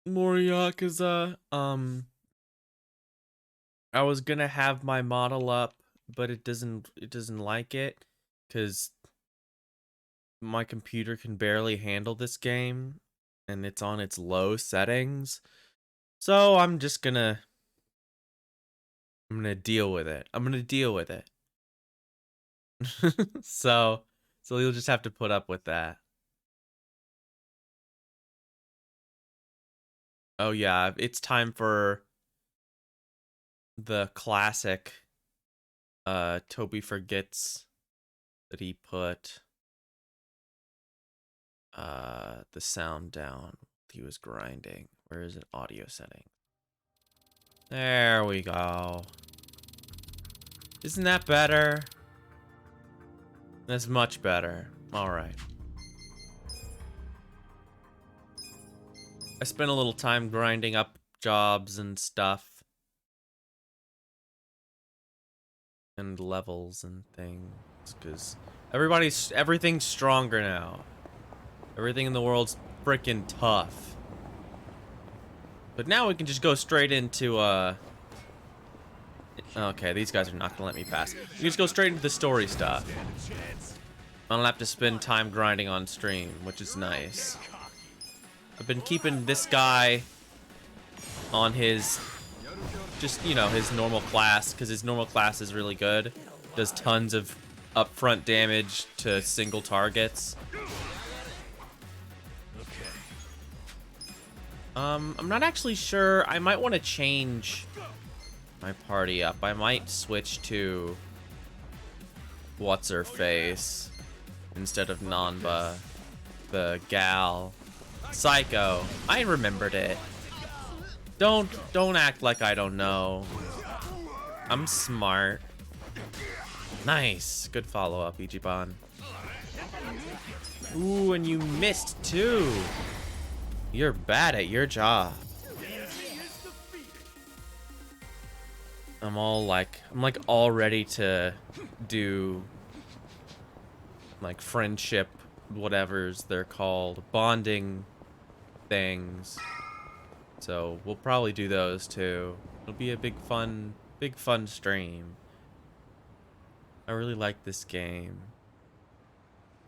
More Yakuza. I was gonna have my model up, but it doesn't like it because my computer can barely handle this game and it's on its low settings. So I'm gonna deal with it. I'm gonna deal with it. so so you'll just have to put up with that. Oh yeah, it's time for the classic Toby forgets that he put the sound down. He was grinding. Where is it? Audio setting. There we go. Isn't that better? That's much better. All right. I spent a little time grinding up jobs and stuff. And levels and things. Because everything's stronger now. Everything in the world's freaking tough. But now we can just go straight into, okay, these guys are not gonna let me pass. We can just go straight into the story stuff. I don't have to spend time grinding on stream, which is nice. I've been keeping this guy on his, just, you know, his normal class, because his normal class is really good. Does tons of upfront damage to single targets. I'm not actually sure. I might want to change my party up. I might switch to what's-her-face instead of Nanba, the gal. Psycho. I remembered it. Don't act like I don't know. I'm smart. Nice. Good follow-up, Ichiban. Ooh, and you missed too. You're bad at your job. I'm like all ready to do like friendship, whatever's they're called, bonding things. So we'll probably do those too. It'll be a big fun stream. I really like this game.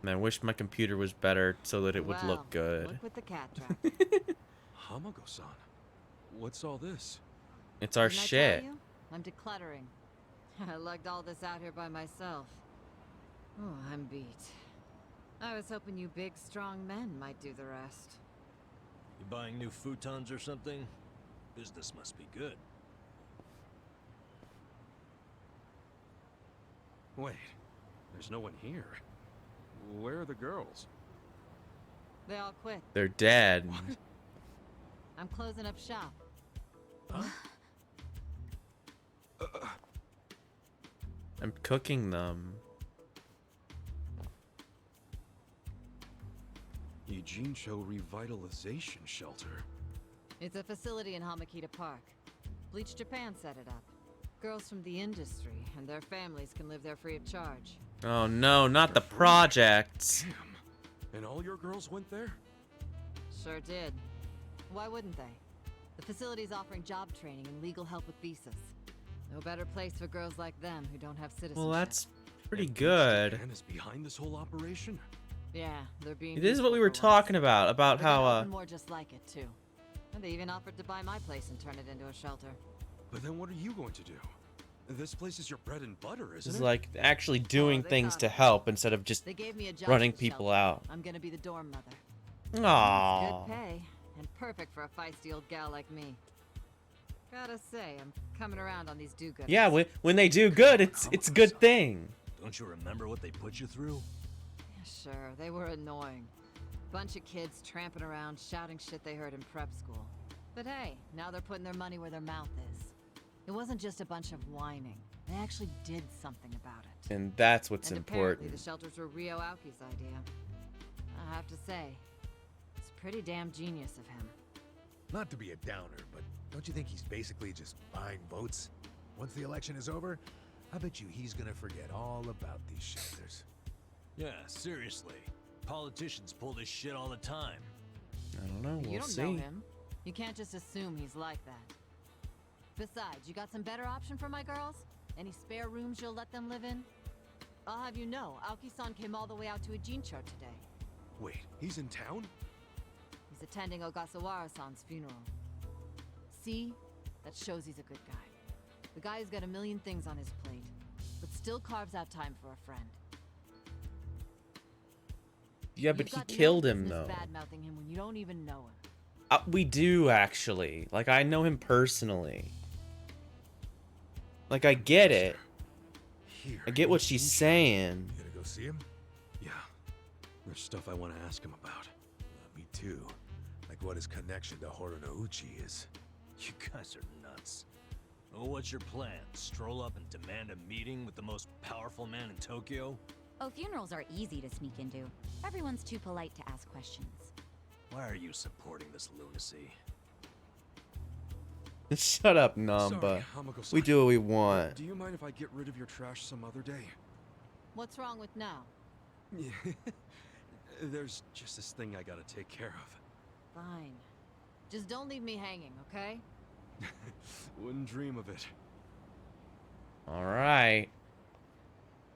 And I wish my computer was better so that it would look good. Look what the cat Hamago-san, what's all this? It's our Didn't I shit. tell you? I'm decluttering. I lugged all this out here by myself. Oh, I'm beat. I was hoping you big, strong men might do the rest. You buying new futons or something? Business must be good. Wait, there's no one here. Where are the girls? They all quit. They're dead. I'm closing up shop. Huh? I'm cooking them. Eugene-cho Revitalization Shelter. It's a facility in Hamakita Park. Bleach Japan set it up. Girls from the industry and their families can live there free of charge. Oh no, not the projects. Damn. And all your girls went there? Sure did. Why wouldn't they? The facility's offering job training and legal help with visas. No better place for girls like them who don't have citizenship. Well, that's pretty And good. Japan is behind this whole operation? Yeah, they're being. It is what we useful were for once. talking about They're how gonna open more just like it too. And they even offered to buy my place and turn it into a shelter. But then what are you going to do? This place is your bread and butter, isn't it's it? like actually doing they things thought to of it. help instead of just They gave me a job running at the people shelter. out. I'm gonna be the dorm mother. Aww. Good pay and perfect for a feisty old gal like me. Gotta say, I'm coming around on these do-gooders. Yeah, when they do good, it's a good thing. Don't you remember what they put you through? Yeah, sure, they were annoying. Bunch of kids tramping around, shouting shit they heard in prep school. But hey, now they're putting their money where their mouth is. It wasn't just a bunch of whining. They actually did something about it. And that's what's And important. apparently the shelters were Ryo Aoki's idea. I have to say, it's pretty damn genius of him. Not to be a downer, but don't you think he's basically just buying votes? Once the election is over, I bet you he's gonna forget all about these shelters. Yeah, seriously. Politicians pull this shit all the time. I don't know. You We'll don't see. know him. You can't just assume he's like that. Besides, you got some better option for my girls? Any spare rooms you'll let them live in? I'll have you know, Aoki-san came all the way out to Ijincho today. Wait, he's in town? He's attending Ogasawara-san's funeral. See? That shows he's a good guy. The guy's got a million things on his plate, but still carves out time for a friend. Yeah, but You've he got killed no him, business though. bad-mouthing him when you don't even know him. We do, actually. Like, I know him personally. Like, I get it. Here. I get what she's saying. You gonna go see him? Yeah. There's stuff I want to ask him about. Me too. Like what his connection to Horonouchi is. You guys are nuts. Oh, what's your plan? Stroll up and demand a meeting with the most powerful man in Tokyo? Oh, funerals are easy to sneak into. Everyone's too polite to ask questions. Why are you supporting this lunacy? Shut up, Namba. Sorry, Hamako-san. We do what we want. Do you mind if I get rid of your trash some other day? What's wrong with now? Yeah. There's just this thing I gotta take care of. Fine. Just don't leave me hanging, okay? Wouldn't dream of it. Alright.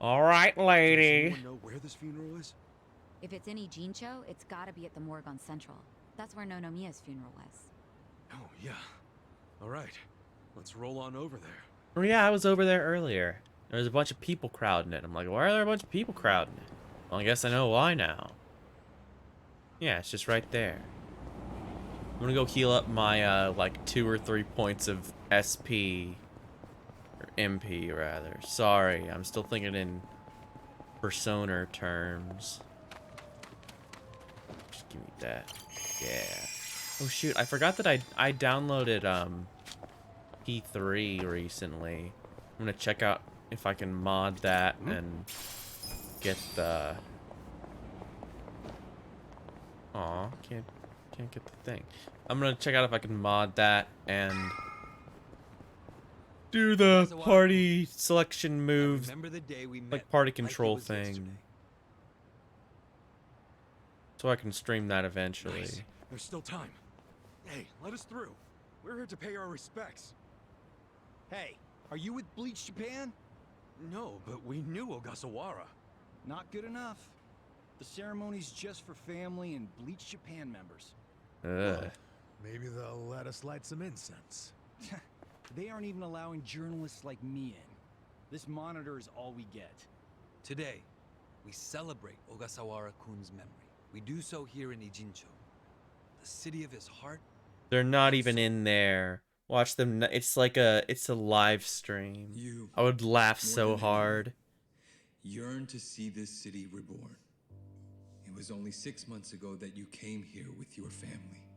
Alright, lady. Does anyone know where this funeral is? If it's in Ijincho, it's gotta be at the morgue on Central. That's where Nonomiya's funeral was. Oh, yeah. Alright. Let's roll on over there. Oh, yeah, I was over there earlier. There was a bunch of people crowding it. I'm like, why are there a bunch of people crowding it? Well, I guess I know why now. Yeah, it's just right there. I'm gonna go heal up my, like, 2 or 3 points of SP. Or MP, rather. Sorry, I'm still thinking in Persona terms. Just give me that. Yeah. Oh, shoot, I forgot that I downloaded, P3 recently. I'm gonna check out if I can mod that and get the... Aw, can't get the thing. I'm gonna check out if I can mod that and do the party selection moves, Remember the day we met like party like it control was thing, yesterday. so I can stream that eventually. Nice. There's still time. Hey, let us through. We're here to pay our respects. Hey, are you with Bleach Japan? No, but we knew Ogasawara. Not good enough. The ceremony's just for family and Bleach Japan members. Ugh. Maybe they'll let us light some incense. They aren't even allowing journalists like me in. This monitor is all we get. Today, we celebrate Ogasawara-kun's memory. We do so here in Ijincho, the city of his heart. They're not even in there. Watch them. It's like it's a live stream. You, I would laugh more so than hard. yearn to see this city reborn. It was only 6 months ago that you came here with your family.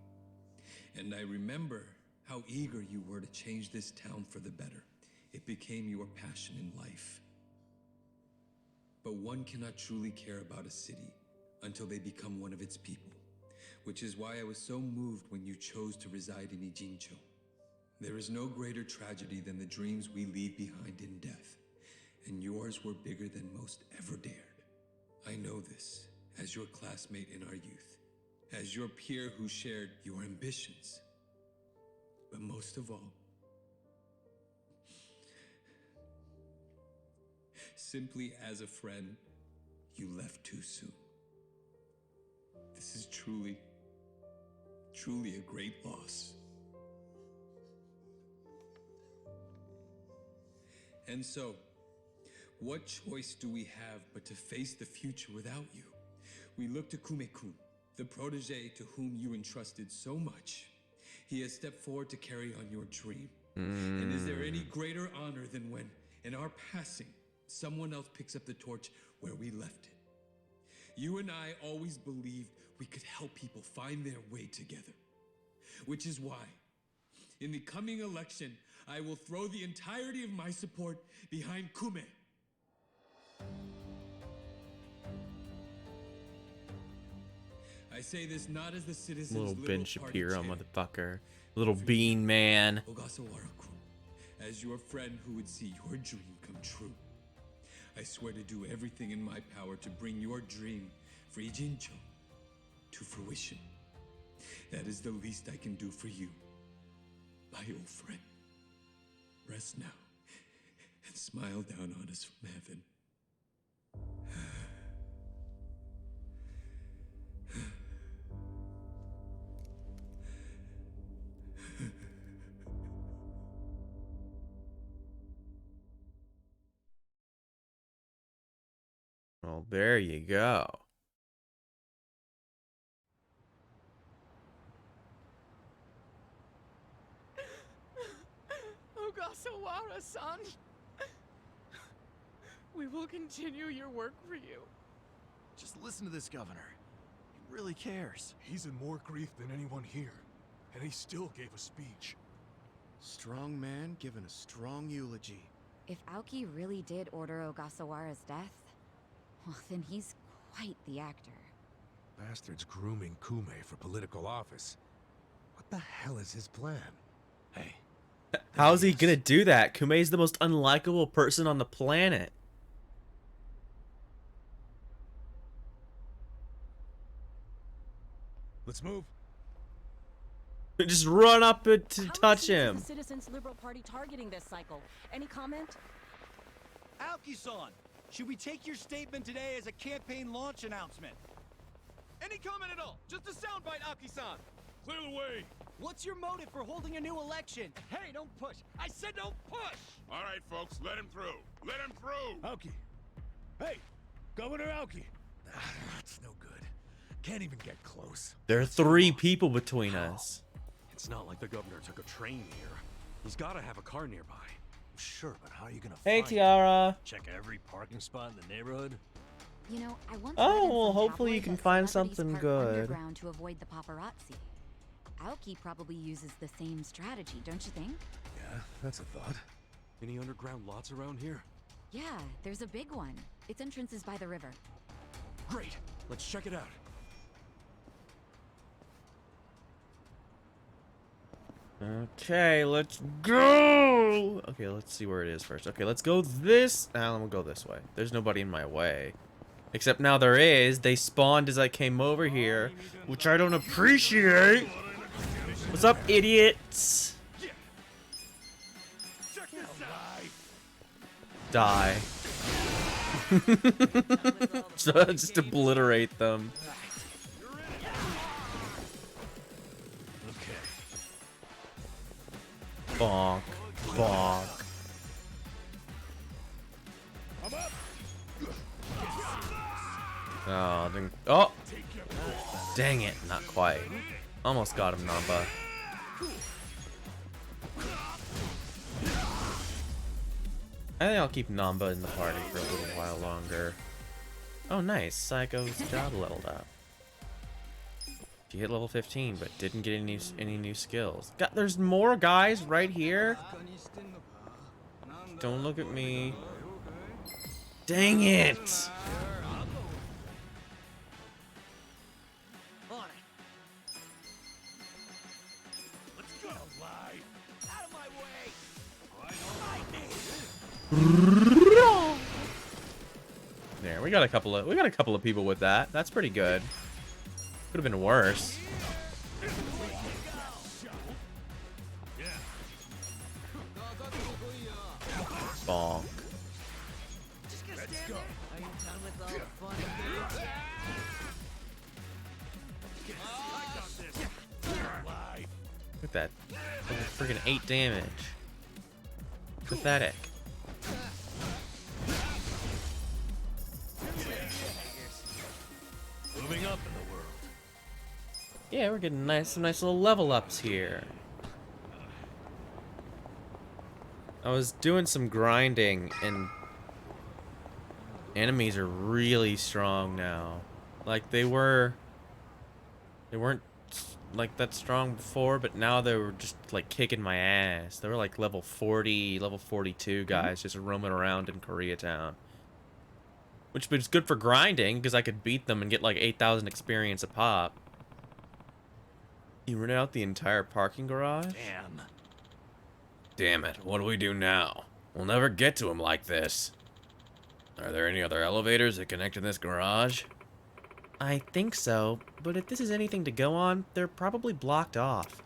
And I remember how eager you were to change this town for the better. It became your passion in life. But one cannot truly care about a city until they become one of its people, which is why I was so moved when you chose to reside in Ijincho. There is no greater tragedy than the dreams we leave behind in death, and yours were bigger than most ever dared. I know this as your classmate in our youth, as your peer who shared your ambitions. But most of all, simply as a friend, you left too soon. This is truly, truly a great loss. And so, what choice do we have but to face the future without you? We look to Kume-kun, the protege to whom you entrusted so much. He has stepped forward to carry on your dream. And is there any greater honor than when, in our passing, someone else picks up the torch where we left it? You and I always believed we could help people find their way together. Which is why, in the coming election, I will throw the entirety of my support behind Kume. I say this not as the citizens' Little Ben party Shapiro, chair, motherfucker. Little bean man. Ogasawara-kun, as your friend who would see your dream come true. I swear to do everything in my power to bring your dream for Ijincho to fruition. That is the least I can do for you. My old friend. Rest now and smile down on us from heaven. Well, there you go. Ogasawara-san, we will continue your work for you. Just listen to this governor. He really cares. He's in more grief than anyone here, and he still gave a speech. Strong man giving a strong eulogy. If Aoki really did order Ogasawara's death, well, then he's quite the actor. Bastard's grooming Kume for political office. What the hell is his plan? Hey. How's he gonna do that? Kumei's the most unlikable person on the planet. Let's move. Just run up to touch him. The Citizens Liberal Party targeting this cycle? Any comment? Aoki-san, should we take your statement today as a campaign launch announcement? Any comment at all? Just a soundbite, Aoki-san. Clear the way! What's your motive for holding a new election? Hey, don't push! I said don't push! All right, folks, let him through. Let him through! Aoki. Hey, Governor Aoki. That's no good. Can't even get close. There are 3 people between us. It's not like the governor took a train here. He's got to have a car nearby. Sure, but how are you gonna Hey, find Tiara. Check every parking spot in the neighborhood. You know, I once Oh, read in well, some hopefully you tabloid can that find celebrities something park good. underground to avoid the paparazzi. Aoki probably uses the same strategy, don't you think? Yeah, that's a thought. Any underground lots around here? Yeah, there's a big one. Its entrance is by the river. Great, let's check it out. Okay, let's go. Okay, let's see where it is first. Okay, let's go this. Now we'll go this way. There's nobody in my way. Except now there is. They spawned as I came over here, which I don't appreciate. What's up, idiots? Die. Just obliterate them. Bonk. Bonk. Oh, didn't. Oh! Dang it, not quite. Almost got him, Namba. I think I'll keep Namba in the party for a little while longer. Oh, nice. Psycho's job leveled up. She hit level 15, but didn't get any new skills. God, there's more guys right here. Don't look at me. Dang it! There, we got a couple of people with that. That's pretty good. Could have been worse. Bonk. Look at that. Freaking 8 damage. Pathetic. Moving up in the world. Yeah, we're getting some nice little level ups here. I was doing some grinding and enemies are really strong now. Like they weren't like that strong before, but now they were just like kicking my ass. They were like level 40, level 42 guys just roaming around in Koreatown. Which was good for grinding, because I could beat them and get like 8,000 experience a pop. You rent out the entire parking garage? Damn. Damn it, what do we do now? We'll never get to him like this. Are there any other elevators that connect to this garage? I think so, but if this is anything to go on, they're probably blocked off.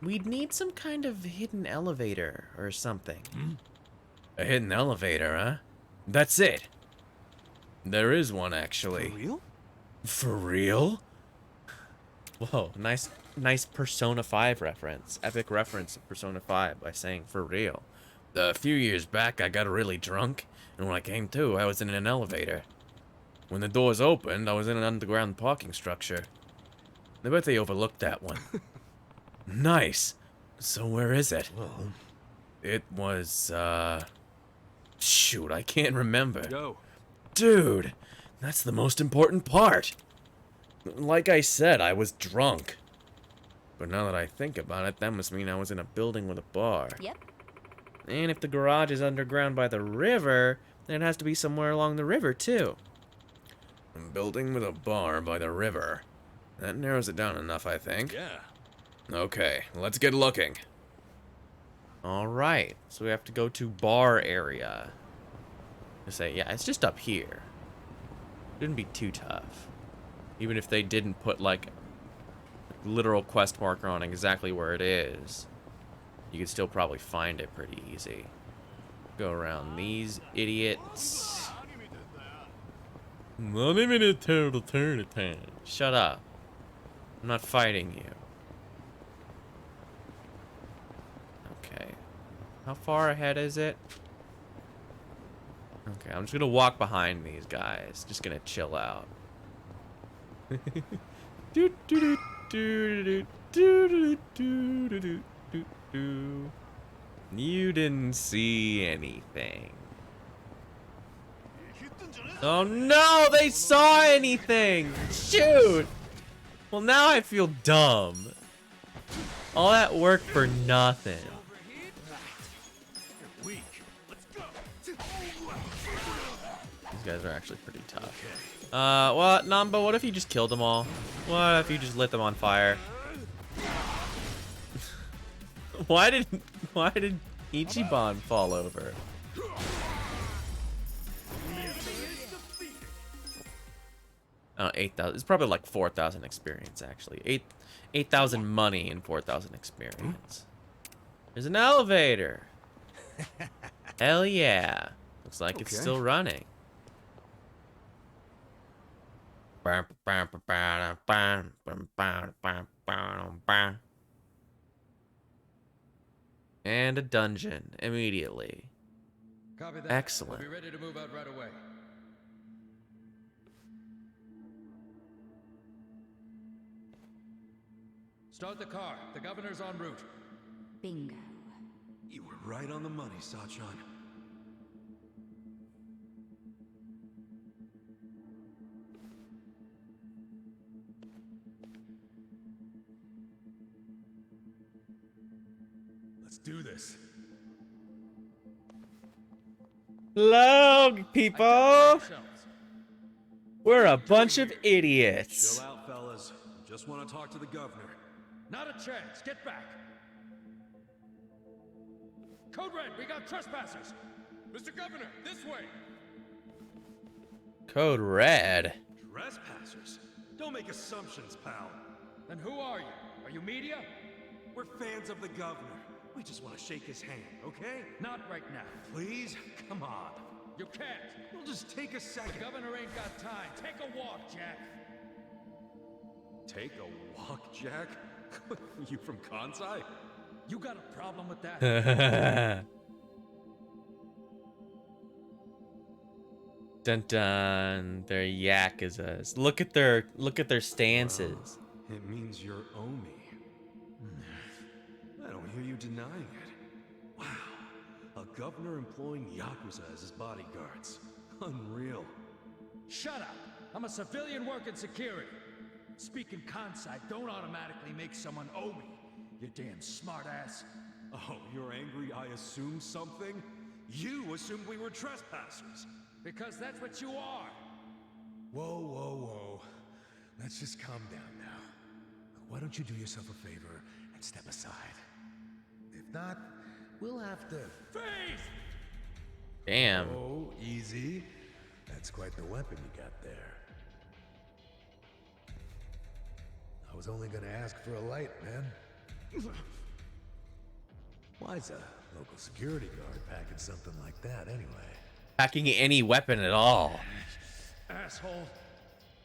We'd need some kind of hidden elevator or something. A hidden elevator, huh? That's it. There is one, actually. For real? For real? Whoa, nice Persona 5 reference. Epic reference to Persona 5 by saying for real. A few years back, I got really drunk, and when I came to, I was in an elevator. When the doors opened, I was in an underground parking structure. I bet they overlooked that one. Nice. So where is it? Well, It was, shoot, I can't remember. go. Dude, that's the most important part. Like I said, I was drunk. But now that I think about it, that must mean I was in a building with a bar. Yep. And if the garage is underground by the river, then it has to be somewhere along the river, too. A building with a bar by the river. That narrows it down enough, I think. Yeah. Okay, let's get looking. Alright, so we have to go to bar area. To say, yeah, it's just up here. Shouldn't be too tough. Even if they didn't put, like, literal quest marker on exactly where it is, you could still probably find it pretty easy. Go around these idiots. Not even a turtle turn. Shut up. I'm not fighting you. Okay. How far ahead is it? Okay, I'm just gonna walk behind these guys. Just gonna chill out. Do do do do do do do do do do do. You didn't see anything. Oh no, they saw anything! Shoot! Well, now I feel dumb. All that work for nothing. These guys are actually pretty tough. What, Namba, what if you just killed them all? What if you just lit them on fire? Why did Ichiban fall over? Oh, 8,000. It's probably like 4,000 experience, actually. 8,000 money and 4,000 experience. There's an elevator. Hell yeah. Looks like it's still running. And a dungeon immediately. Copy that. Excellent. We'll be ready to move out right away. Start the car. The governor's en route. Bingo. You were right on the money, Sachan. Let's do this. Hello, people. We're a bunch of idiots. Chill out, fellas. Just want to talk to the governor. Not a chance. Get back. Code Red, we got trespassers. Mr. Governor, this way. Code Red. Trespassers? Don't make assumptions, pal. Then who are you? Are you media? We're fans of the governor. We just want to shake his hand, okay? Not right now. Please? Come on. You can't. We'll just take a The second. governor ain't got time. Take a walk, Jack. Take a walk, Jack? You from Kansai? You got a problem with that? Dun dun. They're Yakuzas. Look at their stances. Well, it means you're Omi. I don't hear you denying it. Wow. A governor employing Yakuza as his bodyguards. Unreal. Shut up. I'm a civilian working security. Speaking Kansai don't automatically make someone Omi. You damn smartass. Oh, you're angry I assumed something? You assumed we were trespassers. Because that's what you are. Whoa, whoa, whoa. Let's just calm down now. Why don't you do yourself a favor and step aside? If not, we'll have to... Freeze! Damn. Oh, easy. That's quite the weapon you got there. was only gonna ask for a light, man. Why's a local security guard packing something like that anyway? Packing any weapon at all. Asshole.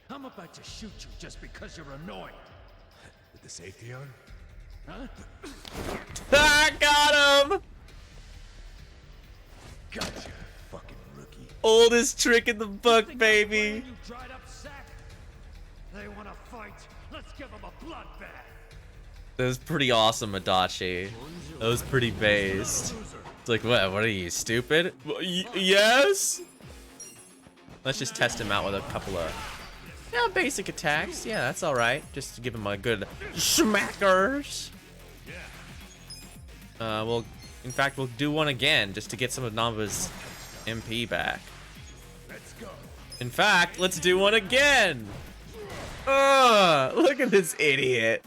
I'm about to shoot you just because you're annoying. With the safety on? Huh? I got him! Gotcha, fucking rookie. Oldest trick in the book, baby. You dried up sack. They want to fight. Let's give them a bloodbath. That was pretty awesome, Adachi. That was pretty based. It's like, what are you, stupid? Yes? Let's just test him out with a couple of basic attacks. Yeah, that's alright. Just to give him a good smackers. In fact, we'll do one again just to get some of Namba's MP back. In fact, let's do one again. Look at this idiot.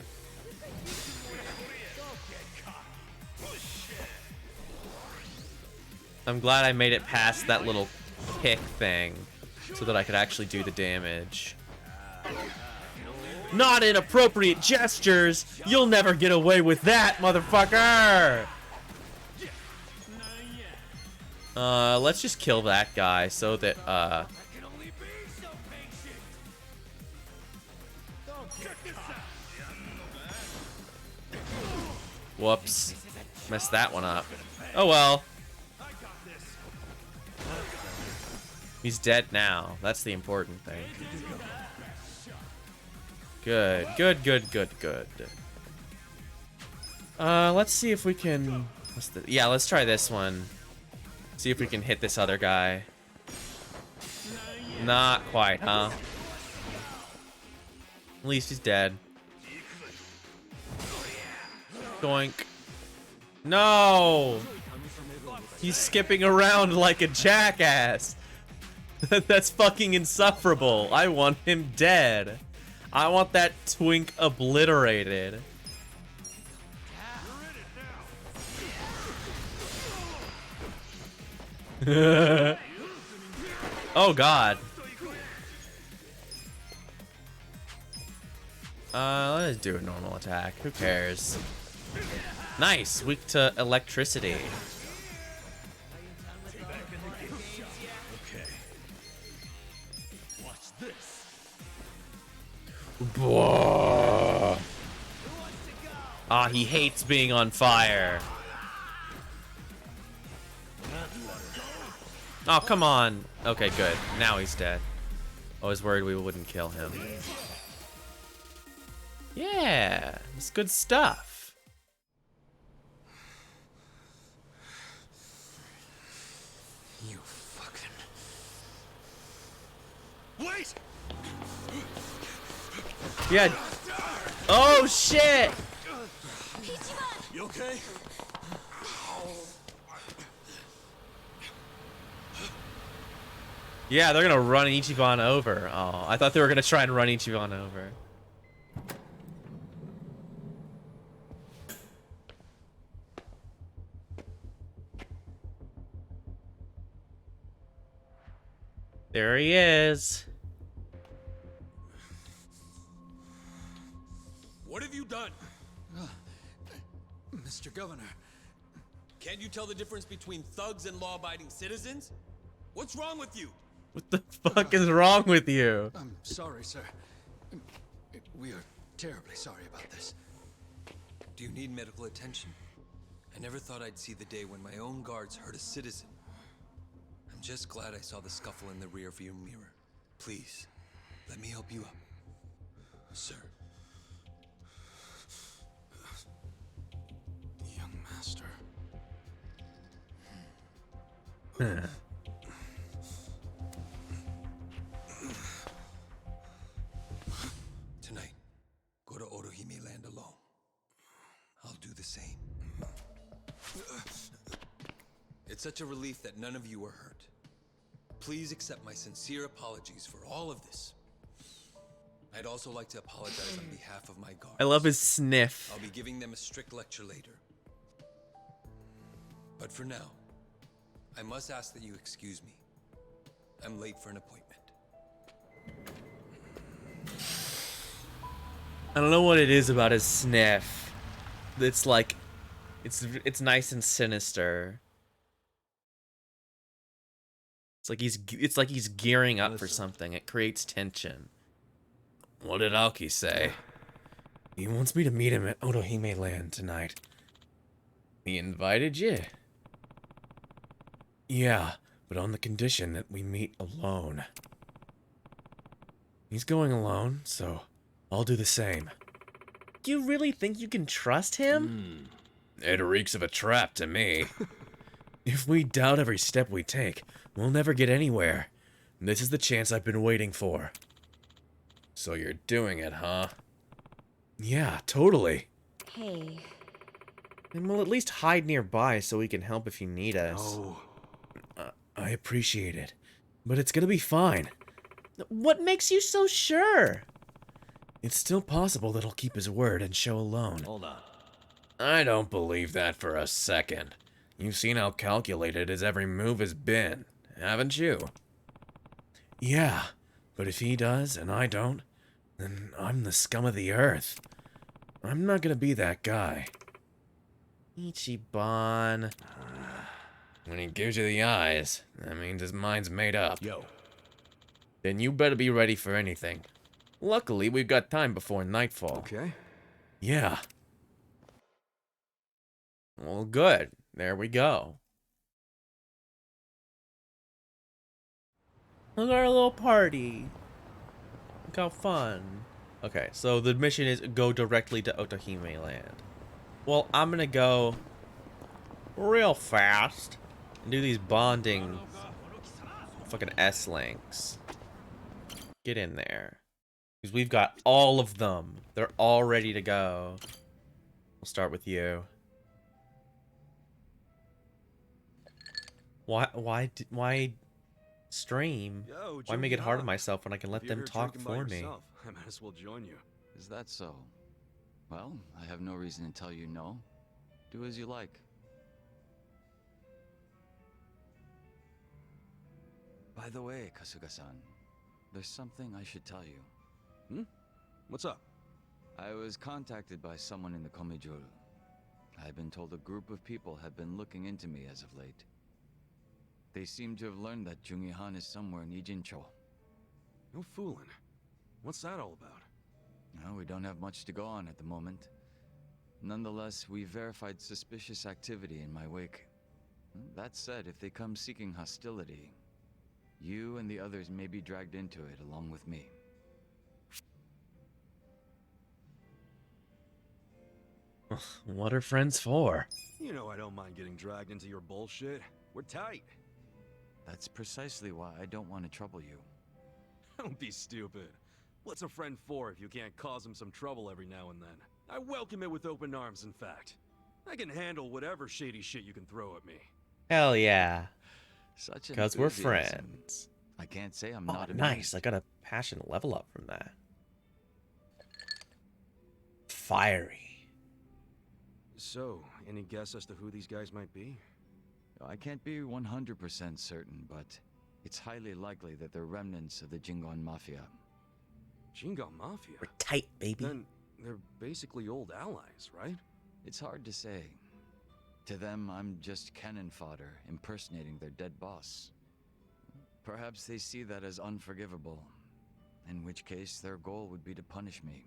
I'm glad I made it past that little kick thing so that I could actually do the damage. Not inappropriate gestures! You'll never get away with that, motherfucker! Let's just kill that guy so that, whoops. Messed that one up. Oh well. He's dead now. That's the important thing. Good, good, good, good, good. Let's see if we can... Yeah, let's try this one. See if we can hit this other guy. Not quite, huh? At least he's dead. Doink. No! He's skipping around like a jackass. That's fucking insufferable. I want him dead. I want that twink obliterated. Oh god. Let's do a normal attack. Who cares? Nice. Weak to electricity. Ah, he hates being on fire. Oh, come on. Okay, good. Now he's dead. I was worried we wouldn't kill him. Yeah, it's good stuff. You fucking... Wait! Yeah. Oh, shit! You okay? Yeah, they're gonna run Ichiban over. Oh, I thought they were gonna try and run Ichiban over. There he is. What have you done? Mr. Governor. Can't you tell the difference between thugs and law-abiding citizens? What's wrong with you? What the fuck is wrong with you? I'm sorry, sir. We are terribly sorry about this. Do you need medical attention? I never thought I'd see the day when my own guards hurt a citizen. I'm just glad I saw the scuffle in the rearview mirror. Please, let me help you up. Sir. Young master. Tonight, go to Otohime Land alone. I'll do the same. It's such a relief that none of you are hurt. Please accept my sincere apologies for all of this. I'd also like to apologize on behalf of my guards. I love his sniff. I'll be giving them a strict lecture later. But for now, I must ask that you excuse me. I'm late for an appointment. I don't know what it is about his sniff. It's like, it's nice and sinister. It's like he's gearing up for something. It creates tension. What did Aoki say? He wants me to meet him at Otohime Land tonight. He invited you? Yeah, but on the condition that we meet alone. He's going alone, so I'll do the same. Do you really think you can trust him? It reeks of a trap to me. If we doubt every step we take, we'll never get anywhere. This is the chance I've been waiting for. So you're doing it, huh? Yeah, totally. Hey. And we'll at least hide nearby so we can help if you need us. No. I appreciate it, but it's gonna be fine. What makes you so sure? It's still possible that he'll keep his word and show alone. Hold on. I don't believe that for a second. You've seen how calculated his every move has been, haven't you? Yeah, but if he does and I don't, then I'm the scum of the earth. I'm not gonna be that guy. Ichiban. When he gives you the eyes, that means his mind's made up. Yo. Then you better be ready for anything. Luckily, we've got time before nightfall. Okay. Yeah. Well, good. There we go. Look at our little party. Look how fun. Okay, so the mission is go directly to Otohime Land. Well, I'm gonna go real fast and do these bonding fucking S-links. Get in there. Because we've got all of them. They're all ready to go. We'll start with you. Why stream? Yo, Why make it hard on Jungi-Han. myself when I can let If you're them here talk drinking by for me? yourself, I might as well join you. Is that so? Well, I have no reason to tell you no. Do as you like. By the way, Kasuga-san, there's something I should tell you. Hmm? What's up? I was contacted by someone in the Komijuru. I've been told a group of people have been looking into me as of late. They seem to have learned that Jungi-Han is somewhere in Ijincho. No fooling. What's that all about? No, we don't have much to go on at the moment. Nonetheless, we verified suspicious activity in my wake. That said, if they come seeking hostility, you and the others may be dragged into it along with me. What are friends for? You know I don't mind getting dragged into your bullshit. We're tight. That's precisely why I don't want to trouble you. Don't be stupid. What's a friend for if you can't cause him some trouble every now and then? I welcome it with open arms, in fact. I can handle whatever shady shit you can throw at me. Hell yeah. Such Because we're enthusiasm. friends. I can't say I'm Oh, not nice. I got a passion level up from that. Fiery. So, any guess as to who these guys might be? I can't be 100% certain, but it's highly likely that they're remnants of the Jingon Mafia. Jingon Mafia? We're tight, baby. Then they're basically old allies, right? It's hard to say. To them, I'm just cannon fodder, impersonating their dead boss. Perhaps they see that as unforgivable, in which case their goal would be to punish me.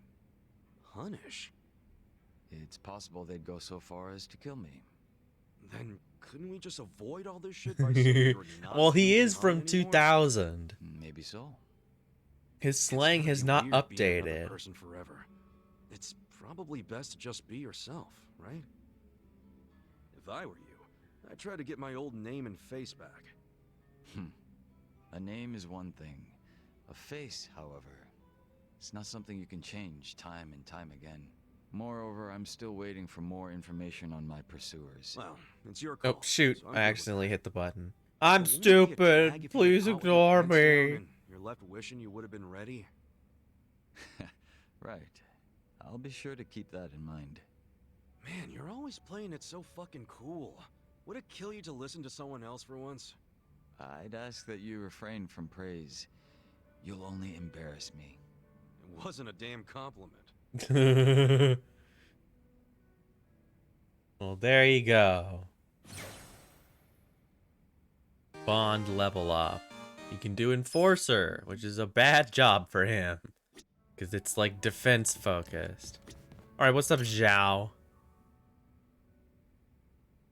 Punish? It's possible they'd go so far as to kill me. Then couldn't we just avoid all this shit by saying you're not Well, he is Jungi-Han from anymore? 2000. Maybe so. His slang It's has gotta be not weird being another updated. person forever. It's probably best to just be yourself, right? If I were you, I'd try to get my old name and face back. A name is one thing. A face, however, it's not something you can change time and time again. Moreover, I'm still waiting for more information on my pursuers. Well, it's your call. Oh, shoot. so I'm I good with accidentally that. hit the button. I'm But won't it be a drag stupid. if you Please get caught with your ignore pants down me. and you're left wishing you would have been ready. Right. I'll be sure to keep that in mind. Man, you're always playing it so fucking cool. Would it kill you to listen to someone else for once? I'd ask that you refrain from praise. You'll only embarrass me. It wasn't a damn compliment. Well, there you go. Bond level up. You can do Enforcer, which is a bad job for him. Because it's like defense focused. Alright, what's up, Zhao?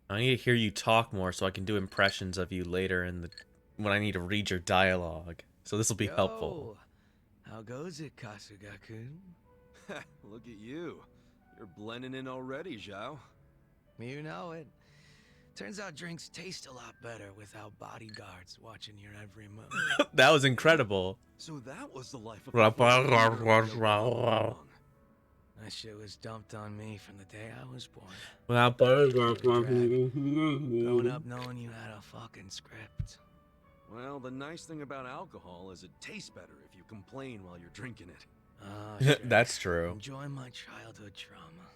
I need to hear you talk more so I can do impressions of you later in the when I need to read your dialogue. So this will be helpful. How goes it, Kasuga-kun? Look at you. You're blending in already, Zhao. You know it. Turns out drinks taste a lot better without bodyguards watching your every move. That was incredible. So that was the life of That That shit was dumped on me from the day I was born. Growing up knowing you had a fucking script. Well, the nice thing about alcohol is it tastes better if you complain while you're drinking it. Sure. That's true. Enjoy my childhood trauma.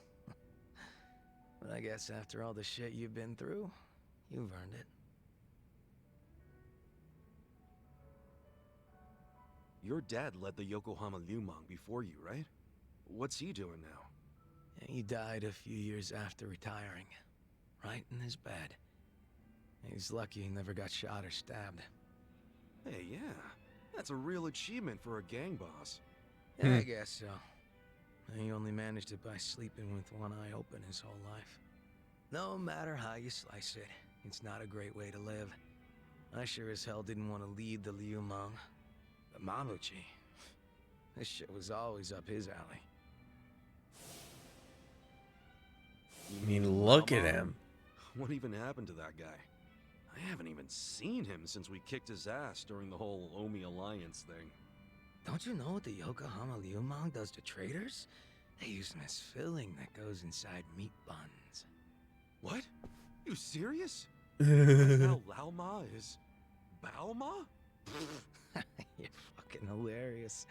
But I guess after all the shit you've been through, you've earned it. Your dad led the Yokohama Lumang before you, right? What's he doing now? He died a few years after retiring. Right in his bed. He's lucky he never got shot or stabbed. Hey, yeah. That's a real achievement for a gang boss. Yeah, I guess so. He only managed it by sleeping with one eye open his whole life. No matter how you slice it, it's not a great way to live. I sure as hell didn't want to lead the Liumang. But Mabuchi, this shit was always up his alley. I mean, look at him. What even happened to that guy? I haven't even seen him since we kicked his ass during the whole Omi Alliance thing. Don't you know what the Yokohama Liumang does to traders? They use them as filling that goes inside meat buns. What? You serious? Now Laoma is Baoma? You're fucking hilarious.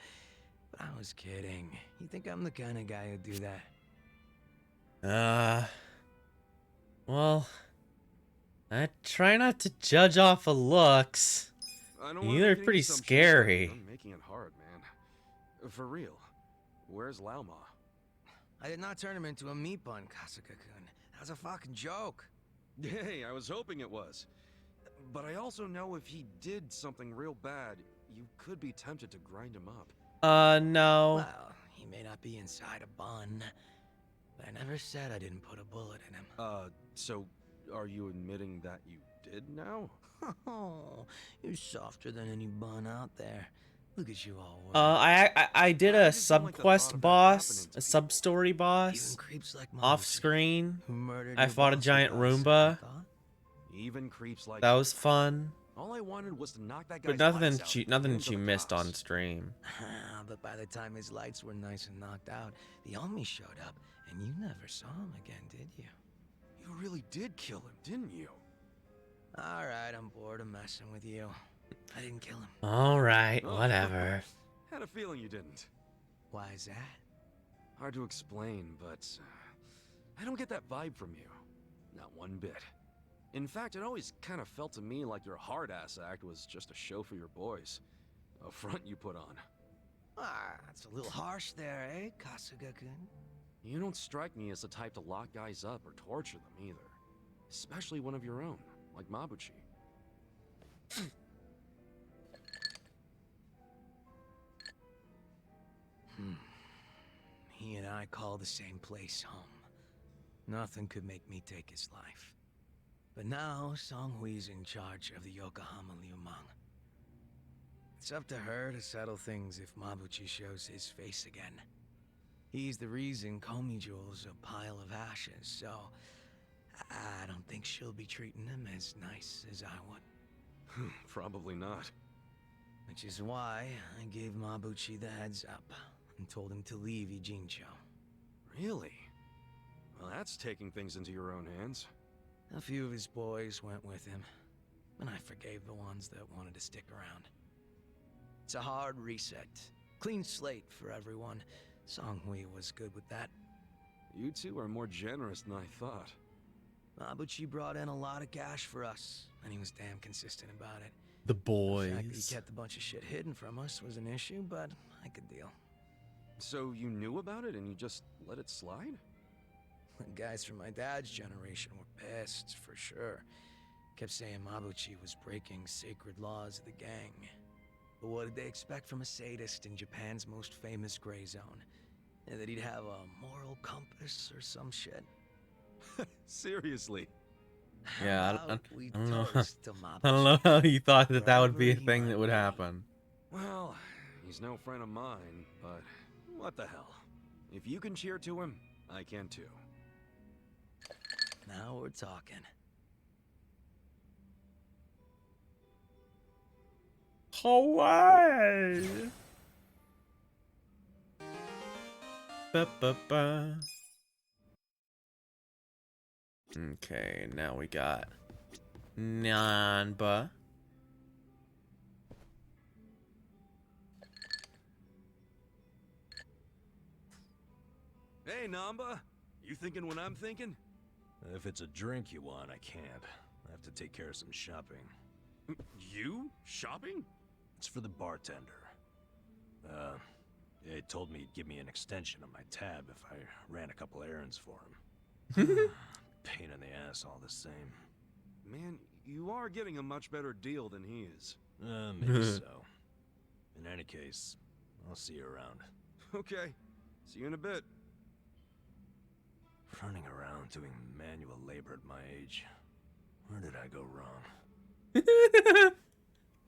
But I was kidding. You think I'm the kind of guy who'd do that? Well, I try not to judge off of looks. You're pretty scary. I'm making it hard, man. For real. Where's Laoma? I did not turn him into a meat bun, Kasuga-kun. That was a fucking joke. Hey, I was hoping it was. But I also know if he did something real bad, you could be tempted to grind him up. No. Well, he may not be inside a bun. But I never said I didn't put a bullet in him. So are you admitting that you did now? Oh, you're softer than any bun out there. Look at you all. I did a subquest boss, a sub-story boss, like off screen. I fought a giant Roomba. Even creeps like that was fun. All I wanted was to knock that guy's but nothing she missed on stream. But by the time his lights were nice and knocked out, the Omi showed up, and you never saw him again, did you? You really did kill him, didn't you? All right, I'm bored of messing with you. I didn't kill him. All right, whatever. Had a feeling you didn't. Why is that? Hard to explain, but I don't get that vibe from you. Not one bit. In fact, it always kind of felt to me like your hard-ass act was just a show for your boys. A front you put on. That's a little harsh there, eh, Kasuga-kun? You don't strike me as the type to lock guys up or torture them either. Especially one of your own, like Mabuchi. He and I call the same place home. Nothing could make me take his life. But now, Songhui's in charge of the Yokohama Liumang. It's up to her to settle things if Mabuchi shows his face again. He's the reason Komijul's a pile of ashes, so I don't think she'll be treating him as nice as I would. Probably not. Which is why I gave Mabuchi the heads up and told him to leave Ijincho. Really? Well, that's taking things into your own hands. A few of his boys went with him, and I forgave the ones that wanted to stick around. It's a hard reset. Clean slate for everyone. Songhui was good with that. You two are more generous than I thought. Mabuchi brought in a lot of cash for us, and he was damn consistent about it. The boys. The fact that he kept a bunch of shit hidden from us was an issue, but I could deal. So you knew about it and you just let it slide? The guys from my dad's generation were pissed, for sure. Kept saying Mabuchi was breaking sacred laws of the gang. But what did they expect from a sadist in Japan's most famous gray zone? And that he'd have a moral compass or some shit? Seriously. Yeah, How about we I don't know. toast to I don't know Mabuchi? how you thought that that would be a Wherever he thing that might would be. happen. Well, he's no friend of mine, but what the hell? If you can cheer to him, I can too. Now we're talking. Hawaii. Ba-ba-ba. Okay, now we got Nanba. Hey, Namba. You thinking what I'm thinking? If it's a drink you want, I can't. I have to take care of some shopping. You? Shopping? It's for the bartender. He told me he'd give me an extension on my tab if I ran a couple errands for him. Pain in the ass all the same. Man, you are getting a much better deal than he is. Maybe so. In any case, I'll see you around. Okay. See you in a bit. Running around doing manual labor at my age. Where did I go wrong?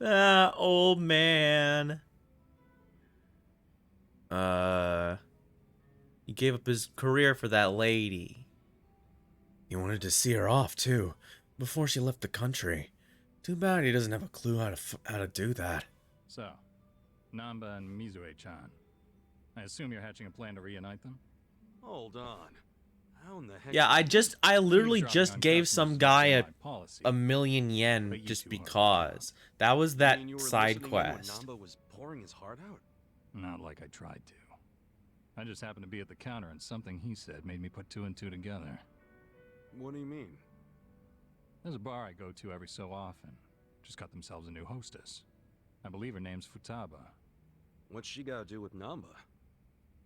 Ah, old man. He gave up his career for that lady. He wanted to see her off, too, before she left the country. Too bad he doesn't have a clue how to do that. So, Namba and Mizue-chan. I assume you're hatching a plan to reunite them? Hold on. How in the heck? Yeah, I literally just gave some guy a million yen just because. That was that side quest. Namba was pouring his heart out? Not like I tried to. I just happened to be at the counter and something he said made me put two and two together. What do you mean? There's a bar I go to every so often. Just got themselves a new hostess. I believe her name's Futaba. What's she got to do with Namba?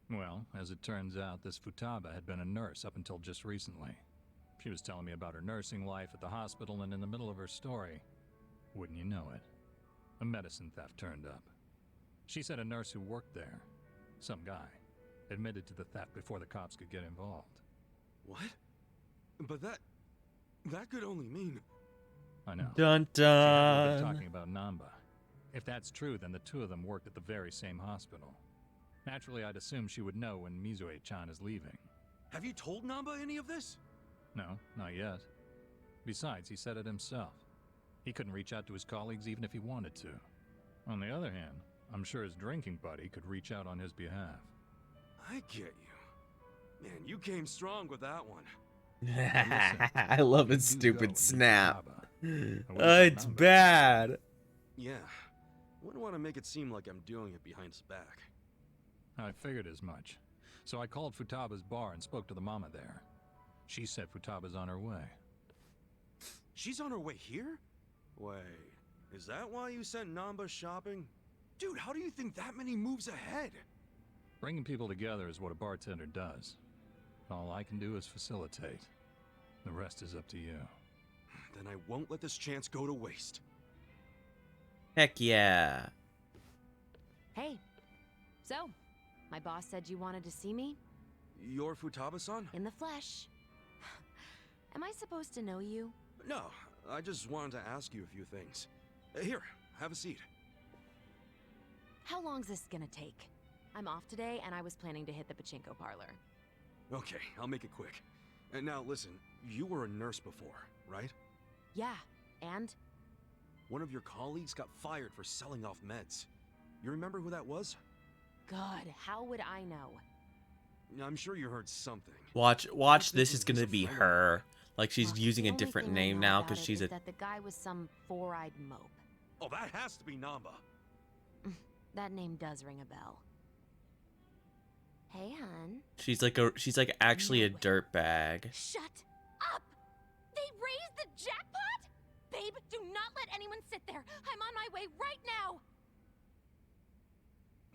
Well, as it turns out, this Futaba had been a nurse up until just recently. She was telling me about her nursing life at the hospital, and in the middle of her story, wouldn't you know it, a medicine theft turned up. She said a nurse who worked there, some guy, admitted to the theft before the cops could get involved. What? But that could only mean... I know. Dun She had dun. been talking about Namba. If that's true, then the two of them worked at the very same hospital. Naturally, I'd assume she would know when Mizue-chan is leaving. Have you told Namba any of this? No, not yet. Besides, he said it himself. He couldn't reach out to his colleagues even if he wanted to. On the other hand, I'm sure his drinking buddy could reach out on his behalf. I get you. Man, you came strong with that one. I love his stupid snap. It's bad. Yeah. Wouldn't want to make it seem like I'm doing it behind his back. I figured as much. So I called Futaba's bar and spoke to the mama there. She said Futaba's on her way. She's on her way here? Wait, is that why you sent Namba shopping? Dude, how do you think that many moves ahead? Bringing people together is what a bartender does. All I can do is facilitate. The rest is up to you. Then I won't let this chance go to waste. Heck yeah. Hey. So, my boss said you wanted to see me? You're Futaba-san? In the flesh. Am I supposed to know you? No, I just wanted to ask you a few things. Here, have a seat. How long's this gonna take? I'm off today, and I was planning to hit the pachinko parlor. Okay, I'll make it quick. And now listen, you were a nurse before, right? Yeah, and? One of your colleagues got fired for selling off meds. You remember who that was? God, how would I know? I'm sure you heard something. Watch. This is gonna be her. Like she's using a The only different thing I name know now about because it she's is a. that the guy was some four-eyed mope. Oh, that has to be Namba. That name does ring a bell. Hey, hun. She's like actually a dirtbag. Shut up! They raised the jackpot? Babe, do not let anyone sit there. I'm on my way right now.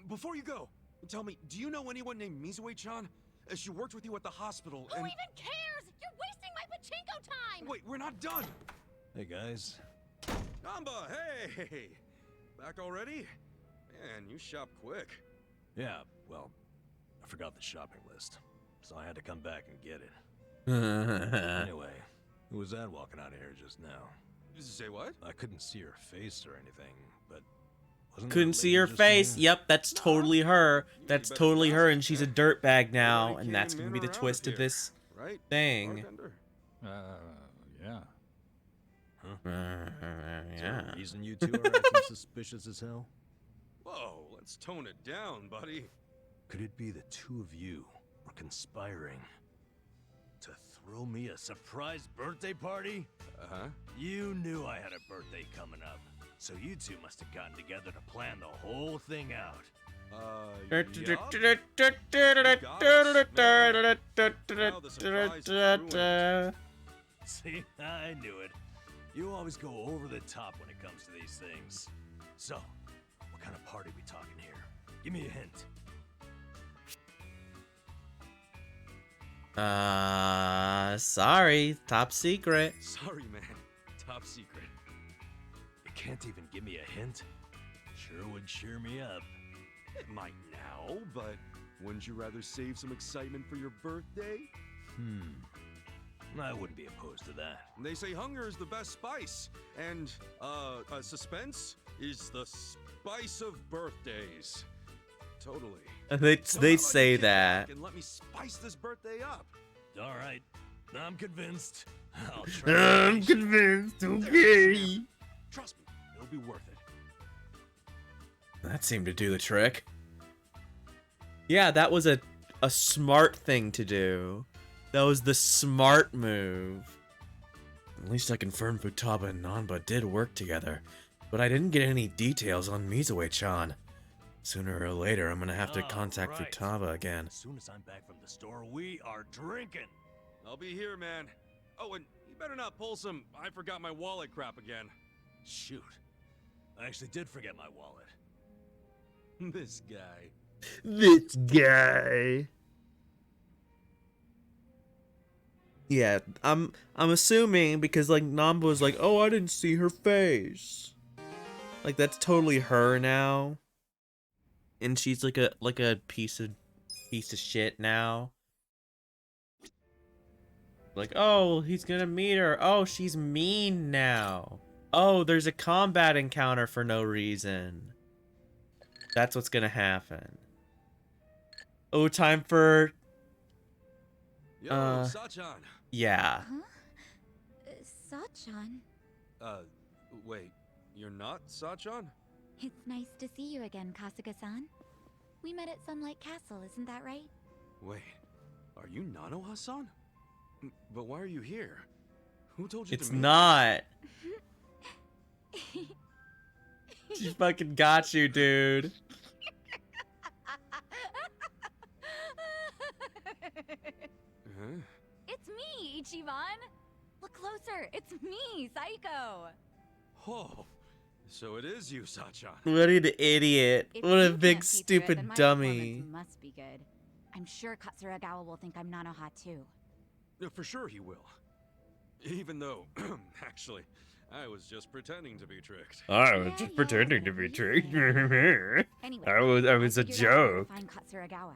Before you go, Tell me, do you know anyone named Mizue-chan? She worked with you at the hospital, Who and... even cares? You're wasting my pachinko time! Wait, we're not done! Hey, guys. Namba, hey! Back already? Man, you shop quick. Yeah, well, I forgot the shopping list, so I had to come back and get it. Anyway, who was that walking out of here just now? Say what? I couldn't see her face or anything, but wasn't there a Couldn't see lady her just face. here? Yep, that's totally her. That's totally her, and she's a dirtbag now, and that's gonna be the twist of this Right? thing. Bartender? Yeah. Huh? Is there Yeah. a reason you two are acting suspicious as hell? Whoa, let's tone it down, buddy. Could it be the two of you were conspiring to throw me a surprise birthday party? Uh-huh. You knew I had a birthday coming up, so you two must have gotten together to plan the whole thing out. See, I knew it. You always go over the top when it comes to these things. So, what kind of party we talking here? Give me a hint. Sorry, top secret. Sorry, man. Top secret. You can't even give me a hint? Sure would cheer me up. It might now, but wouldn't you rather save some excitement for your birthday? I wouldn't be opposed to that. They say hunger is the best spice, and suspense is the spice of birthdays. Totally. They say that. And let me spice this birthday up. All right, I'm convinced. I'll try. I'm convinced. Okay. Trust me, it'll be worth it. That seemed to do the trick. Yeah, that was a smart thing to do. That was the smart move. At least I confirmed Futaba and Nanba did work together, but I didn't get any details on Mizue-chan. Sooner or later, I'm gonna have to contact right. Futaba again. As soon as I'm back from the store, we are drinking. I'll be here, man. Oh, and you better not pull some I forgot my wallet crap again. Shoot. I actually did forget my wallet. This guy. This guy. Yeah, I'm assuming because like Nanba was like, "Oh, I didn't see her face." Like that's totally her now. And she's like a piece of shit now. Like, "Oh, he's going to meet her. Oh, she's mean now. Oh, there's a combat encounter for no reason." That's what's going to happen. Oh, time for Yo, Sachan. Yeah. Huh? Sachan? Wait, you're not Sachan? It's nice to see you again, Kasuga-san. We met at Sunlight Castle, isn't that right? Wait, are you Nanoha-san? But why are you here? Who told you It's to meet? not. She fucking got you, dude. Huh? It's me, Ichiban! Look closer, it's me, Psycho! Oh, so it is you, Sachan. What an idiot. If What a you big can't see through it, stupid then my dummy. performance must be good. I'm sure Katsuragawa will think I'm Nanoha too. For sure he will. Even though, actually, I was just pretending to be tricked. I was just pretending to be tricked. Anyway, I was a figured out where to joke. find Katsuragawa.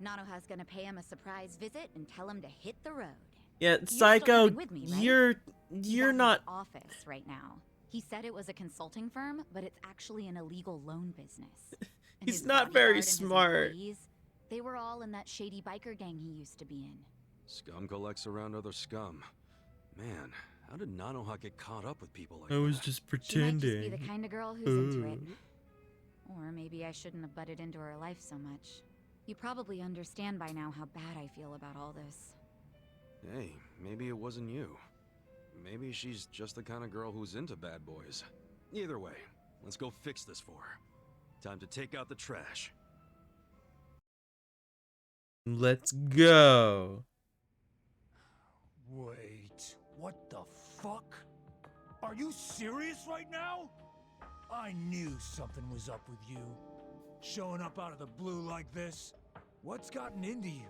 Nanoha's gonna pay him a surprise visit and tell him to hit the road. Yeah, You're still Psycho, coming with me, right? you're He's at his not. office right now. He said it was a consulting firm, but it's actually an illegal loan business. And He's his not very bodyguard and his smart. employees, they were all in that shady biker gang he used to be in. Scum collects around other scum. Man, how did Nanoha get caught up with people like I was that? just She might just be pretending. the kind of girl who's into it. Or maybe I shouldn't have butted into her life so much. You probably understand by now how bad I feel about all this. Hey, maybe it wasn't you. Maybe she's just the kind of girl who's into bad boys. Either way, let's go fix this for her. Time to take out the trash. Let's go. Wait, what the fuck? Are you serious right now? I knew something was up with you. Showing up out of the blue like this? What's gotten into you?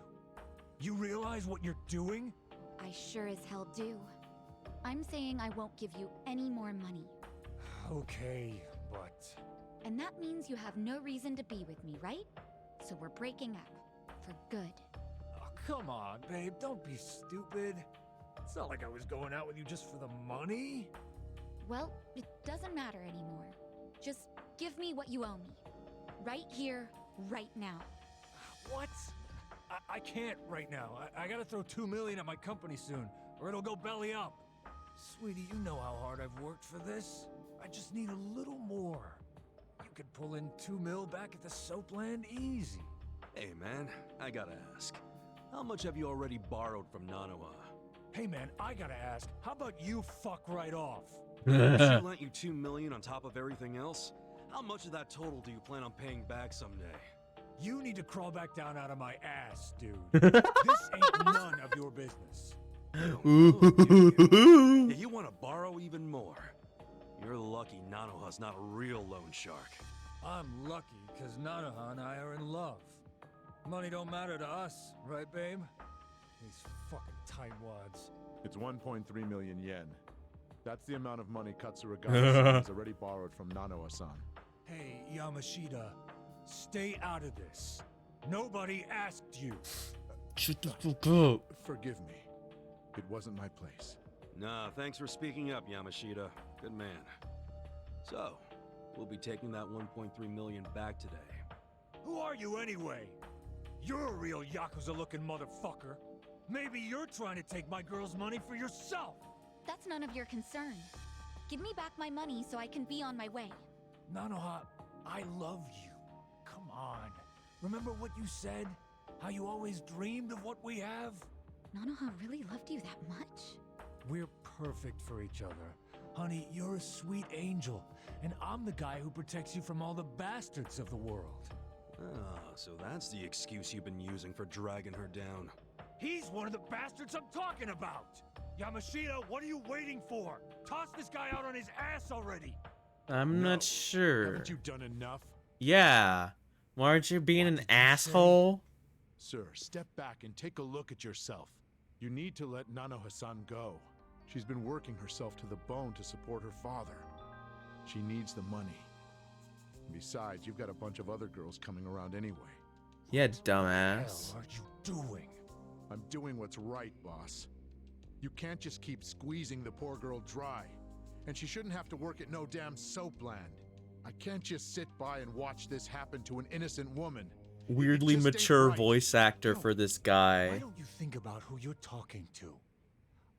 You realize what you're doing? I sure as hell do. I'm saying I won't give you any more money. Okay, but... And that means you have no reason to be with me, right? So we're breaking up. For good. Oh, come on, babe. Don't be stupid. It's not like I was going out with you just for the money. Well, it doesn't matter anymore. Just give me what you owe me. Right here, right now. What? I can't right now. I gotta throw $2 million at my company soon, or it'll go belly up. Sweetie, you know how hard I've worked for this. I just need a little more. You could pull in $2 million back at the Soapland easy. Hey, man, I gotta ask. How much have you already borrowed from Nanoha? Hey, man, I gotta ask. How about you fuck right off? She lent you $2 million on top of everything else? How much of that total do you plan on paying back someday? You need to crawl back down out of my ass, dude. This ain't none of your business. If you want to borrow even more, you're lucky Nanoha's not a real loan shark. I'm lucky because Nanoha and I are in love. Money don't matter to us, right, babe? These fucking tightwads. It's 1.3 million yen. That's the amount of money Katsuragawa has already borrowed from Nanoha-san. Hey, Yamashita, stay out of this. Nobody asked you. Shut the fuck up. Forgive me. It wasn't my place. Nah, thanks for speaking up, Yamashita. Good man. So, we'll be taking that 1.3 million back today. Who are you anyway? You're a real Yakuza-looking motherfucker. Maybe you're trying to take my girl's money for yourself. That's none of your concern. Give me back my money so I can be on my way. Nanoha, I love you. Come on. Remember what you said? How you always dreamed of what we have? Nanoha really loved you that much? We're perfect for each other. Honey, you're a sweet angel, and I'm the guy who protects you from all the bastards of the world. Ah, so that's the excuse you've been using for dragging her down. He's one of the bastards I'm talking about! Yamashita, what are you waiting for? Toss this guy out on his ass already! I'm not sure. Haven't you done enough? Yeah. Why aren't you being an asshole? Sir, step back and take a look at yourself. You need to let Nanoha-san go. She's been working herself to the bone to support her father. She needs the money. Besides, you've got a bunch of other girls coming around anyway. Yeah, dumbass. What are you doing? I'm doing what's right, boss. You can't just keep squeezing the poor girl dry. And she shouldn't have to work at no damn Soapland. I can't just sit by and watch this happen to an innocent woman. Weirdly mature voice actor for this guy. Why don't you think about who you're talking to?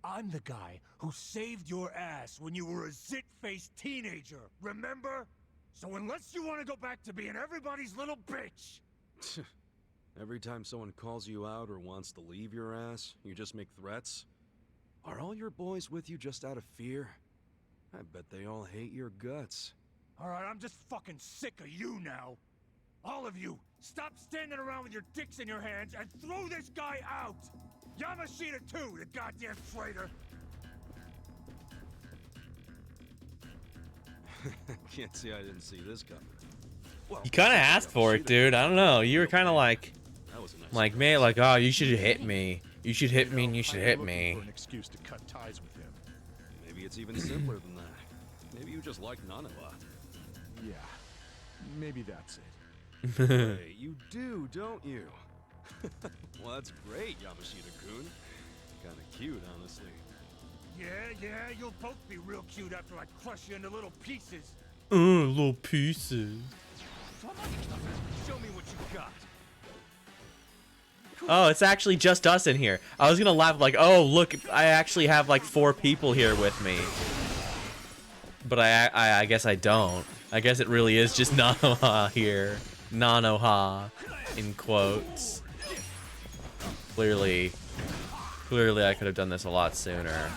I'm the guy who saved your ass when you were a zit-faced teenager, remember? So unless you want to go back to being everybody's little bitch... Every time someone calls you out or wants to leave your ass, you just make threats? Are all your boys with you just out of fear? I bet they all hate your guts. Alright, I'm just fucking sick of you now. All of you, stop standing around with your dicks in your hands and throw this guy out! Yamashita too, you goddamn traitor! Can't say I didn't see this coming. Well, You kind of asked for it, dude. I don't know. You were kind of like, man, like, oh, you should hit me. You should hit me and you should hit me. For an excuse to cut ties with him. Maybe it's even simpler than that. Maybe you just like Nanoha. Yeah, maybe that's it. Hey, you do, don't you? Well, that's great, Yamashita-kun. Kinda cute, honestly. Yeah, you'll both be real cute after I crush you into little pieces. Little pieces. Show me what you got. Oh, it's actually just us in here. I was gonna laugh like, oh, look, I actually have like 4 people here with me. But I guess I don't. I guess it really is just Nanoha here. Nanoha, in quotes. Clearly I could have done this a lot sooner.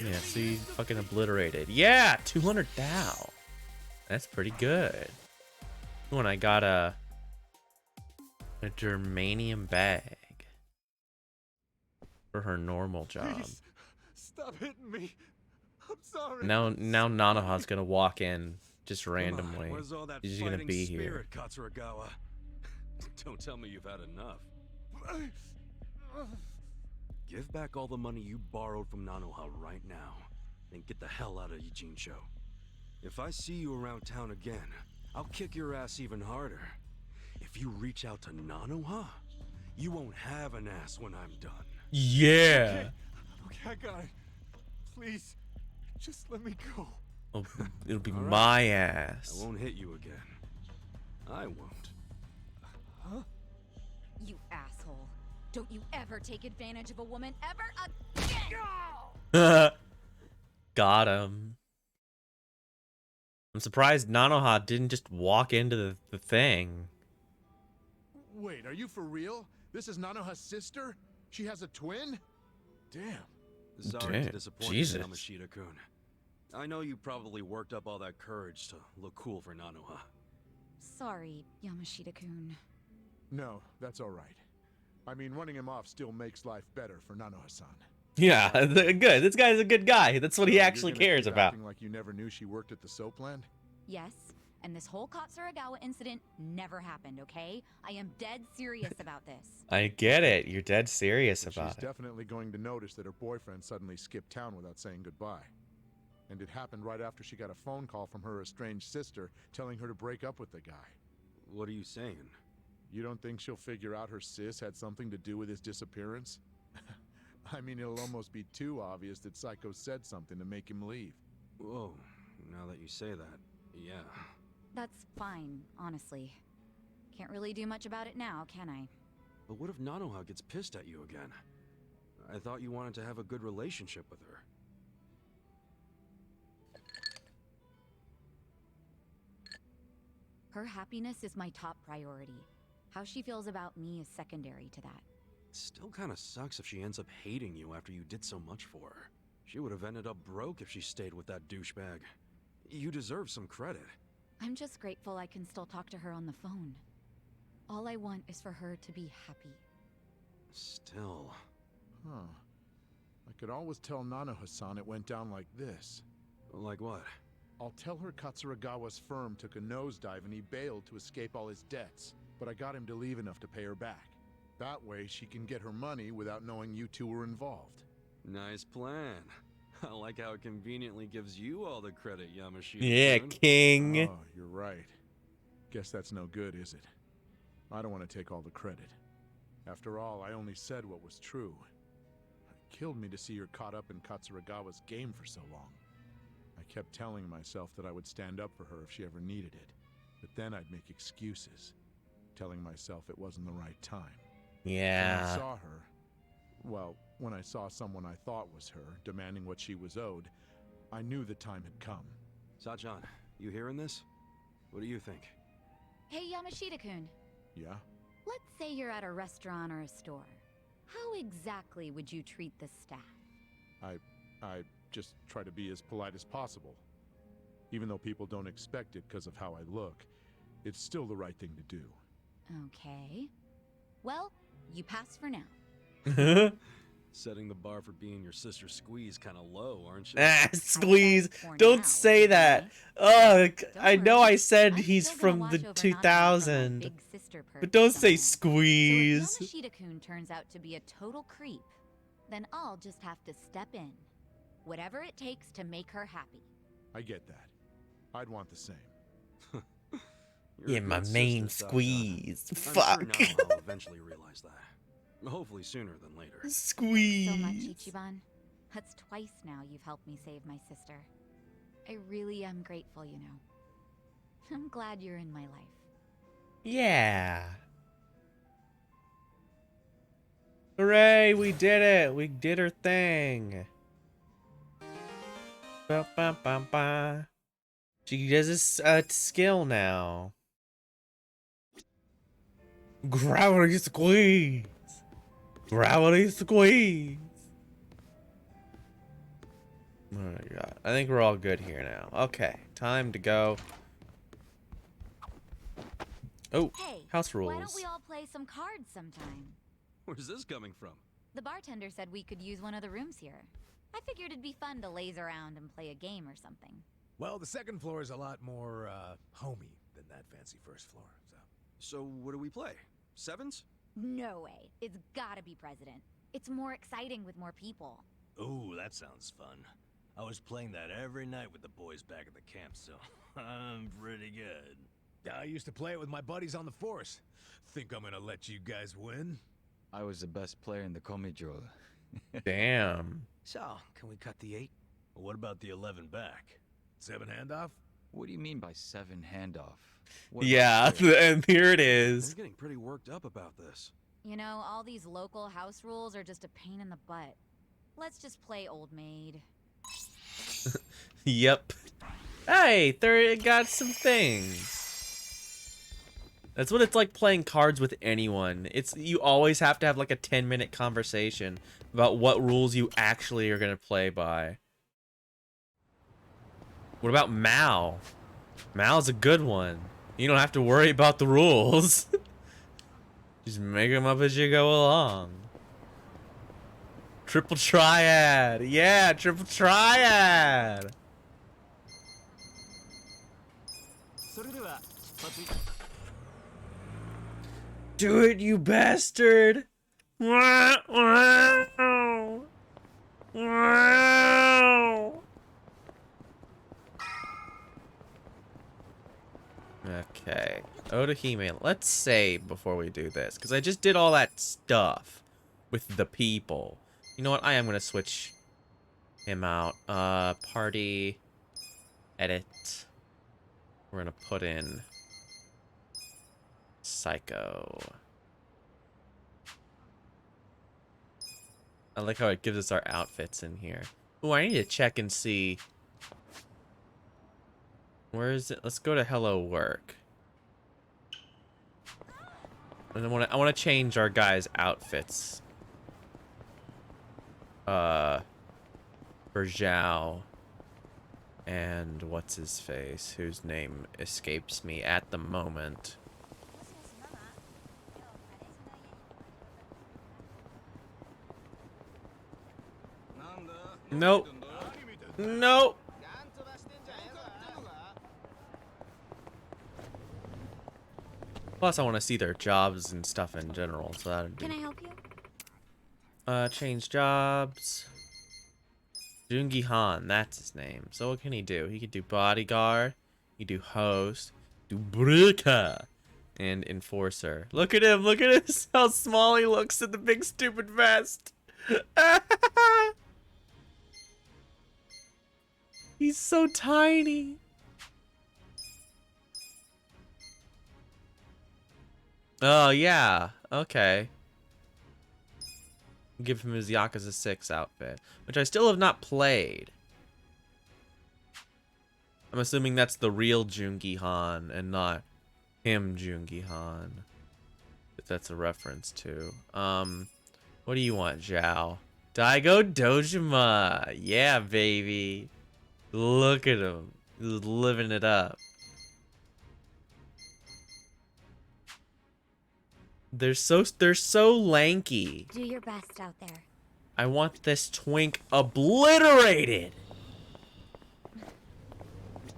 Yeah, see, fucking obliterated. Yeah, 200 Dow. That's pretty good. Ooh, and I got a germanium bag for her normal job. Please, stop hitting me. I'm sorry. Now Nanoha's gonna walk in just Come on, randomly. where's all that He's just gonna fighting be spirit, here. Katsuragawa? Don't tell me you've had enough. Give back all the money you borrowed from Nanoha right now, and get the hell out of Yijincho. If I see you around town again, I'll kick your ass even harder. If you reach out to Nanoha, you won't have an ass when I'm done. Yeah. Okay, I got it. Please, just let me go. Oh, it'll be All right. my ass. I won't hit you again. I won't. Huh? You asshole. Don't you ever take advantage of a woman ever again! Got him. I'm surprised Nanoha didn't just walk into the thing. Wait, are you for real? This is Nanoha's sister? She has a twin? Damn. Sorry Damn, to disappoint Jesus. you, Yamashita-kun. I know you probably worked up all that courage to look cool for Nanoha. Sorry, Yamashita-kun. No, that's all right. I mean, running him off still makes life better for Nanoha-san. Yeah, good. This guy's a good guy. That's what he So actually you're gonna cares keep about. acting like you never knew she worked at the soapland? Yes, and this whole Katsuragawa incident never happened, okay? I am dead serious about this. I get it. You're dead serious But about she's it. definitely going to notice that her boyfriend suddenly skipped town without saying goodbye. And it happened right after she got a phone call from her estranged sister telling her to break up with the guy. What are you saying? You don't think she'll figure out her sis had something to do with his disappearance? I mean, it'll almost be too obvious that Psycho said something to make him leave. Whoa, now that you say that, yeah. That's fine, honestly. Can't really do much about it now, can I? But what if Nanoha gets pissed at you again? I thought you wanted to have a good relationship with her. Her happiness is my top priority. How she feels about me is secondary to that. It still kind of sucks if she ends up hating you after you did so much for her. She would have ended up broke if she stayed with that douchebag. You deserve some credit. I'm just grateful I can still talk to her on the phone. All I want is for her to be happy. Still. Huh. I could always tell Nanoha-san it went down like this. Like what? I'll tell her Katsuragawa's firm took a nosedive and he bailed to escape all his debts, but I got him to leave enough to pay her back. That way she can get her money without knowing you two were involved. Nice plan. I like how it conveniently gives you all the credit, Yamashita. Yeah, king. Oh, you're right. Guess that's no good, is it? I don't want to take all the credit. After all, I only said what was true. It killed me to see her caught up in Katsuragawa's game for so long. I kept telling myself that I would stand up for her if she ever needed it. But then I'd make excuses, telling myself it wasn't the right time. Yeah. When I saw her, well, when I saw someone I thought was her, demanding what she was owed, I knew the time had come. Sachan, you hearing this? What do you think? Hey, Yamashita-kun. Yeah? Let's say you're at a restaurant or a store. How exactly would you treat the staff? I just try to be as polite as possible. Even though people don't expect it because of how I look, it's still the right thing to do. Okay. Well, you pass for now. Setting the bar for being your sister's squeeze kind of low, aren't you? Ah, squeeze. Don't say that. Oh, I know I said he's from the 2000. But don't say squeeze. So if Yamashita-kun turns out to be a total creep, then I'll just have to step in. Whatever it takes to make her happy. I get that. I'd want the same. You're a Yeah, my good main sister, Sasha. squeeze. I'm Fuck. sure now I'll eventually realize that. Hopefully sooner than later. Squeeze. So much, Ichiban. That's twice now you've helped me save my sister. I really am grateful, you know. I'm glad you're in my life. Yeah. Hooray, we did it. We did her thing. Ba, ba, ba, ba. She does a skill now. Gravity squeeze. Gravity squeeze. Oh my god. I think we're all good here now. Okay, time to go. Oh, Hey, house rules. why don't we all play some cards sometime? Where's this coming from? The bartender said we could use one of the rooms here. I figured it'd be fun to laze around and play a game or something. Well, the second floor is a lot more, homey than that fancy first floor, so... So what do we play? Sevens? No way. It's gotta be President. It's more exciting with more people. Ooh, that sounds fun. I was playing that every night with the boys back at the camp, so I'm pretty good. I used to play it with my buddies on the force. Think I'm gonna let you guys win? I was the best player in the Komijo. Damn. So, can we cut the 8? Well, what about the 11 back? 7 handoff? What do you mean by 7 handoff? What Yeah, and here it is. I'm getting pretty worked up about this. You know, all these local house rules are just a pain in the butt. Let's just play Old Maid. Yep. Hey, there got some things. That's what it's like playing cards with anyone. It's you always have to have like a 10-minute conversation about what rules you actually are gonna play by. What about Mao? Mao's a good one. You don't have to worry about the rules. Just make them up as you go along. Triple triad. Yeah, triple triad. Do it, you bastard. Wow. Wow. Wow. Okay. Otahime, let's save before we do this, because I just did all that stuff with the people. You know what? I am going to switch him out. Party. Edit. We're going to put in Psycho. I like how it gives us our outfits in here. Ooh, I need to check and see. Where is it? Let's go to Hello Work. And I want to change our guys' outfits. For Zhao. And what's his face? Whose name escapes me at the moment. Nope. Nope. Plus, I want to see their jobs and stuff in general, so that would be... Can I help you? Change jobs. Jungi Han, that's his name. So what can he do? He could do bodyguard, he could do host, do breaker, and enforcer. Look at him, look at this, how small he looks in the big stupid vest. He's so tiny. Oh, yeah. Okay. Give him his Yakuza 6 outfit, which I still have not played. I'm assuming that's the real Jungi Han and not him Jungi Han. If that's a reference to. What do you want, Zhao? Daigo Dojima. Yeah, baby. Look at him. He's living it up. They're so lanky. Do your best out there. I want this twink obliterated.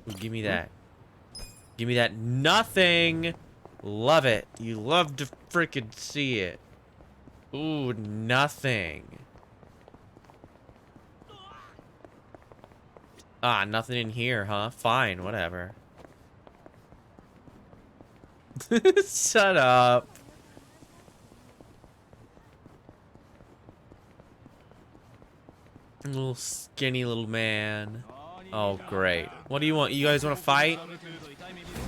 Ooh, give me that. Give me that nothing. Love it. You love to freaking see it. Ooh, nothing. Ah, nothing in here, huh? Fine, whatever. Shut up. Little skinny little man. Oh, great. What do you want? You guys want to fight?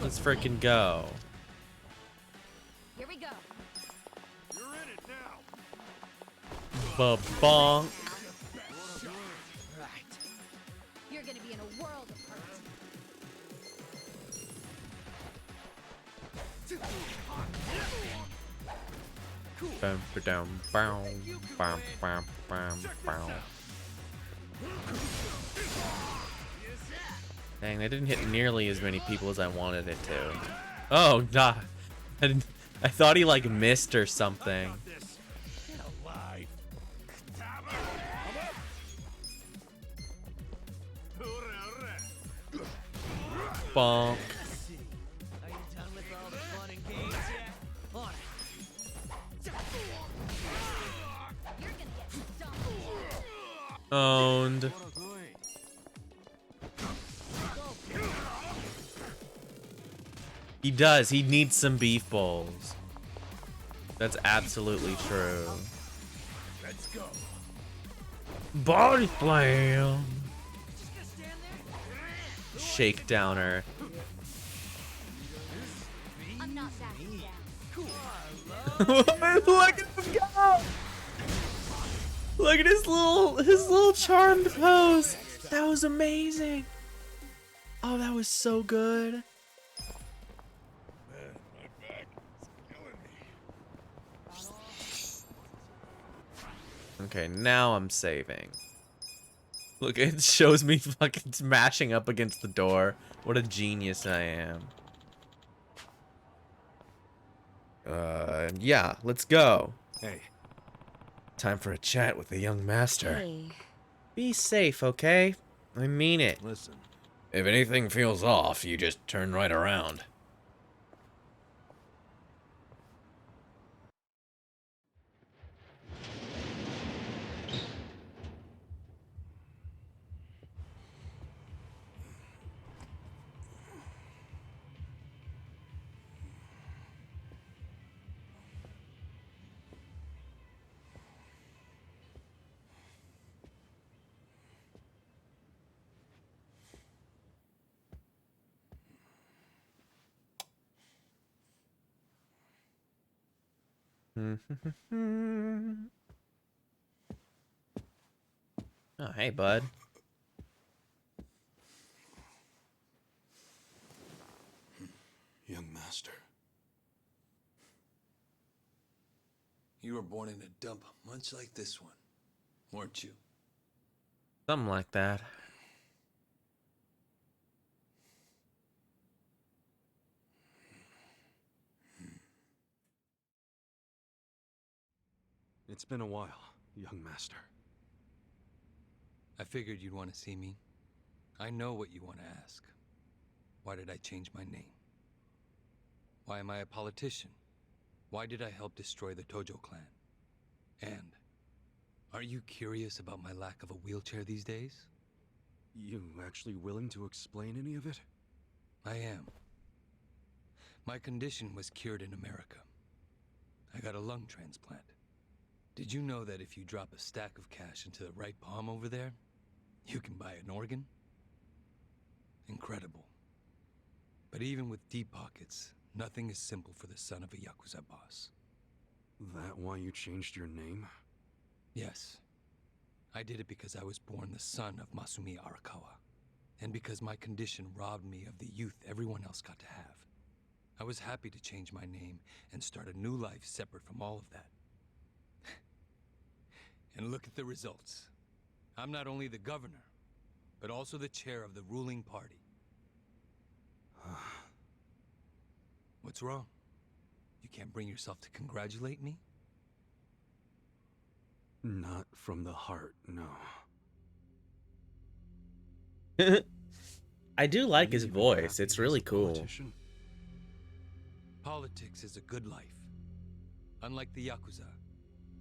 Let's freaking go. Here we go. You're in it now. Ba-bonk. Right. You're gonna be in a world of hurt. Bam, ba-dum, bow, bam, bam, bam, bow. Dang, that didn't hit nearly as many people as I wanted it to. Oh, God. I thought he, like, missed or something. Bonk. Are you done with all the fun and games yet? All right. Owned. He does. He needs some beef bowls. That's absolutely true. Let's go. Body slam. Shakedowner. I'm not backing down. Look at him go! Look at his little charmed pose. That was amazing. Oh, that was so good. Man, my back is killing me. Okay, now I'm saving. Look, it shows me fucking smashing up against the door. What a genius I am. Yeah, let's go. Hey. Time for a chat with the young master. Hey. Be safe, okay? I mean it. Listen. If anything feels off, you just turn right around. Oh, hey, bud. Young master. You were born in a dump much like this one, weren't you? Something like that. It's been a while, young master. I figured you'd want to see me. I know what you want to ask. Why did I change my name? Why am I a politician? Why did I help destroy the Tojo clan? And are you curious about my lack of a wheelchair these days? You actually willing to explain any of it? I am. My condition was cured in America. I got a lung transplant. Did you know that if you drop a stack of cash into the right palm over there, you can buy an organ? Incredible. But even with deep pockets, nothing is simple for the son of a Yakuza boss. That why you changed your name? Yes. I did it because I was born the son of Masumi Arakawa, and because my condition robbed me of the youth everyone else got to have. I was happy to change my name and start a new life separate from all of that. And look at the results. I'm not only the governor, but also the chair of the ruling party. What's wrong? You can't bring yourself to congratulate me? Not from the heart, no. I do like his voice. It's really cool. Politics is a good life. Unlike the Yakuza,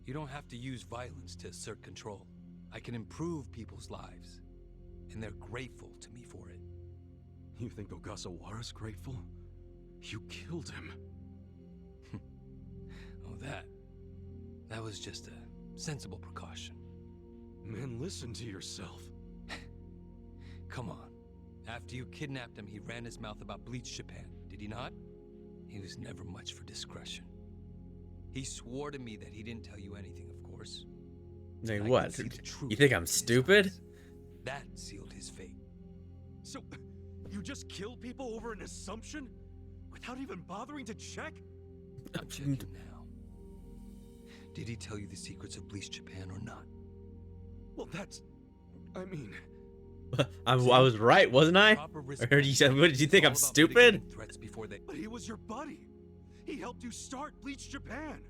you don't have to use violence to assert control. I can improve people's lives, and they're grateful to me for it. You think Ogasawara's grateful? You killed him. Oh, that was just a sensible precaution. Man, listen to yourself. Come on. After you kidnapped him, he ran his mouth about Bleach Japan, did he not? He was never much for discretion. He swore to me that he didn't tell you anything, of course. Like what? You think I'm stupid? That sealed his fate. So, you just kill people over an assumption? Without even bothering to check? I'm checking now. Did he tell you the secrets of Bleach Japan or not? Well, I mean... I was right, wasn't I? Or you said, what did you think? I'm stupid? But he was your buddy. He helped you start Bleach Japan.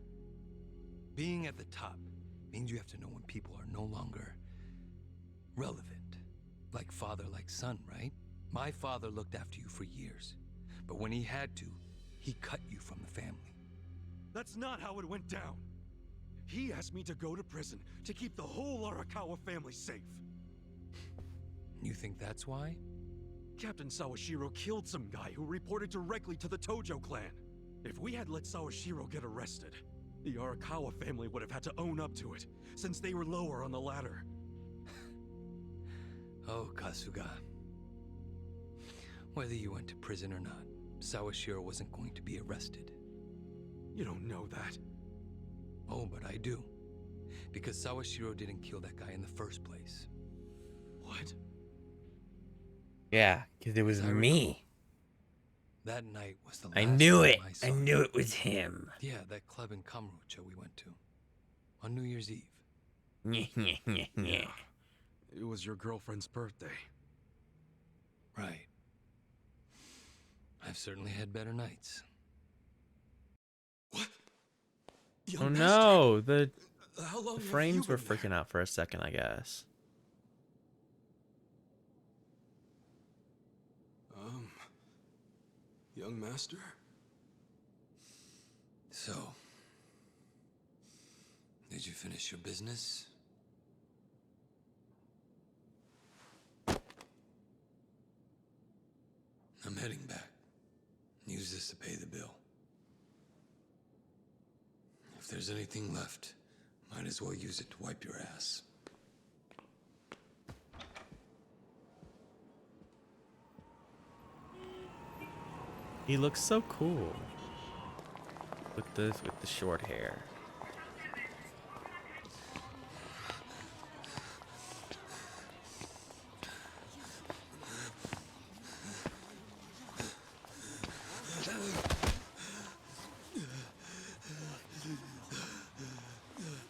Being at the top means you have to know when people are no longer relevant. Like father, like son, right? My father looked after you for years, but when he had to, he cut you from the family. That's not how it went down. He asked me to go to prison to keep the whole Arakawa family safe. You think that's why? Captain Sawashiro killed some guy who reported directly to the Tojo clan. If we had let Sawashiro get arrested, the Arakawa family would have had to own up to it, since they were lower on the ladder. Oh, Kasuga. Whether you went to prison or not, Sawashiro wasn't going to be arrested. You don't know that. Oh, but I do. Because Sawashiro didn't kill that guy in the first place. What? Yeah, because it was me. That night was the last I knew it. time I saw I him. knew it was him. Yeah, that club in Kamurocho we went to. On New Year's Eve. Yeah. It was your girlfriend's birthday. Right. I've certainly had better nights. What? Oh no, the How long have frames you were been there? freaking out for a second, I guess. Young master? So, did you finish your business? I'm heading back. Use this to pay the bill. If there's anything left, might as well use it to wipe your ass. He looks so cool with the short hair.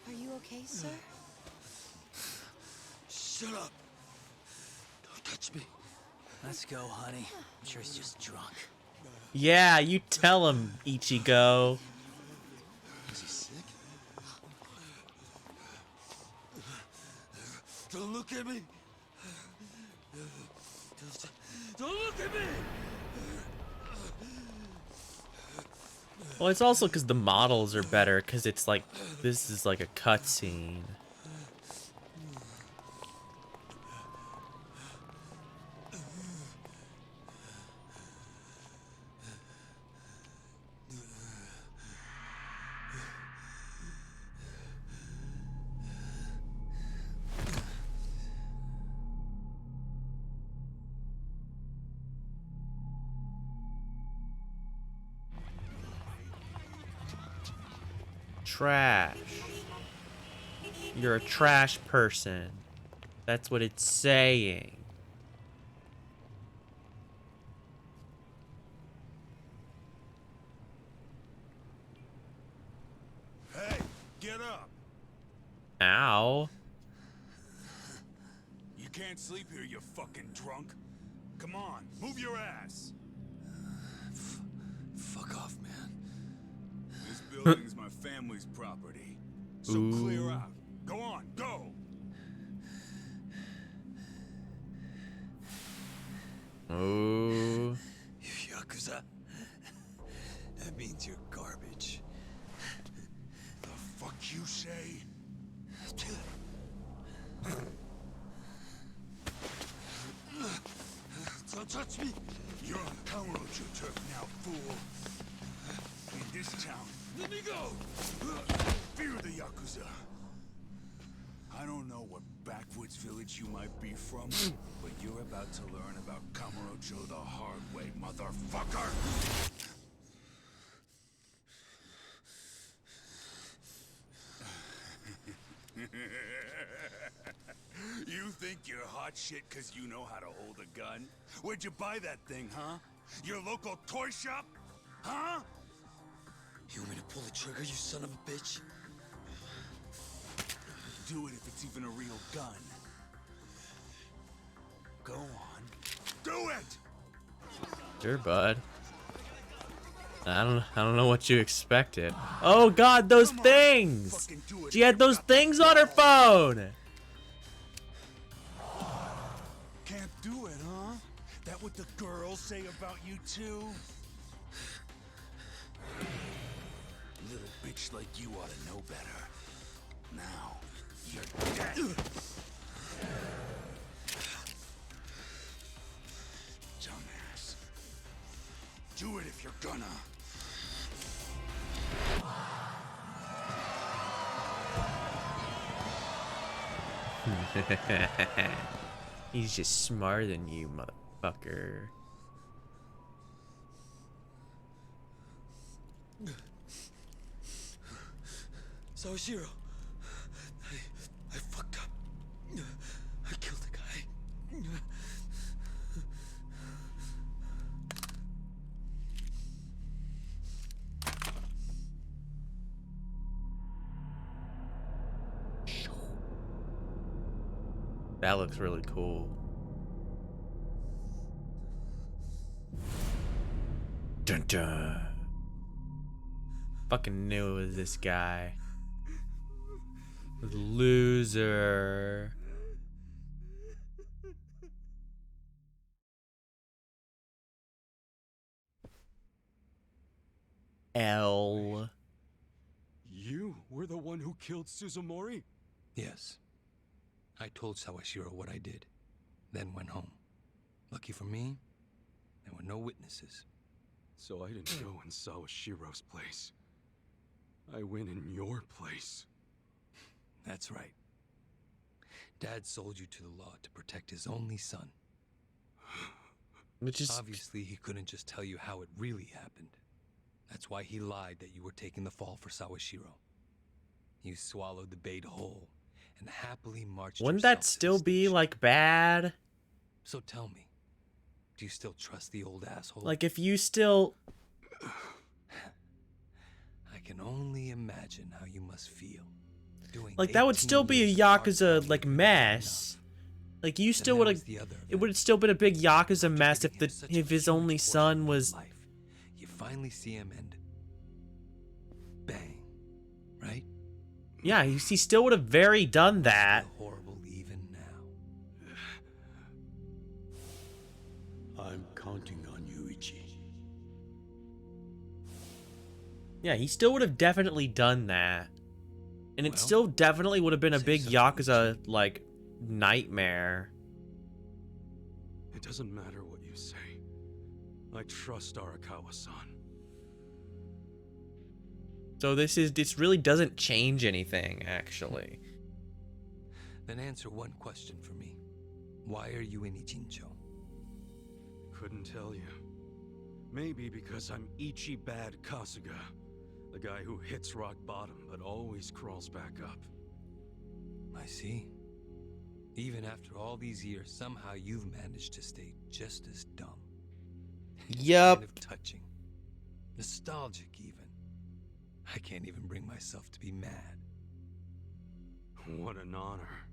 Are you okay, sir? Shut up! Don't touch me. Let's go, honey. I'm sure he's just drunk. Yeah, you tell him, Ichigo. Is he sick? Don't look at me! Don't look at me! Well, it's also because the models are better, because it's like, this is like a cutscene. Trash. You're a trash person. That's what it's saying. Hey, get up. Ow. You can't sleep here, you fucking drunk. Come on, move your ass. Fuck off, man. This building's my family's property. So clear Ooh. out. Go on, go. Oh. Yakuza. That means you're garbage. The fuck you say? Don't touch me! You're on Kamurocho turf now, fool. In this town, let me go! Fear the Yakuza. I don't know what backwoods village you might be from, but you're about to learn about Kamurocho the hard way, motherfucker! You think you're hot shit because you know how to hold a gun? Where'd you buy that thing, huh? Your local toy shop? Huh? You want me to pull the trigger, you son of a bitch? Do it if it's even a real gun. Go on. Do it! Sure, bud. I don't know what you expected. Oh god, those things! She had those things on her phone! Can't do it, huh? That what the girls say about you too? Little bitch like you ought to know better. Now, you're dead. Dumbass. Do it if you're gonna. He's just smarter than you, motherfucker. Sawashiro, I fucked up. I killed the guy. That looks really cool. Dun dun. Fucking knew it was this guy. Loser. L. You were the one who killed Suzumori? Yes. I told Sawashiro what I did, then went home. Lucky for me, there were no witnesses. So I didn't go in Sawashiro's place. I went in your place. That's right. Dad sold you to the law to protect his only son. Which is... Obviously, he couldn't just tell you how it really happened. That's why he lied that you were taking the fall for Sawashiro. You swallowed the bait whole and happily marched Wouldn't yourself that still be, like, bad? So tell me, do you still trust the old asshole? Like, if you still... I can only imagine how you must feel. Like, that would still be a Yakuza, like, mess. Like, you still would have... It would have still been a big Yakuza mess if his only son was... You finally see him and... bang. Right? Yeah, he still would have very done that. Horrible even now. I'm counting on you, Ichi. Yeah, he still would have definitely done that. And it still definitely would have been a big Yakuza, like, nightmare. It doesn't matter what you say. I trust Arakawa-san. So this really doesn't change anything, actually. Then answer one question for me. Why are you in Ichincho? Couldn't tell you. Maybe because I'm Ichi Bad Kasuga. The guy who hits rock bottom but always crawls back up. I see. Even after all these years, somehow you've managed to stay just as dumb. Yup. Kind of touching. Nostalgic, even. I can't even bring myself to be mad. What an honor.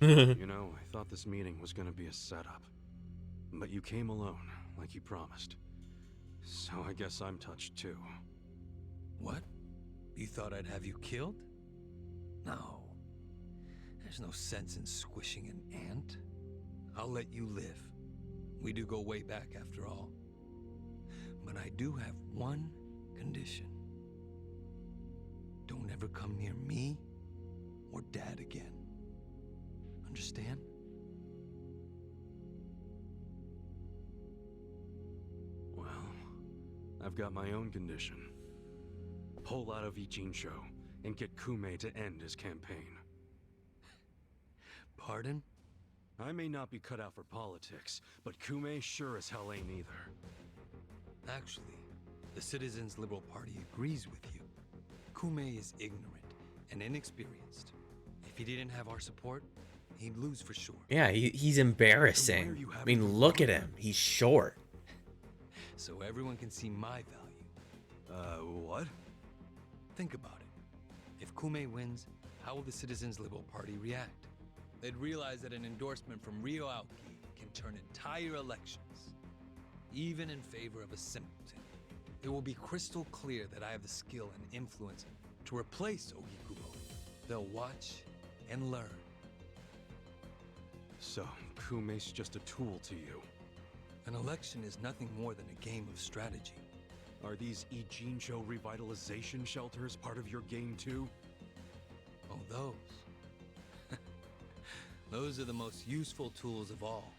You know, I thought this meeting was gonna be a setup. But you came alone, like you promised. So I guess I'm touched too. What? You thought I'd have you killed? No. There's no sense in squishing an ant. I'll let you live. We do go way back after all. But I do have one condition. Don't ever come near me or Dad again. Understand? Well, I've got my own condition. Pull out of Ichincho and get Kume to end his campaign. Pardon? I may not be cut out for politics, but Kume sure as hell ain't either. Actually, the Citizens Liberal Party agrees with you. Kume is ignorant and inexperienced. If he didn't have our support, he'd lose for sure. Yeah, he's embarrassing. I mean, look at him. He's short. So everyone can see my value. What? Think about it. If Kume wins, how will the Citizens Liberal Party react? They'd realize that an endorsement from Ryo Aoki can turn entire elections, even in favor of a simpleton. It will be crystal clear that I have the skill and influence to replace Ogikubo. They'll watch and learn. So, Kume's just a tool to you. An election is nothing more than a game of strategy. Are these Ijincho revitalization shelters part of your game too? Oh, those. Those are the most useful tools of all.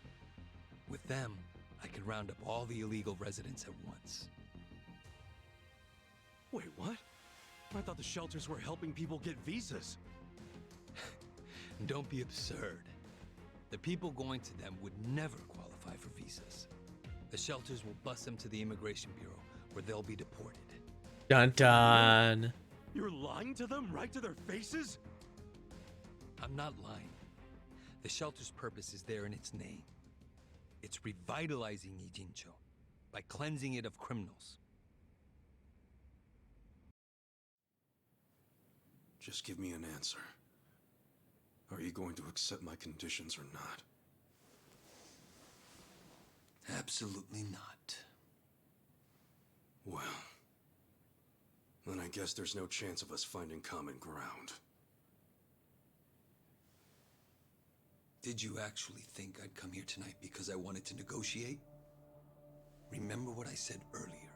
With them, I can round up all the illegal residents at once. Wait, what? I thought the shelters were helping people get visas. Don't be absurd. The people going to them would never qualify for visas. The shelters will bus them to the Immigration Bureau, where they'll be deported. Dun dun. You're lying to them right to their faces? I'm not lying. The shelter's purpose is there in its name. It's revitalizing Ijincho by cleansing it of criminals. Just give me an answer. Are you going to accept my conditions or not? Absolutely not. Well, then I guess there's no chance of us finding common ground. Did you actually think I'd come here tonight because I wanted to negotiate? Remember what I said earlier.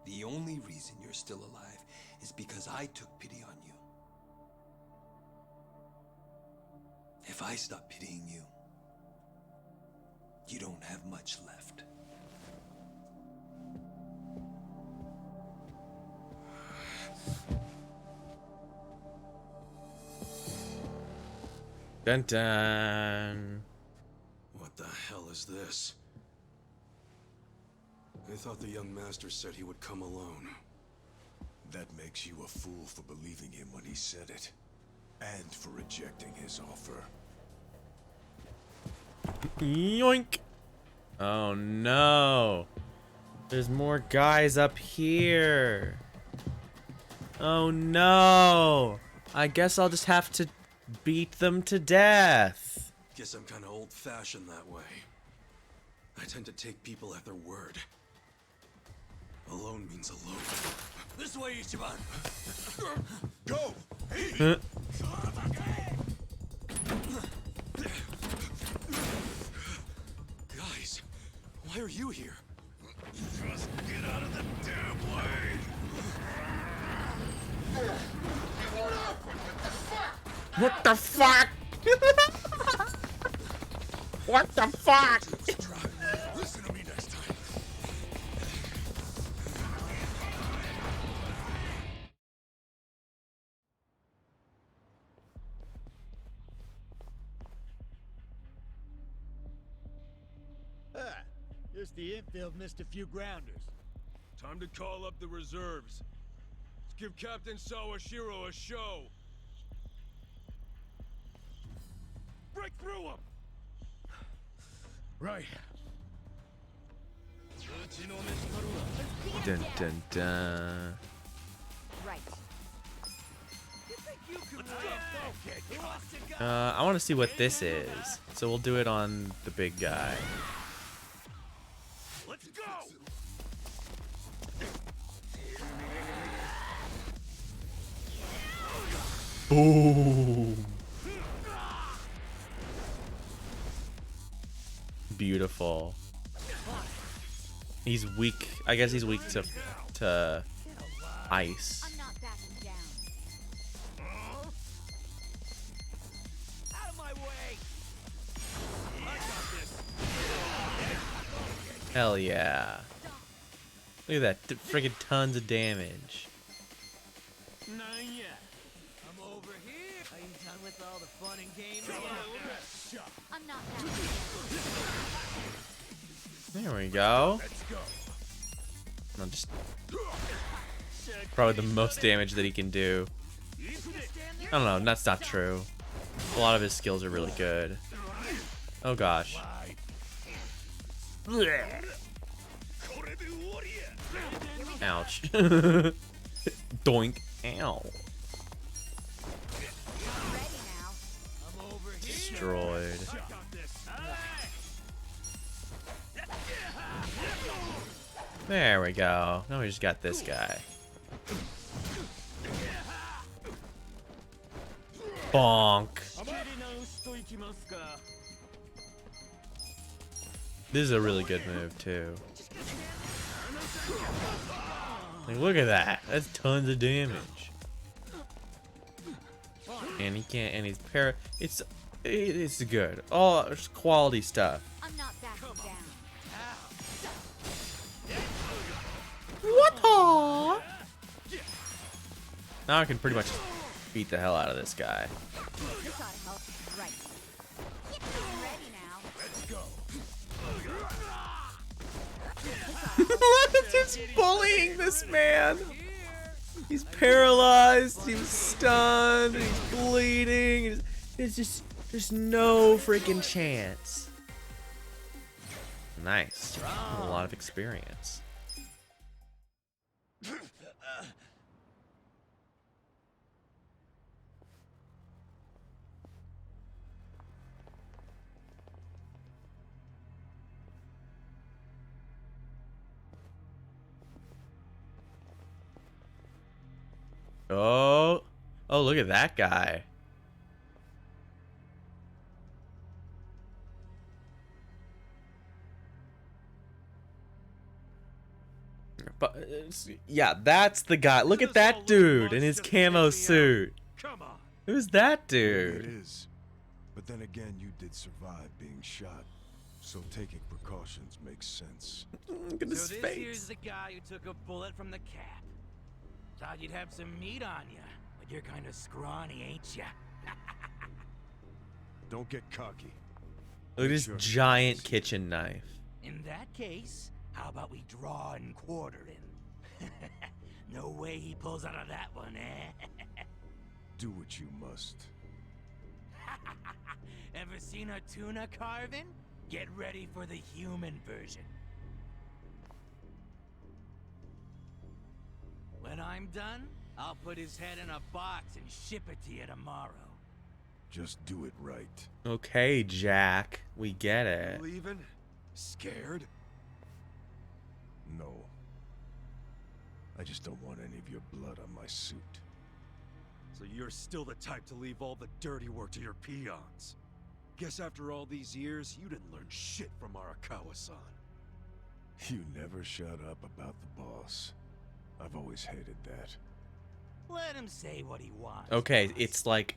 The only reason you're still alive is because I took pity on you. If I stop pitying you, you don't have much left. Dun dun. What the hell is this? I thought the young master said he would come alone. That makes you a fool for believing him when he said it. And for rejecting his offer. Yoink. Oh no. There's more guys up here. Oh no. I guess I'll just have to beat them to death. Guess I'm kind of old-fashioned that way. I tend to take people at their word. Alone means alone. This way, Ichiban! Go! Guys, why are you here? Just get out of the damn way! What the fuck? What the fuck? Listen to me next time. Just the infield missed a few grounders. Time to call up the reserves. Let's give Captain Sawashiro a show. Break through him! Right. Dun dun dun. Right. I want to see what this is, so we'll do it on the big guy. Let's go! Boom. Beautiful. He's weak. I guess he's weak to ice. I'm not backing down. Out of my way! I got this! Hell yeah. Look at that. Friggin' tons of damage. Not yet. I'm over here. Are you done with all the fun and games? I'm not backing down. There we go. Let's go. I'll just probably the most damage that he can do. I don't know, that's not true. A lot of his skills are really good. Oh gosh. Ouch. Doink. Ow. Destroyed. There we go. Now we just got this guy. Bonk. This is a really good move too. Like, look at that. That's tons of damage. And he can't. And he's it's good. Oh, it's quality stuff. I'm not backing down. What? Now I can pretty much beat the hell out of this guy. This ought to help. Right. I'm ready now. Let's go. Just bullying this man. He's paralyzed. He's stunned. He's bleeding. There's no freaking chance. Nice. A lot of experience. Oh, look at that guy. But yeah, that's the guy. Look at that dude in his camo suit. Come on. Who's that Maybe dude? it is. But then again, you did survive being shot. So taking precautions makes sense. Look at his So this face. here's the guy who took a bullet from the cap. Thought you'd have some meat on you, but you're kind of scrawny, ain't ya? Don't get cocky. Look at this giant kitchen knife. In that case, how about we draw and quarter him? No way he pulls out of that one, eh? Do what you must. Ever seen a tuna carving? Get ready for the human version. When I'm done, I'll put his head in a box and ship it to you tomorrow. Just do it right. Okay, Jack. We get it. Leaving? Scared? No. I just don't want any of your blood on my suit. So you're still the type to leave all the dirty work to your peons. Guess after all these years, you didn't learn shit from Arakawa-san. You never shut up about the boss. I've always hated that. Let him say what he wants. Okay, it's like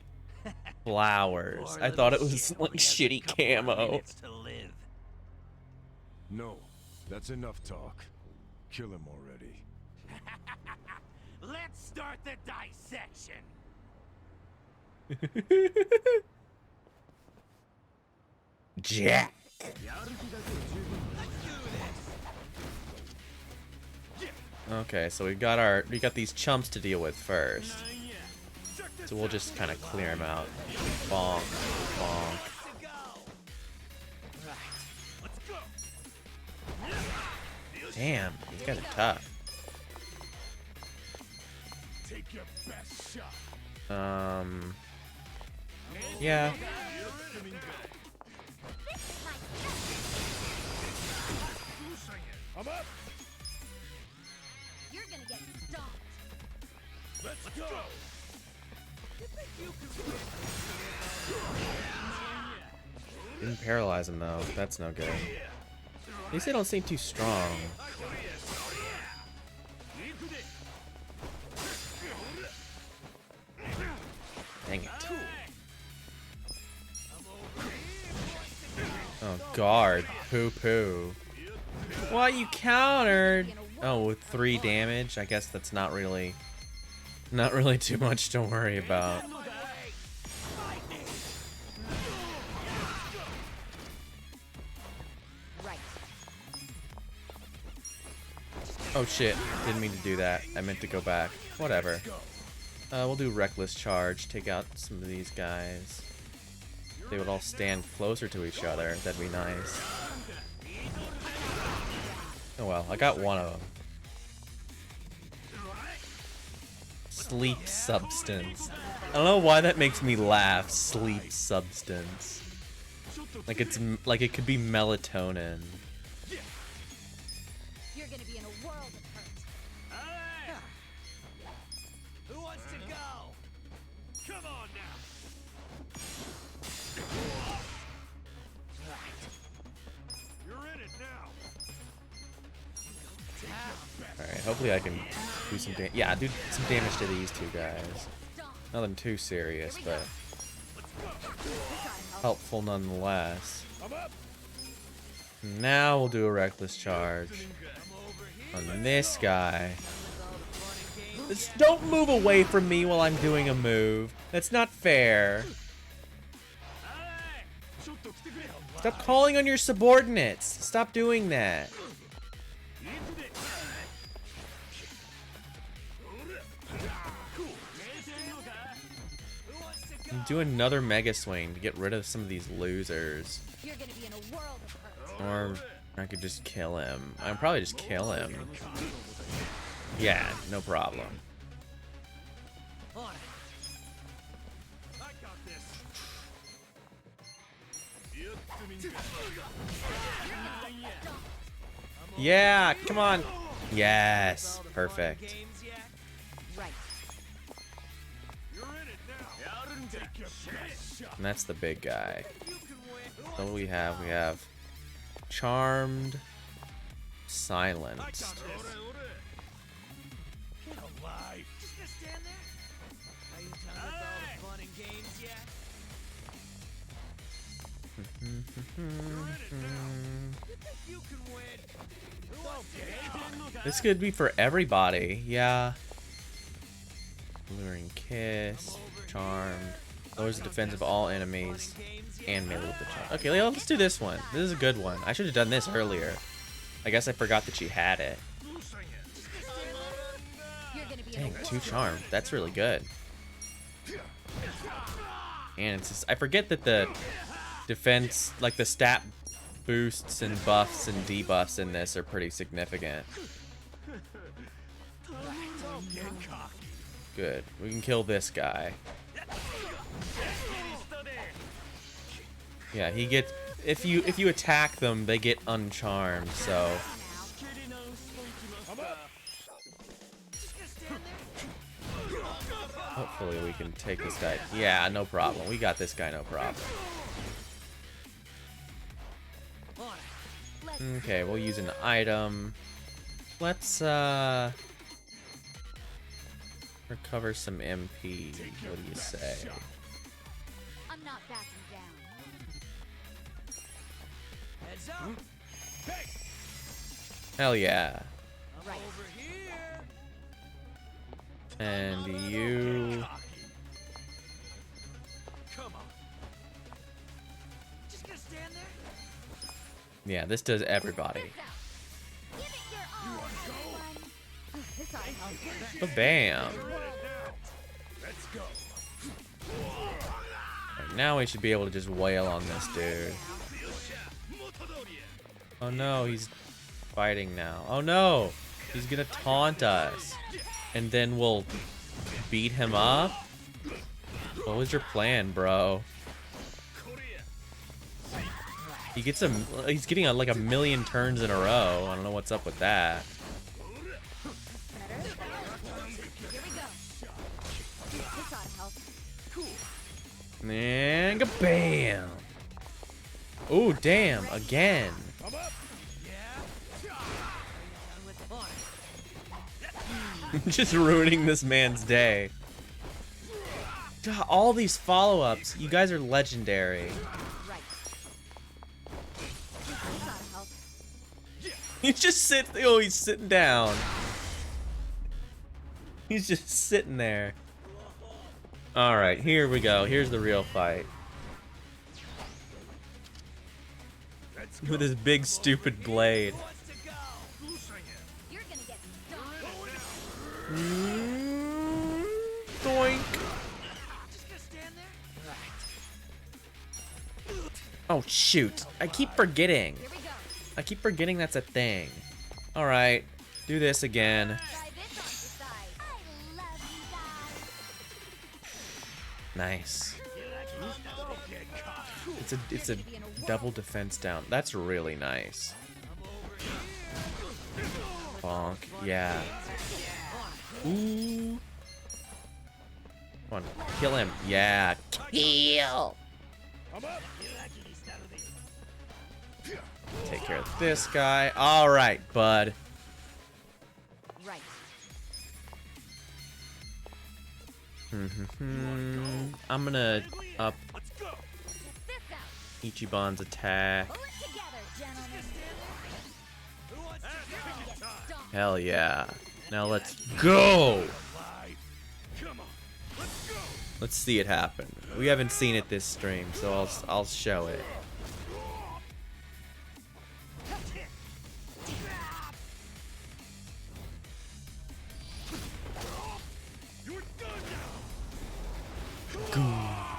flowers. I thought it was like shitty camo. To live. No, that's enough talk. Kill him already. Let's start the dissection. Jack. Okay, so we got these chumps to deal with first. So we'll just kind of clear them out. Bonk, bonk. Damn, these guys are tough. Take your best shot. Yeah. I'm up. You're gonna get stomped. Let's go. Didn't paralyze him though. That's no good. At least they don't seem too strong. Dang it. Oh, guard. Poo poo. Well, you countered. Oh, with 3 damage. I guess that's not really too much to worry about. Oh shit, didn't mean to do that. I meant to go back. Whatever. We'll do Reckless Charge, take out some of these guys. They would all stand closer to each other, that'd be nice. Oh well, I got one of them. Sleep Substance. I don't know why that makes me laugh, Sleep Substance. Like it could be melatonin. You're gonna be in a world of hurt. Who wants to go? Come on now. You're in it hopefully I can do some yeah, do some damage to these two guys. Nothing too serious, but helpful nonetheless. Now we'll do a reckless charge on this guy. Just don't move away from me while I'm doing a move. That's not fair. Stop calling on your subordinates. Stop doing that. Do another mega swing to get rid of some of these losers. Or I could just kill him. I'd probably just kill him. Yeah, no problem. Yeah, come on. Yes, perfect. And that's the big guy. So what do we have? We have charmed, silenced. This could be for everybody, yeah. Luring kiss, charmed, lowers the defense of all enemies, and melee with the charm. Okay, let's do this one. This is a good one. I should have done this earlier. I guess I forgot that she had it. Dang, 2 charmed. That's really good. And it's just, I forget that the defense, like the stat boosts and buffs and debuffs in this are pretty significant. Good. We can kill this guy. Yeah, he gets, if you attack them, they get uncharmed, so hopefully we can take this guy. Yeah, no problem. We got this guy, no problem. Okay, we'll use an item. Let's recover some MP. What do you say? I'm not backing down. Heads up. Hell yeah. Right. Over here. And you. Come on. Just gonna stand there? Yeah, this does everybody. Bam. Let's go. Right, now we should be able to just wail on this dude. Oh no, he's fighting now. Oh no, he's gonna taunt us. And then we'll beat him up? What was your plan, bro? He gets he's getting like a million turns in a row. I don't know what's up with that. And bam! Oh damn! Again. Just ruining this man's day. God, all these follow-ups. You guys are legendary. He's just sitting. Oh, he's sitting down. He's just sitting there. All right, here we go. Here's the real fight. With his big stupid blade. Doink. Oh shoot! I keep forgetting. I keep forgetting that's a thing. All right, do this again. Nice. It's a double defense down. That's really nice. Bonk. Yeah. Ooh. Come on, kill him. Yeah. Kill. Take care of this guy. All right, bud. Right. I'm gonna up Ichiban's attack. Hell yeah. Now let's go! Let's see it happen. We haven't seen it this stream, so I'll show it.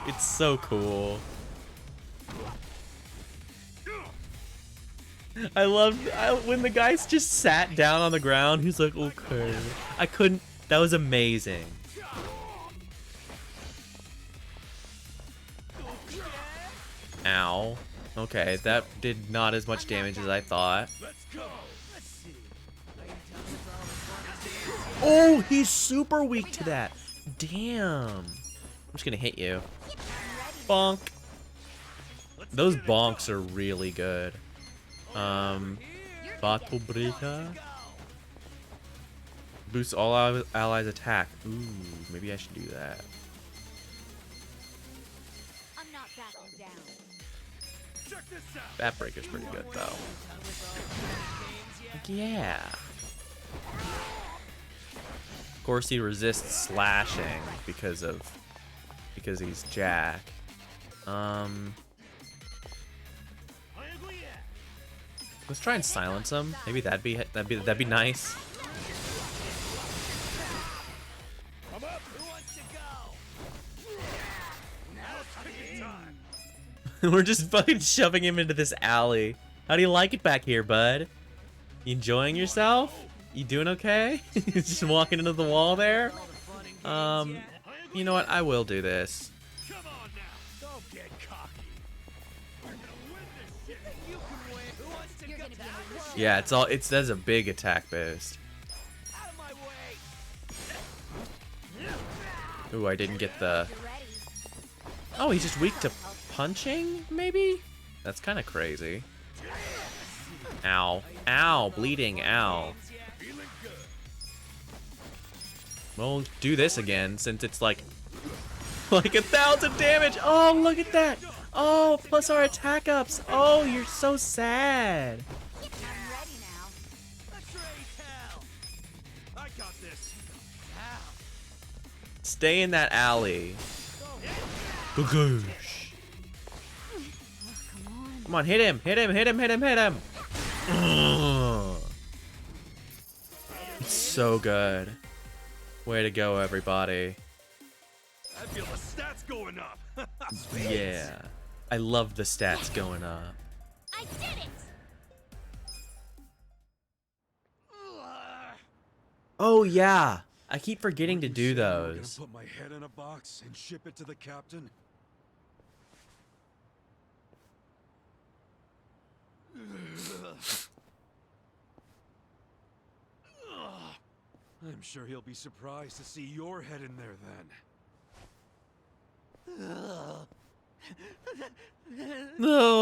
It's so cool. I love when the guys just sat down on the ground. He's like, okay. I couldn't. That was amazing. Ow. Okay, that did not as much damage as I thought. Oh, he's super weak to that. Damn. I'm just gonna hit you. Bonk. Those bonks are really good. Battle Breaker. Boosts all allies attack. Ooh, maybe I should do that. I'm not backing down. Bat Breaker's pretty good though. Yeah. Of course he resists slashing because he's Jack. Let's try and silence him. Maybe that'd be nice. We're just fucking shoving him into this alley. How do you like it back here, bud? You enjoying yourself? You doing okay? Just walking into the wall there? You know what? I will do this. Yeah, that's a big attack boost. Ooh, I didn't get the... Oh, he's just weak to punching, maybe? That's kind of crazy. Ow. Ow, bleeding, ow. We'll do this again, since it's like 1,000 damage. Oh, look at that. Oh, plus our attack ups. Oh, you're so sad. Stay in that alley. Bagoosh. Come on, hit him, hit him, hit him, hit him, hit him. Ugh. It's so good. Way to go, everybody. I feel the stats going up. Yeah. I love the stats going up. I did it! Oh, yeah. I keep forgetting to do those. Put my head in a box and ship it to the captain. I'm sure he'll be surprised to see your head in there then. No.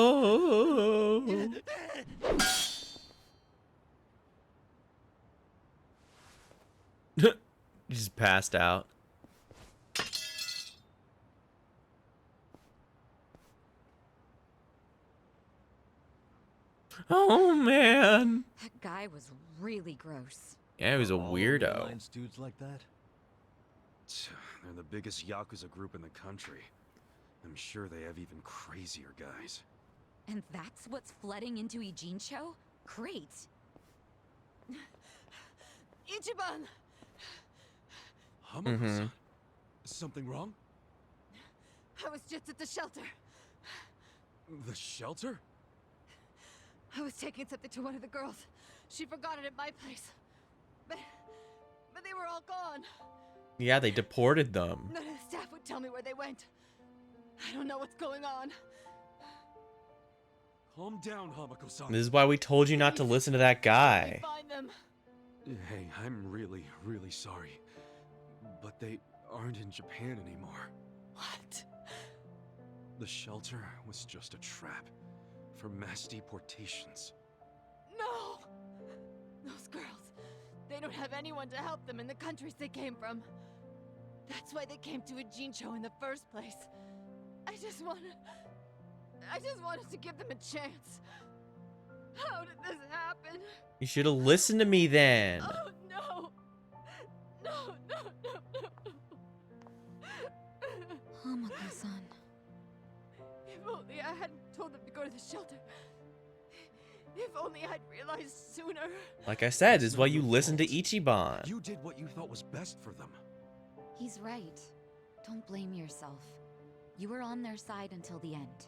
You just passed out. Oh man. That guy was really gross. Yeah, he was a weirdo. Alliance dudes like that? They're the biggest Yakuza group in the country. I'm sure they have even crazier guys. And that's what's flooding into Ijincho? Great. Ichiban! Hamako-san? Something wrong? I was just at the shelter. The shelter? I was taking something to one of the girls. She forgot it at my place. But they were all gone. Yeah, they deported them. None of the staff would tell me where they went. I don't know what's going on. Calm down, Hamako-san. This is why we told you not to listen to that guy. Find them. Hey, I'm really, really sorry. But they aren't in Japan anymore. What? The shelter was just a trap for mass deportations. No! Those girls, they don't have anyone to help them in the countries they came from. That's why they came to Ijincho in the first place. I just wanted to give them a chance. How did this happen? You should have listened to me then. Oh no! No, no, no, no, no. Hamako-san. If only I hadn't told them to go to the shelter. If only I'd realized sooner. Like I said, this is why you listen to Ichiban. You did what you thought was best for them. He's right. Don't blame yourself. You were on their side until the end.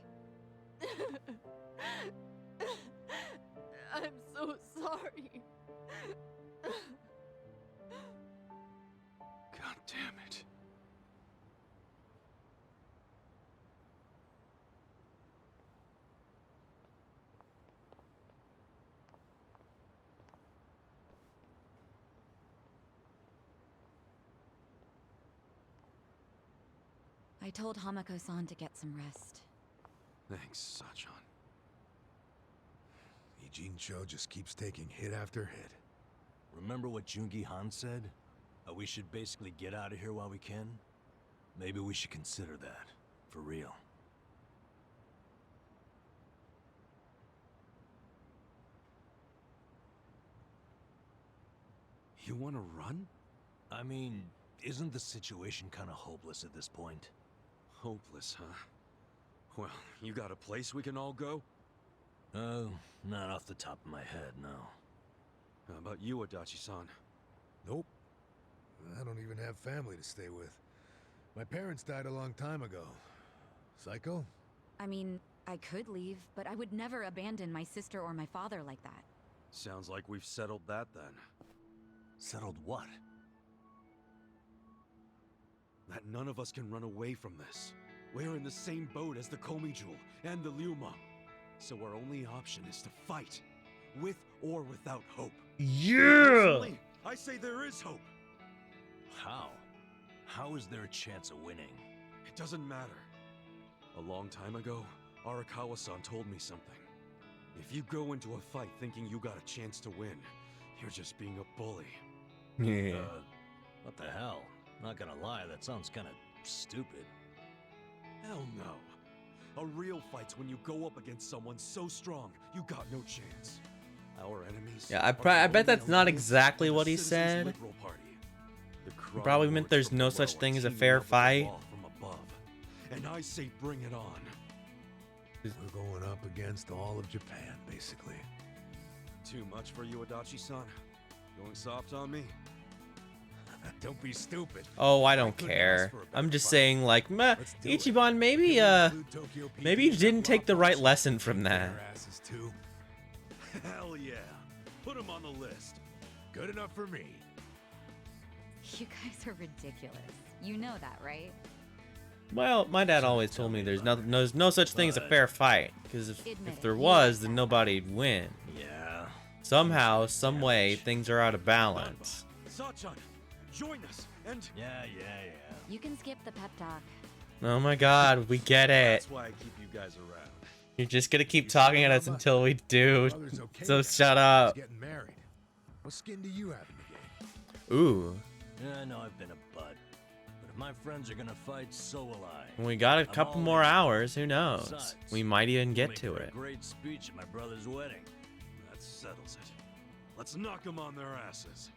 I'm so sorry. God damn it. I told Hamako-san to get some rest. Thanks, Sachan. Ijincho just keeps taking hit after hit. Remember what Jungi Han said? How we should basically get out of here while we can? Maybe we should consider that. For real. You want to run? I mean, isn't the situation kind of hopeless at this point? Hopeless, huh? Well, you got a place we can all go? Oh, not off the top of my head, no. How about you, Adachi-san? Nope. I don't even have family to stay with. My parents died a long time ago. Psycho? I mean, I could leave, but I would never abandon my sister or my father like that. Sounds like we've settled that then. Settled what? That none of us can run away from this. We're in the same boat as the Komijul and the Liumang. So our only option is to fight. With or without hope. Yeah! Personally, I say there is hope. How? How is there a chance of winning? It doesn't matter. A long time ago, Arakawa-san told me something. If you go into a fight thinking you got a chance to win, you're just being a bully. Yeah. What the hell? Not gonna lie, that sounds kinda stupid. Hell no. A real fight's when you go up against someone so strong, you got no chance. Our enemies. Yeah, I bet that's not exactly what he said. He probably meant there's no such thing as a fair fight. And I say bring it on. We're going up against all of Japan, basically. Too much for you, Adachi-san? Going soft on me? Don't be stupid. Oh, I don't care. I'm just saying, like, meh, Ichiban, maybe you didn't take the right lesson from that. Hell yeah. Put him on the list. Good enough for me. You guys are ridiculous. You know that, right? Well, my dad always told me there's no such thing as a fair fight, because if there was, then nobody'd win. Yeah. Somehow, some way, things are out of balance. Sachan, join us, and... Yeah. You can skip the pep talk. Oh my god, we get it. That's why I keep you guys around. You're just gonna keep talking at us until we do, so shut up. Getting married. What skin do you have in the game? Ooh. Yeah, I know I've been a butt. But if my friends are gonna fight, so will I. We got a couple more hours, who knows? We might even get to it. A great speech at my brother's wedding. That settles it. Let's knock them on their asses.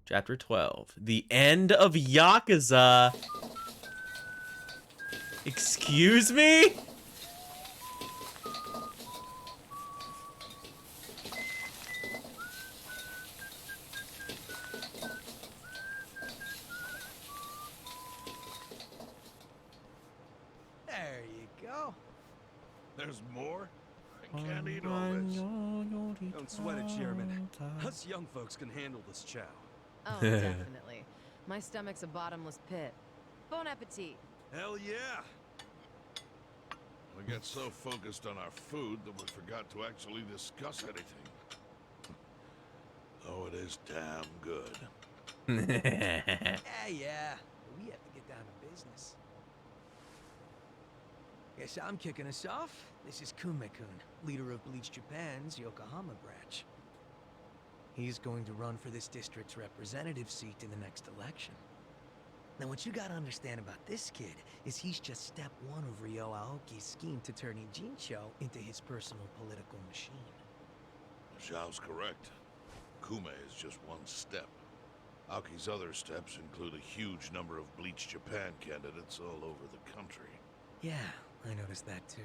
Chapter 12. The end of Yakuza. Excuse me? There you go. There's more? I can't eat all this. Don't sweat it, Chairman. Us young folks can handle this chow. Oh, definitely. My stomach's a bottomless pit. Bon appetit. Hell yeah! We get so focused on our food that we forgot to actually discuss anything. Oh, it is damn good. Yeah. But we have to get down to business. Guess I'm kicking us off. This is Kume-kun, leader of Bleach Japan's Yokohama branch. He's going to run for this district's representative seat in the next election. Now, what you gotta understand about this kid is he's just step one of Ryo Aoki's scheme to turn Ijincho into his personal political machine. Zhao's correct. Kume is just one step. Aoki's other steps include a huge number of Bleach Japan candidates all over the country. Yeah, I noticed that too.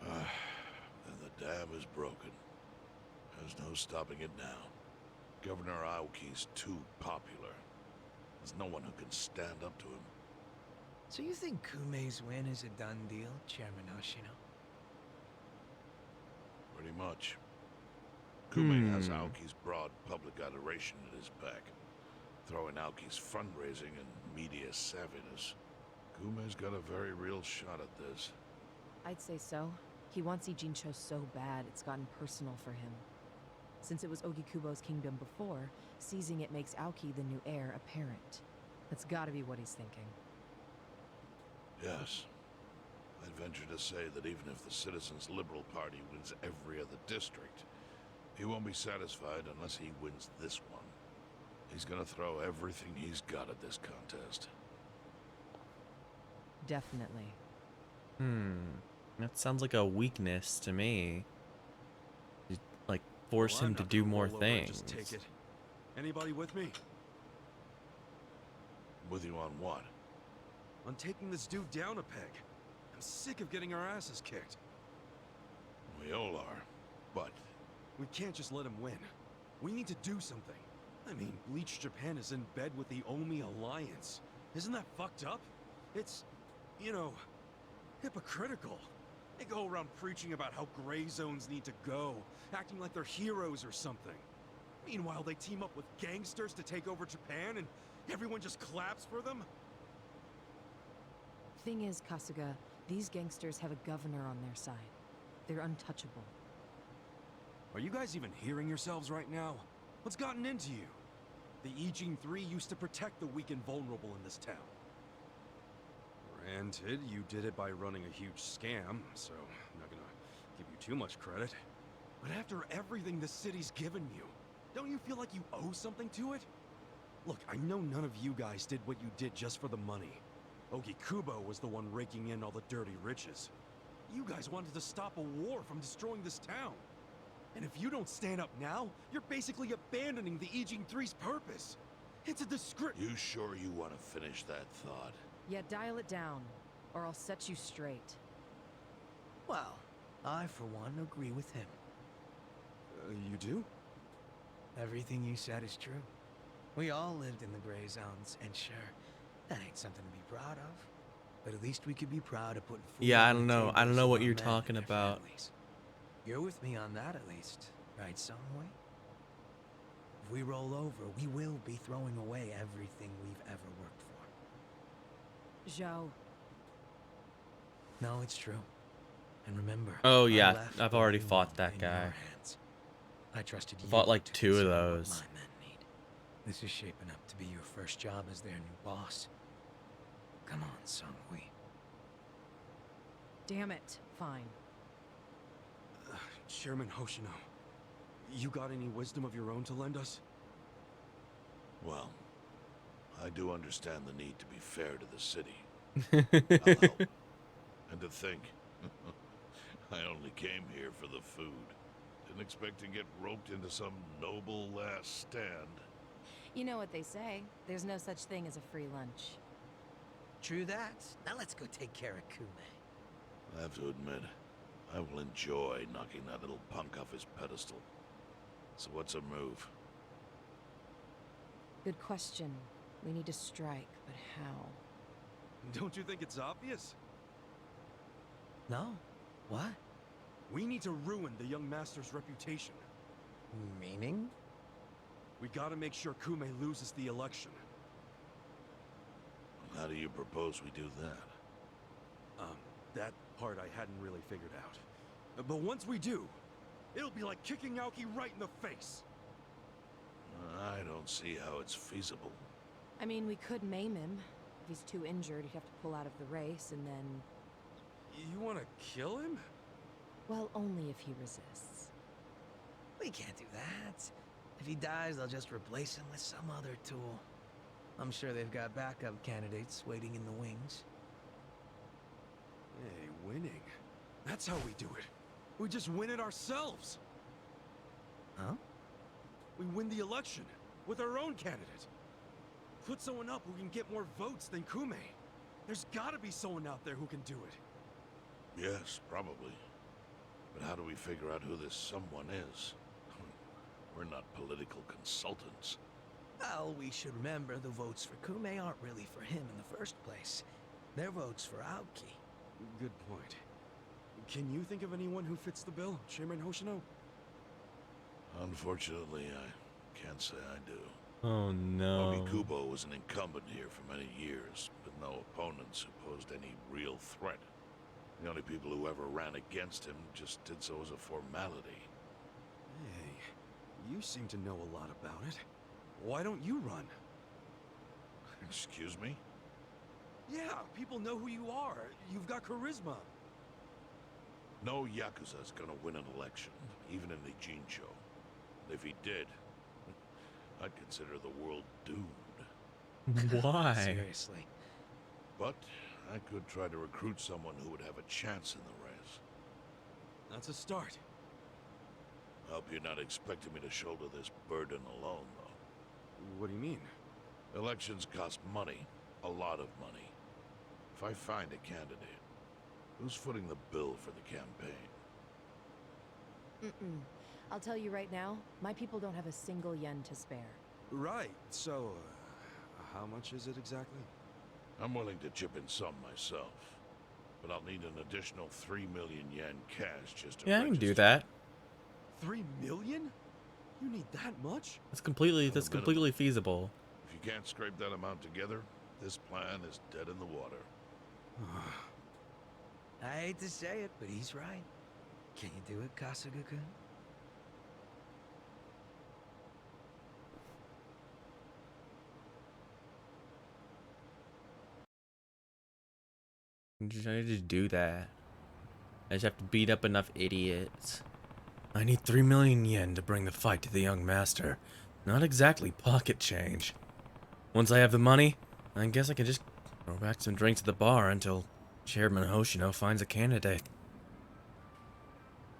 And the dam is broken. There's no stopping it now. Governor Aoki's too popular. There's no one who can stand up to him. So you think Kume's win is a done deal, Chairman Hoshino? Pretty much. Kume has Aoki's broad public adoration at his back. Throwing Aoki's fundraising and media savviness, Kume's got a very real shot at this. I'd say so. He wants Ijincho so bad, it's gotten personal for him. Since it was Ogikubo's kingdom before, seizing it makes Aoki the new heir apparent. That's gotta be what he's thinking. Yes. I'd venture to say that even if the Citizens' Liberal Party wins every other district, he won't be satisfied unless he wins this one. He's gonna throw everything he's got at this contest. Definitely. That sounds like a weakness to me. You, like, force Well, I'm him to not do gonna more roll over and things. Just take it. Anybody with me? With you on what? On taking this dude down a peg. I'm sick of getting our asses kicked. We all are, but... We can't just let him win. We need to do something. I mean, Bleach Japan is in bed with the Omi Alliance. Isn't that fucked up? It's, you know, hypocritical. They go around preaching about how gray zones need to go, acting like they're heroes or something. Meanwhile, they team up with gangsters to take over Japan, and everyone just claps for them? Thing is, Kasuga, these gangsters have a governor on their side. They're untouchable. Are you guys even hearing yourselves right now? What's gotten into you? The Ijin 3 used to protect the weak and vulnerable in this town. Granted, you did it by running a huge scam, so I'm not gonna give you too much credit. But after everything the city's given you, don't you feel like you owe something to it? Look, I know none of you guys did what you did just for the money. Ogikubo was the one raking in all the dirty riches. You guys wanted to stop a war from destroying this town. And if you don't stand up now, you're basically abandoning the Ijin 3's purpose. It's a disgrace. You sure you want to finish that thought? Yeah, dial it down, or I'll set you straight. Well, I, for one, agree with him. You do? Everything you said is true. We all lived in the gray zones, and sure, that ain't something to be proud of. But at least we could be proud of putting food Yeah, I on don't the know. I don't tables know of what our you're men talking and their about. families. You're with me on that, at least, right, Songhui? If we roll over, we will be throwing away everything we've ever worked for. Zhao. No, it's true. And remember, Oh I yeah, left I've what already I fought want that in guy. your hands. I trusted you. Fought like to 2 of consider what those. my men need. This is shaping up to be your first job as their new boss. Come on, Songhui. Damn it. Fine. Chairman Hoshino, you got any wisdom of your own to lend us? Well, I do understand the need to be fair to the city. I'll help. And to think, I only came here for the food. Didn't expect to get roped into some noble last stand. You know what they say. There's no such thing as a free lunch. True that. Now let's go take care of Kume. I have to admit, I will enjoy knocking that little punk off his pedestal. So what's a move? Good question. We need to strike, but how? Don't you think it's obvious? No. What? We need to ruin the young master's reputation. Meaning? We gotta make sure Kume loses the election. How do you propose we do that? That part I hadn't really figured out. But once we do, it'll be like kicking Aoki right in the face. I don't see how it's feasible. I mean, we could maim him. If he's too injured, he'd have to pull out of the race, and then... You want to kill him? Well, only if he resists. We can't do that. If he dies, they'll just replace him with some other tool. I'm sure they've got backup candidates waiting in the wings. Hey, winning. That's how we do it. We just win it ourselves. Huh? We win the election with our own candidate. Put someone up who can get more votes than Kume. There's gotta be someone out there who can do it. Yes, probably. But how do we figure out who this someone is? We're not political consultants. Well, we should remember the votes for Kume aren't really for him in the first place. They're votes for Aoki. Good point. Can you think of anyone who fits the bill, Chairman Hoshino? Unfortunately, I can't say I do. Oh no. Kubo was an incumbent here for many years, but no opponents who posed any real threat. The only people who ever ran against him just did so as a formality. Hey, you seem to know a lot about it. Why don't you run? Excuse me? Yeah, people know who you are. You've got charisma. No Yakuza is gonna win an election, even in the Jincho. If he did, I'd consider the world doomed. Why? Seriously. But I could try to recruit someone who would have a chance in the race. That's a start. I hope you're not expecting me to shoulder this burden alone, though. What do you mean? Elections cost money. A lot of money. If I find a candidate, who's footing the bill for the campaign? Mm-mm. I'll tell you right now, my people don't have a single yen to spare. Right, so, how much is it exactly? I'm willing to chip in some myself, but I'll need an additional 3 million yen cash just to Yeah, I can do that. 3 million? You need that much? That's completely feasible. If you can't scrape that amount together, this plan is dead in the water. I hate to say it, but he's right. Can you do it, Kasuga-kun? I just do that. I just have to beat up enough idiots. I need 3 million yen to bring the fight to the young master. Not exactly pocket change. Once I have the money, I guess I can just throw back some drinks at the bar until Chairman Hoshino finds a candidate.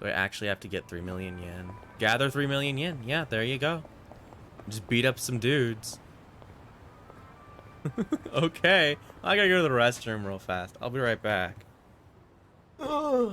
Do I actually have to get 3 million yen? Gather 3 million yen. Yeah, there you go. Just beat up some dudes. Okay, I gotta go to the restroom real fast. I'll be right back. Ugh.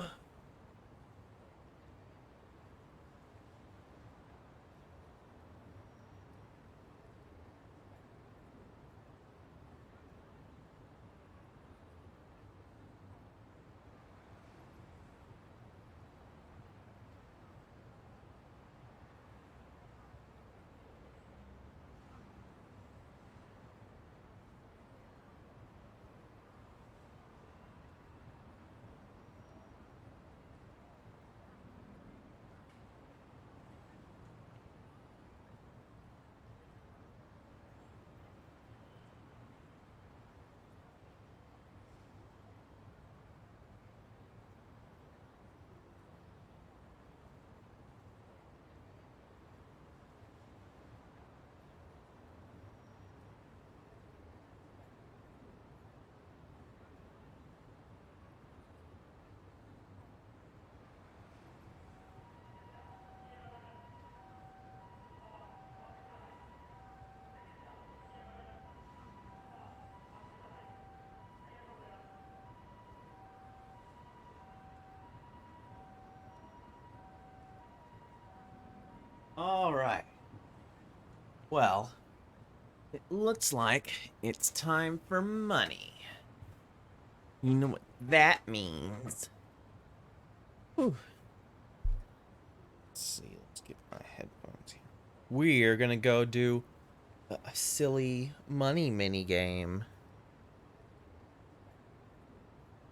All right. Well, it looks like it's time for money. You know what that means. Whew. Let's see. Let's get my headphones here. We're gonna go do a silly money mini game.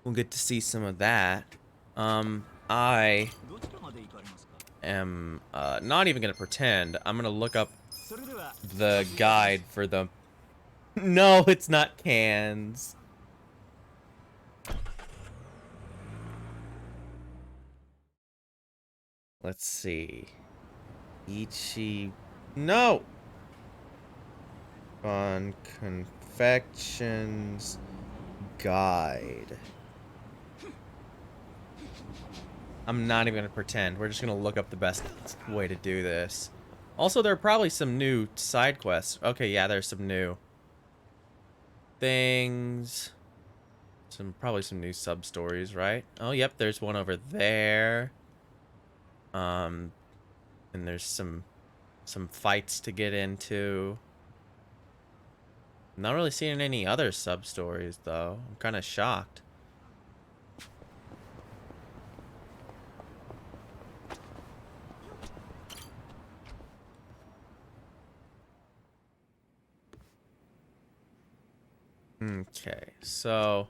We'll get to see some of that. I am not even gonna pretend. I'm gonna look up the guide for the... No, it's not cans. Let's see. Ichi... No! On confections guide. I'm not even gonna pretend. We're just gonna look up the best way to do this. Also, there are probably some new side quests. Okay, yeah, there's some new things. Probably some new sub stories, right? Oh, yep, there's one over there. And there's some fights to get into. Not really seeing any other sub stories though. I'm kind of shocked. Okay, so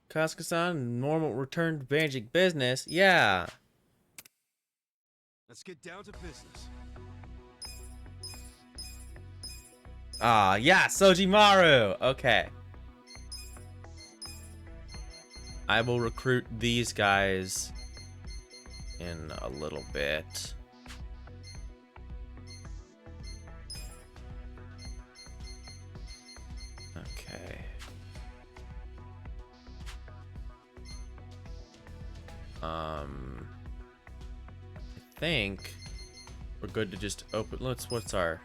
Kasuga-san, normal return to basic business. Yeah. Let's get down to business. Ah, yeah, Sojimaru. Okay. I will recruit these guys in a little bit. Okay. I think we're good to just open. What's our...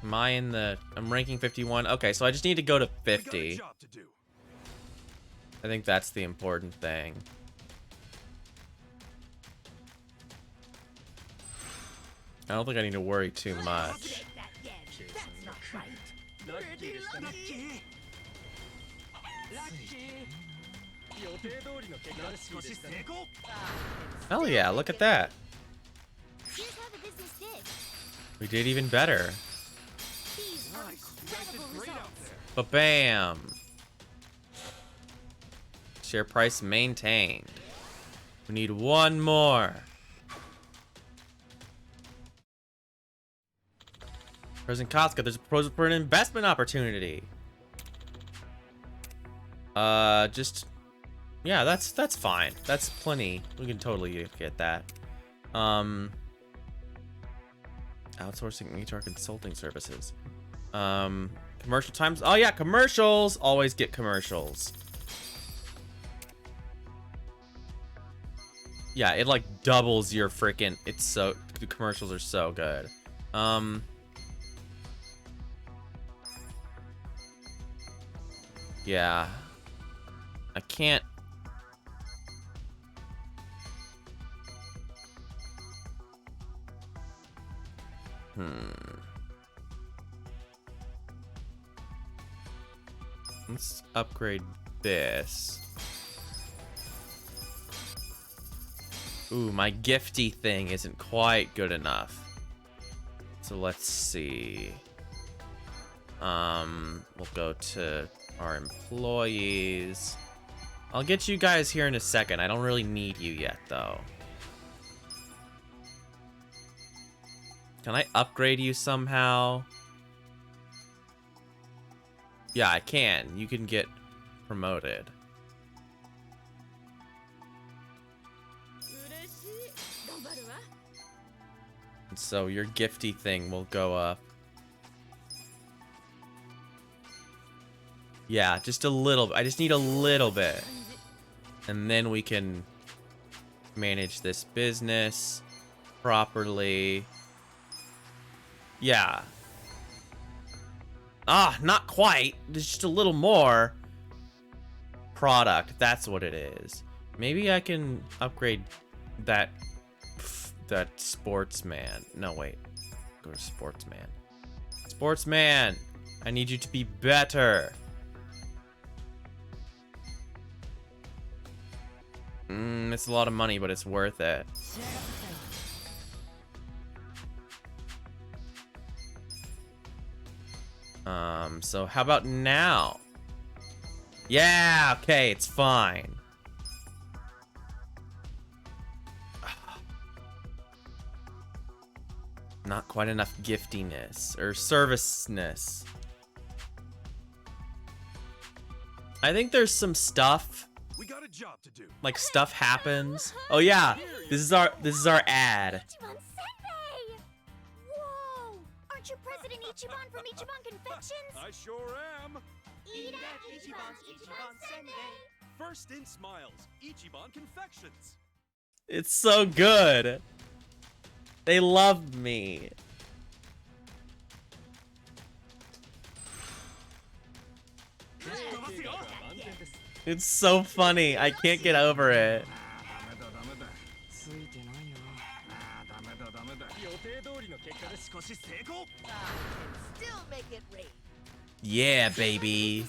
Am I in the... I'm ranking 51. Okay, so I just need to go to 50. I think that's the important thing. I don't think I need to worry too much. Hell yeah, look at that. We did even better. Ba-bam. Share price maintained. We need one more. President Kasuga, there's a proposal for an investment opportunity. Yeah, that's fine. That's plenty. We can totally get that. Outsourcing HR consulting services. Commercial times. Oh yeah, commercials. Always get commercials. Yeah, it like doubles your freaking... It's so... The commercials are so good. Yeah. I can't... Let's upgrade this. Ooh, my gifty thing isn't quite good enough. So let's see. We'll go to our employees. I'll get you guys here in a second. I don't really need you yet, though. Can I upgrade you somehow? Yeah, I can. You can get promoted. And so your gifty thing will go up. Yeah, just a little. I just need a little bit. And then we can manage this business properly. Yeah. Ah, not quite. There's just a little more product. That's what it is. Maybe I can upgrade that sportsman. No, wait. Go to sportsman. Sportsman, I need you to be better. It's a lot of money, but it's worth it. So how about now? Yeah, okay, it's fine. Not quite enough giftiness or serviceness. I think there's some stuff. We got a job to do. Like stuff happens. Oh yeah, this is our ad. Ichiban Senpai! Whoa! Aren't you President Ichiban from Ichiban Confections? I sure am. Eat at Ichiban Senpai! First in smiles, Ichiban Confections. It's so good. They love me. It's so funny. I can't get over it. Still make it rain. Yeah, baby.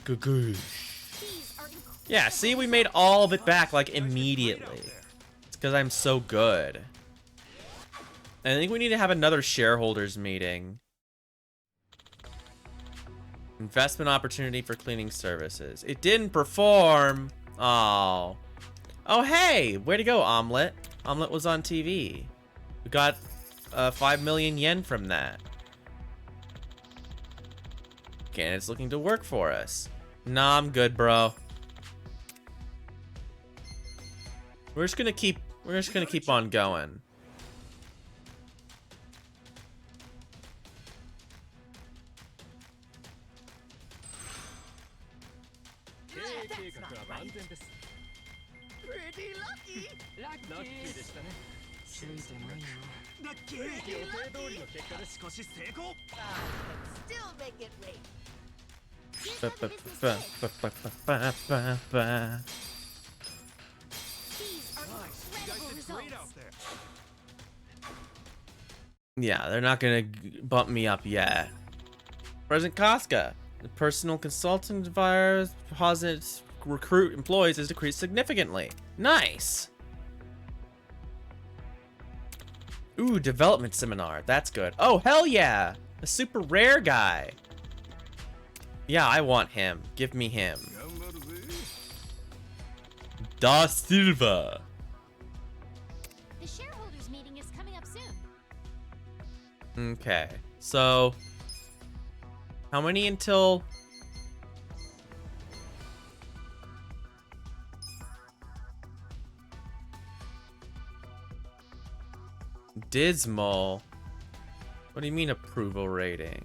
Goo. Yeah, see, we made all of it back, like, immediately. It's because I'm so good. I think we need to have another shareholders meeting. Investment opportunity for cleaning services. It didn't perform. Oh. Oh, hey! Way to go, Omelette. Omelette was on TV. We got 5 million yen from that. Candidate's looking to work for us. Nah, I'm good, bro. We're just gonna keep on going. Pretty lucky. Still make it rain. Yeah, they're not gonna bump me up yet. President Casca, the personal consultant virus deposits recruit employees has decreased significantly. Nice. Ooh, development seminar. That's good. Oh, hell yeah. A super rare guy. Yeah, I want him. Give me him. Da Silva. The shareholders meeting is coming up soon. Okay, so how many until dismal? What do you mean approval rating?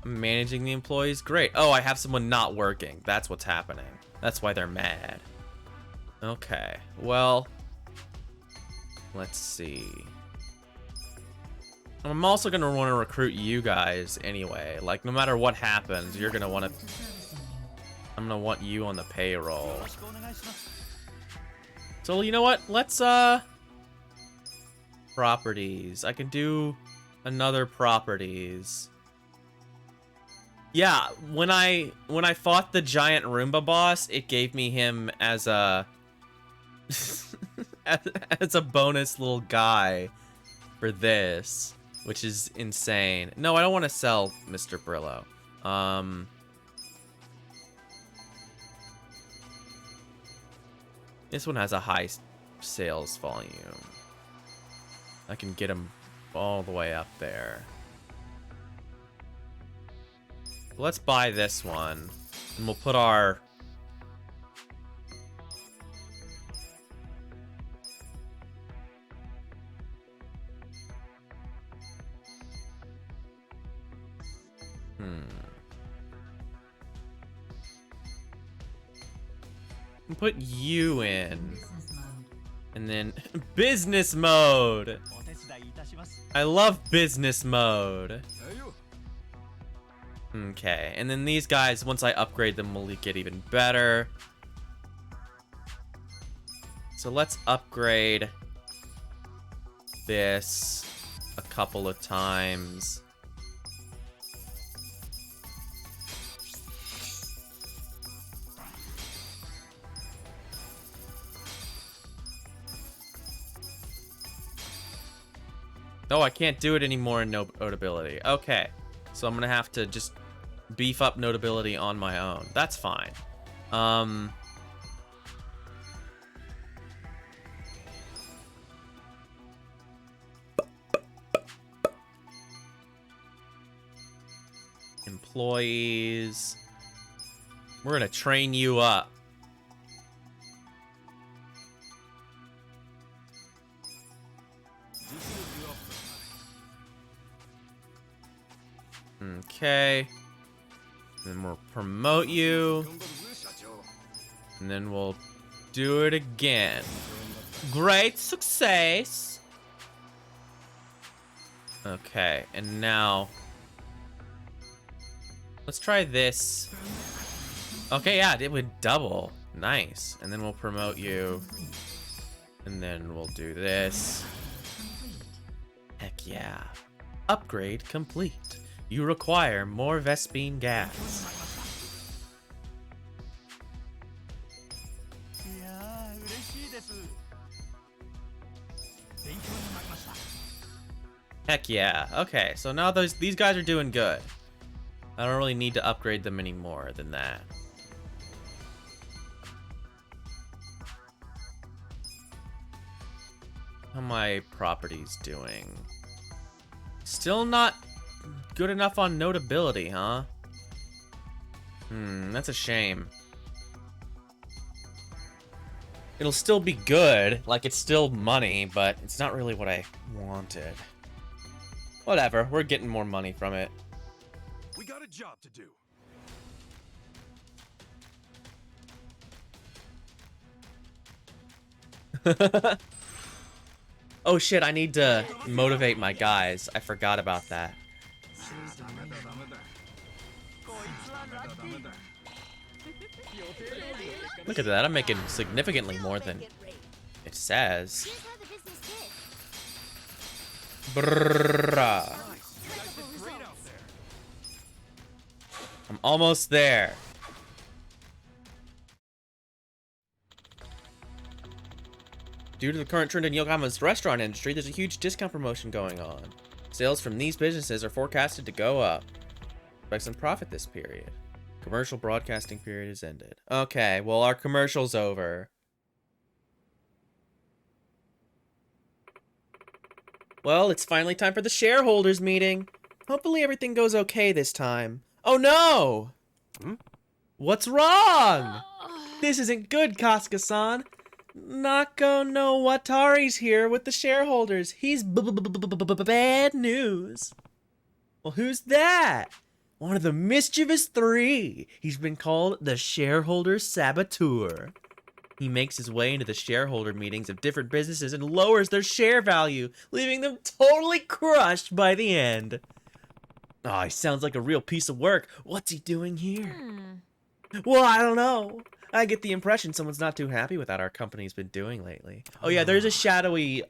I'm managing the employees? Great. Oh, I have someone not working. That's what's happening. That's why they're mad. Okay, well, let's see. I'm also gonna want to recruit you guys anyway. Like, no matter what happens, you're gonna want to. I'm gonna want you on the payroll. So you know what? Let's properties. I can do another properties. Yeah, when I fought the giant Roomba boss, it gave me him as a as a bonus little guy for this, which is insane. No, I don't want to sell Mr. Brillo. This one has a high sales volume. I can get him all the way up there. Let's buy this one, and we'll put our... Put you in. And then business mode. I love business mode. Okay, and then these guys, once I upgrade them, will get even better. So let's upgrade this a couple of times. Oh, I can't do it anymore in notability. Okay. So I'm gonna have to just beef up notability on my own. That's fine. Employees. We're gonna train you up. Okay. Then we'll promote you. And then we'll do it again. Great success. Okay, and now let's try this. Okay, yeah, it would double. Nice. And then we'll promote you. And then we'll do this. Heck yeah. Upgrade complete. You require more Vespine gas. Heck yeah. Okay, so now these guys are doing good. I don't really need to upgrade them any more than that. How are my properties doing? Still not good enough on notability, huh? That's a shame. It'll still be good, like it's still money, but it's not really what I wanted. Whatever, we're getting more money from it. We got a job to do. Oh shit, I need to motivate my guys. I forgot about that. Look at that, I'm making significantly more than it says. Brrrr. I'm almost there. Due to the current trend in Yokohama's restaurant industry, there's a huge discount promotion going on. Sales from these businesses are forecasted to go up. Expect some profit this period. Commercial broadcasting period has ended. Okay, well, our commercial's over. Well, it's finally time for the shareholders meeting. Hopefully everything goes okay this time. Oh no! What's wrong? This isn't good, Kasuga-san. Nako no Watari's here with the shareholders. He's bad news. Well, who's that? One of the mischievous three. He's been called the shareholder saboteur. He makes his way into the shareholder meetings of different businesses and lowers their share value, leaving them totally crushed by the end. Oh, he sounds like a real piece of work. What's he doing here? Well, I don't know. I get the impression someone's not too happy with what our company's been doing lately. Oh yeah, there's a shadowy,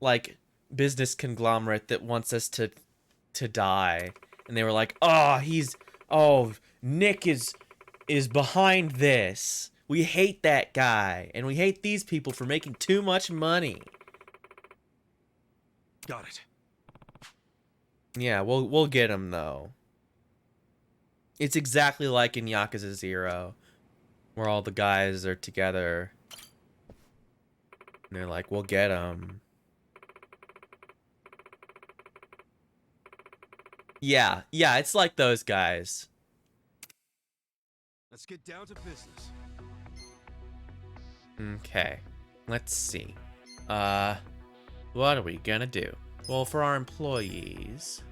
like, business conglomerate that wants us to die. And they were like, Nick is behind this. We hate that guy. And we hate these people for making too much money. Got it. Yeah, we'll get him, though. It's exactly like in Yakuza 0. Where all the guys are together. And they're like, we'll get him. Yeah, it's like those guys. Let's get down to business. Okay, let's see. What are we gonna do? Well, for our employees,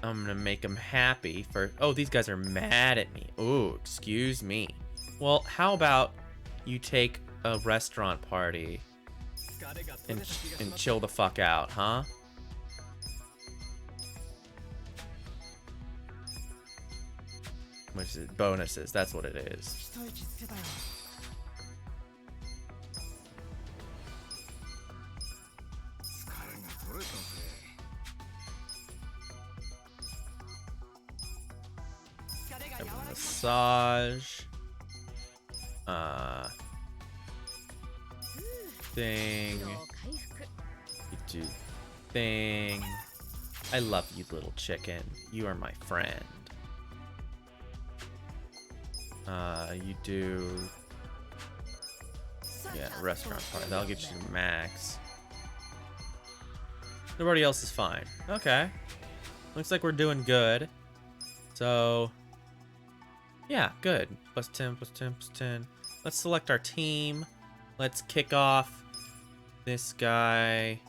I'm gonna make them happy for... Oh, these guys are mad at me. Oh, excuse me. Well, how about you take a restaurant party and chill the fuck out, huh? Which is bonuses, that's what it is. Massage. Thing. do thing. I love you, little chicken. You are my friend. You do... Yeah, restaurant party. That'll get you to max. Everybody else is fine. Okay. Looks like we're doing good. So... Yeah, good. Plus 10, plus 10, plus 10. Let's select our team. Let's kick off this guy.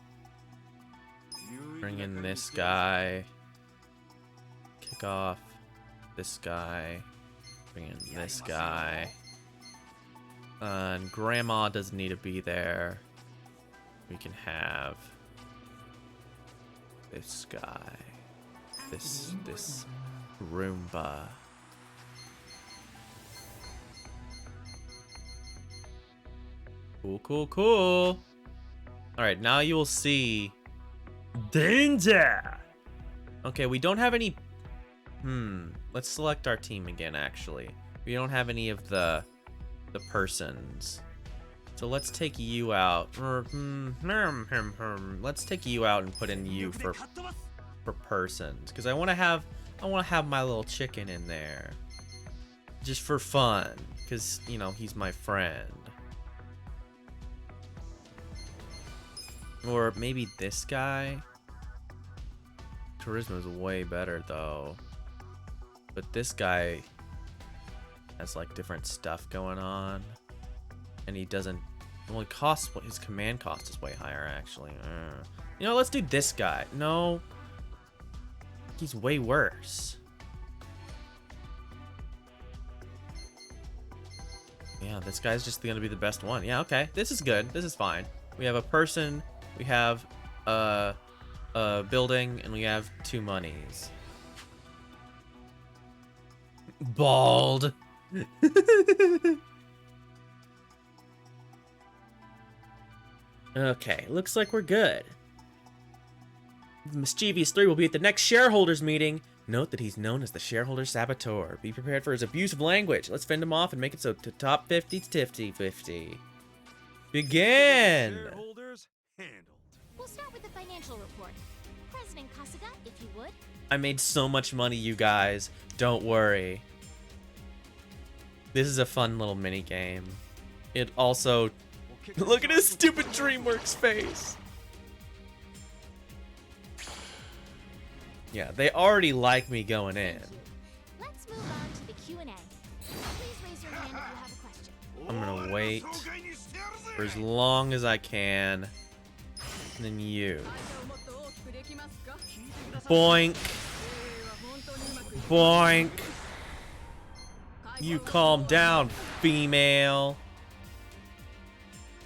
Bring in this guy. Kick off this guy. Bring in this guy. And Grandma doesn't need to be there. We can have this guy. This Roomba. Cool, cool, cool. Alright, now you will see danger. Okay, we don't have any... Let's select our team again, actually. We don't have any of the persons. So let's take you out. Let's take you out and put in you for persons. Because I want to have my little chicken in there. Just for fun. Because, you know, he's my friend. Or maybe this guy. Charisma's way better though. But this guy has like different stuff going on. And he doesn't... Well, it costs... His command cost is way higher actually. You know, let's do this guy. No. He's way worse. Yeah, this guy's just gonna be the best one. Yeah, okay. This is good. This is fine. We have a person... We have a building, and we have 2 monies. Bald. Okay, looks like we're good. The Mischievous 3 will be at the next shareholders meeting. Note that he's known as the shareholder saboteur. Be prepared for his abusive language. Let's fend him off and make it so to top 50 50. Begin! We'll start with the financial report. President Kasuga, if you would. I made so much money, you guys. Don't worry. This is a fun little mini game. It also... Look at his stupid DreamWorks face. Yeah, they already like me going in. Let's move on to the Q&A. Please raise your hand if you have a question. I'm gonna wait for as long as I can. And then you. Boink. Boink. You calm down, female.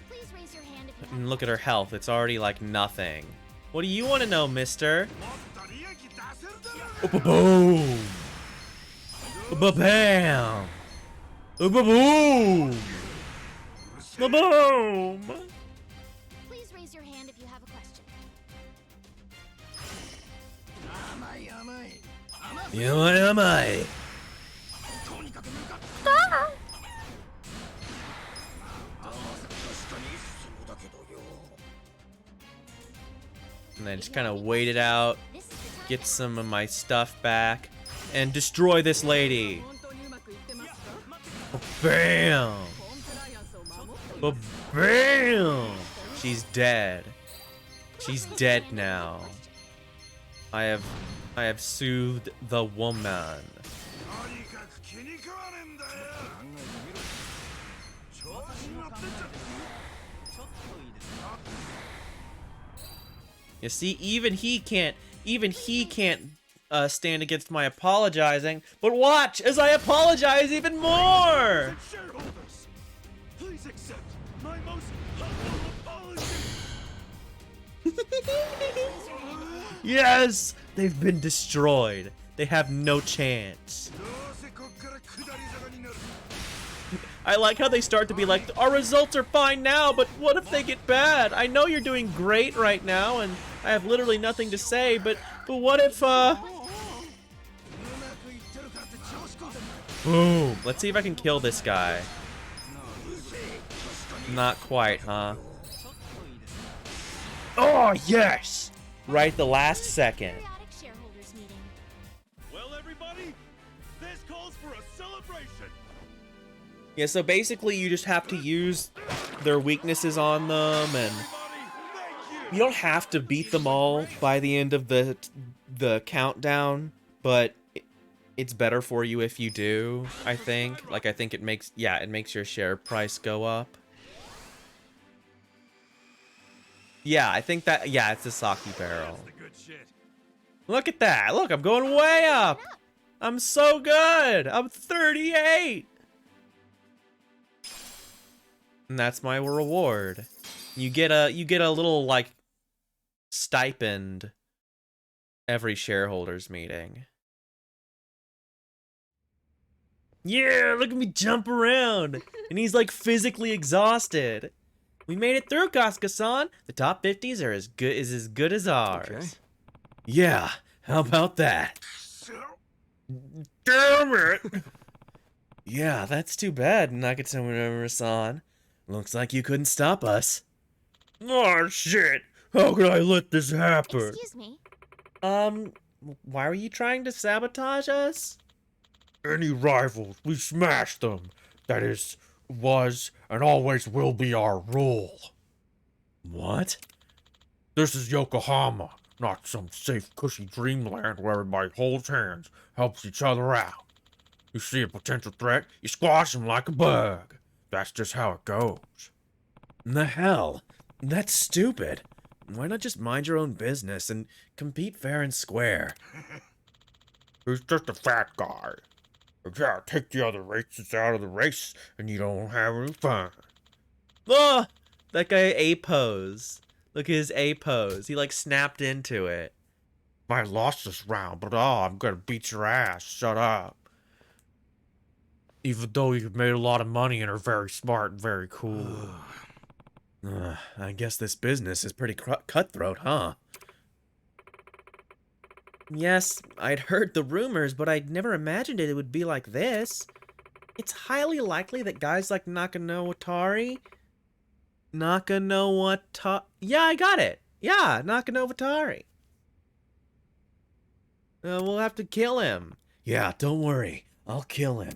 Please raise your hand if you And look at her health. It's already like nothing. What do you want to know, mister? Boom. Ba-bam. Ba-boom. Ba-boom. Please raise your hand if you have a question. Yamai. And then just kind of wait it out, get some of my stuff back, and destroy this lady. Bam! Bam! She's dead. She's dead now. I have soothed the woman. You see, even he can't stand against my apologizing. But watch as I apologize even more. Shareholders, please accept my most humble apology. Yes, they've been destroyed. They have no chance. I like how they start to be like, our results are fine now, but what if they get bad? I know you're doing great right now, and I have literally nothing to say, but what if, Boom. Let's see if I can kill this guy. Not quite, huh? Oh, yes! Right the last second. Shareholders meeting. Well, everybody, this calls for a celebration. Yeah, so basically you just have to use their weaknesses on them, and you don't have to beat them all by the end of the countdown, but it's better for you if you do, I think. Like, I think it makes your share price go up. Yeah, I think that, yeah, it's a sake barrel. Look at that. Look, I'm going way up. I'm so good. I'm 38. And that's my reward. You get a little, like, stipend every shareholders meeting. Yeah, look at me jump around. And he's like physically exhausted. We made it through, Kasuga-san. The top 50s are as good as ours. Okay. Yeah, how about that? Damn it! Yeah, that's too bad, Nakatomi-san. Looks like you couldn't stop us. Oh shit! How could I let this happen? Excuse me. Why were you trying to sabotage us? Any rivals, we smash them. That is, was, and always will be our rule. What? This is Yokohama, not some safe, cushy dreamland where everybody holds hands, helps each other out. You see a potential threat, you squash them like a bug. That's just how it goes. The hell? That's stupid. Why not just mind your own business and compete fair and square? He's just a fat guy. Yeah, take the other races out of the race, and you don't have any fun. Oh, that guy A-pose. Look at his A-pose. He, like, snapped into it. I lost this round, but I'm gonna beat your ass. Shut up. Even though you've made a lot of money and are very smart and very cool. I guess this business is pretty cutthroat, huh? Yes, I'd heard the rumors, but I'd never imagined it would be like this. It's highly likely that guys like Nakano-Watari... Yeah, I got it! Yeah, Nakano-Watari. We'll have to kill him. Yeah, don't worry. I'll kill him.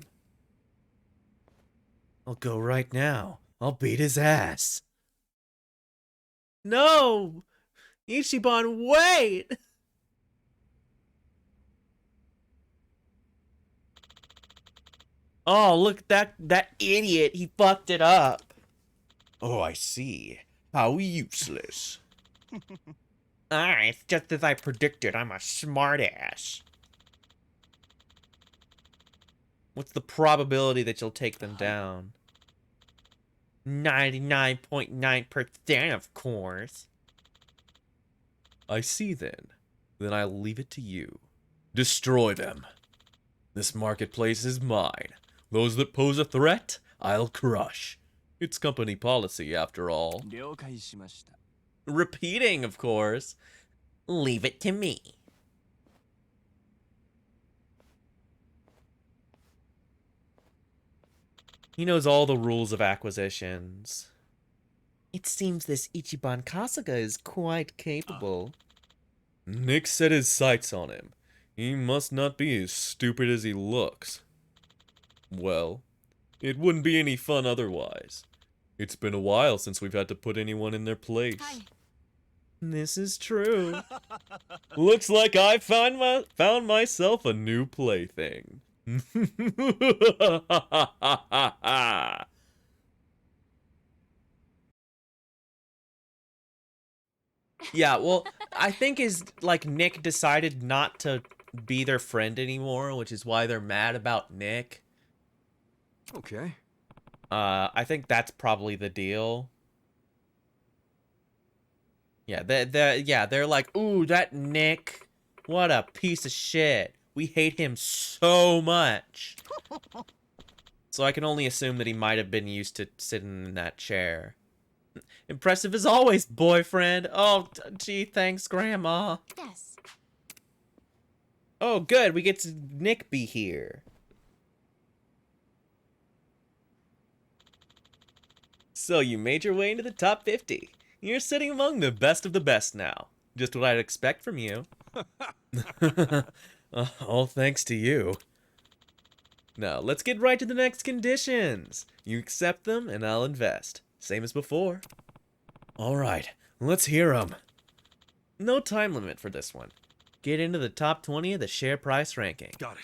I'll go right now. I'll beat his ass. No! Ichiban, wait! Oh, look, that idiot, he fucked it up. Oh, I see. How useless. It's just as I predicted, I'm a smartass. What's the probability that you'll take them down? 99.9%, of course. I see then. Then I'll leave it to you. Destroy them. This marketplace is mine. Those that pose a threat, I'll crush. It's company policy, after all. Repeating, of course. Leave it to me. He knows all the rules of acquisitions. It seems this Ichiban Kasuga is quite capable. Nick set his sights on him. He must not be as stupid as he looks. Well, it wouldn't be any fun otherwise. It's been a while since we've had to put anyone in their place. Hi. This is true. Looks like I found myself a new plaything. Yeah, well, I think Nick decided not to be their friend anymore, which is why they're mad about Nick. Okay. I think that's probably the deal. Yeah, they're like, ooh, that Nick, what a piece of shit. We hate him so much. So I can only assume that he might have been used to sitting in that chair. Impressive as always, boyfriend. Oh, gee, thanks, Grandma. Yes. Oh, good, we get to Nick be here. So you made your way into the top 50. You're sitting among the best of the best now. Just what I'd expect from you. All thanks to you. Now, let's get right to the next conditions. You accept them, and I'll invest. Same as before. Alright, let's hear 'em. No time limit for this one. Get into the top 20 of the share price ranking. Got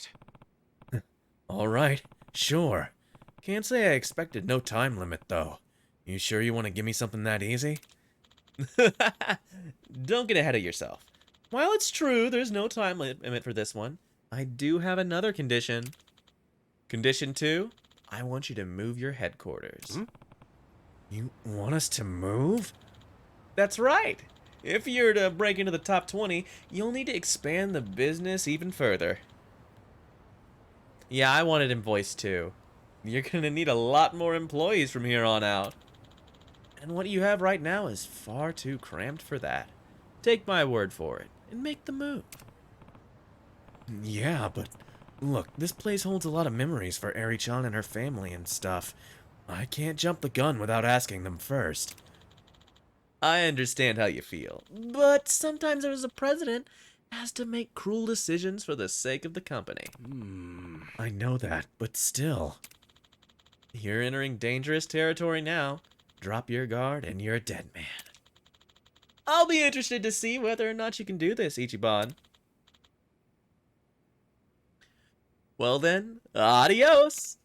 it. Alright, sure. Can't say I expected no time limit, though. You sure you want to give me something that easy? Don't get ahead of yourself. While it's true there's no time limit for this one, I do have another condition. Condition 2, I want you to move your headquarters. You want us to move? That's right. If you're to break into the top 20, you'll need to expand the business even further. Yeah, I want it in voice too. You're gonna need a lot more employees from here on out. And what you have right now is far too cramped for that. Take my word for it, and make the move. Yeah, but look, this place holds a lot of memories for Eri-chan and her family and stuff. I can't jump the gun without asking them first. I understand how you feel, but sometimes there's a president has to make cruel decisions for the sake of the company. I know that, but still. You're entering dangerous territory now. Drop your guard and you're a dead man. I'll be interested to see whether or not you can do this, Ichiban. Well then, adios!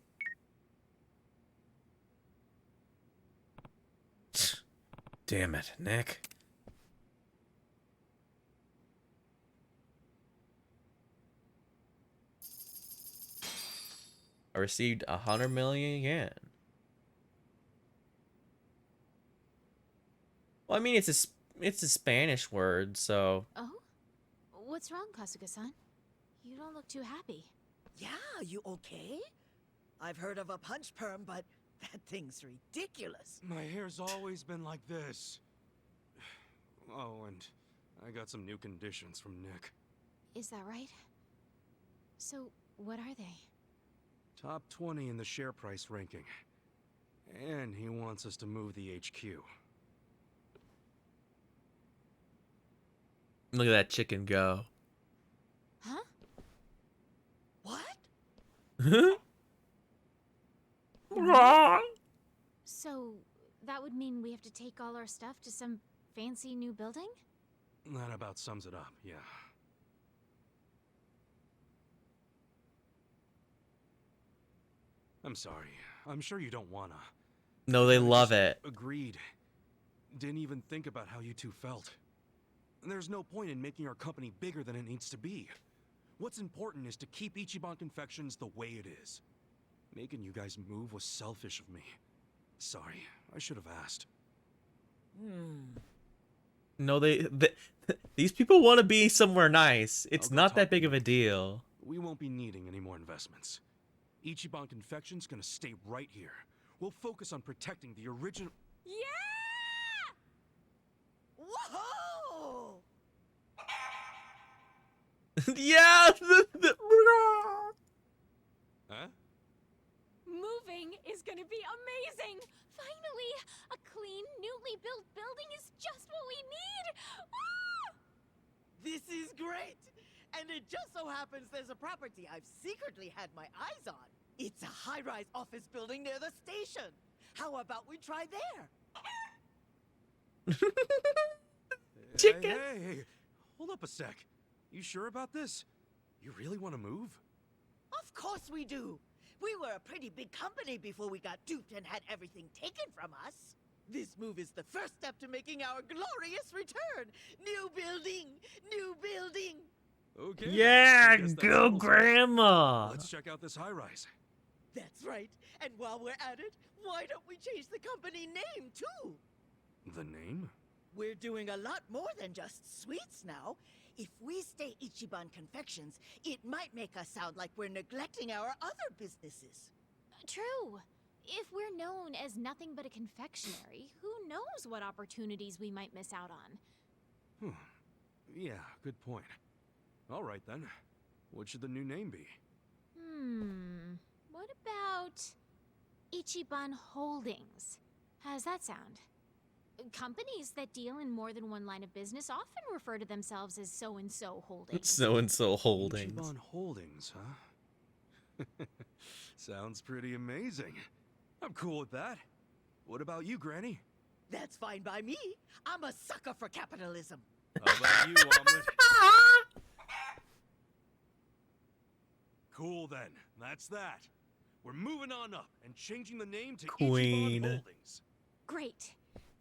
Damn it, Nick. I received 100 million yen. Well, I mean, it's a Spanish word, so. Oh? What's wrong, Kasuga-san? You don't look too happy. Yeah, you okay? I've heard of a punch perm, but that thing's ridiculous. My hair's always been like this. Oh, and I got some new conditions from Nick. Is that right? So, what are they? Top 20 in the share price ranking. And he wants us to move the HQ. Look at that chicken go. Huh? What? So, that would mean we have to take all our stuff to some fancy new building? That about sums it up, yeah. I'm sorry. I'm sure you don't wanna. No, they I love just it. Agreed. Didn't even think about how you two felt. There's no point in making our company bigger than it needs to be. What's important is to keep Ichiban Confections the way it is. Making you guys move was selfish of me. Sorry, I should have asked. No, these people want to be somewhere nice. It's not that big of a deal. We won't be needing any more investments. Ichiban Confections gonna stay right here. We'll focus on protecting the original. Yeah! Whoa! Yeah! Huh? Moving is gonna be amazing! Finally! A clean, newly built building is just what we need! Ah! This is great! And it just so happens there's a property I've secretly had my eyes on. It's a high-rise office building near the station. How about we try there? Chicken! Hey, hold up a sec. You sure about this? You really want to move? Of course we do. We were a pretty big company before we got duped and had everything taken from us. This move is the first step to making our glorious return. New building! New building! Okay. Yeah, I guess that go settles it. grandma! Let's check out this high-rise. That's right. And while we're at it, why don't we change the company name, too? The name? We're doing a lot more than just sweets now. If we stay Ichiban Confections, it might make us sound like we're neglecting our other businesses. True. If we're known as nothing but a confectionery, who knows what opportunities we might miss out on? Yeah, good point. All right, then. What should the new name be? What about Ichiban Holdings? How does that sound? Companies that deal in more than one line of business often refer to themselves as so-and-so holdings. So-and-so holdings. Ichiban Holdings, huh? Sounds pretty amazing. I'm cool with that. What about you, Granny? That's fine by me. I'm a sucker for capitalism. How about you, Omelet? Cool then. That's that. We're moving on up and changing the name to Queen. Ichiban Holdings. Great.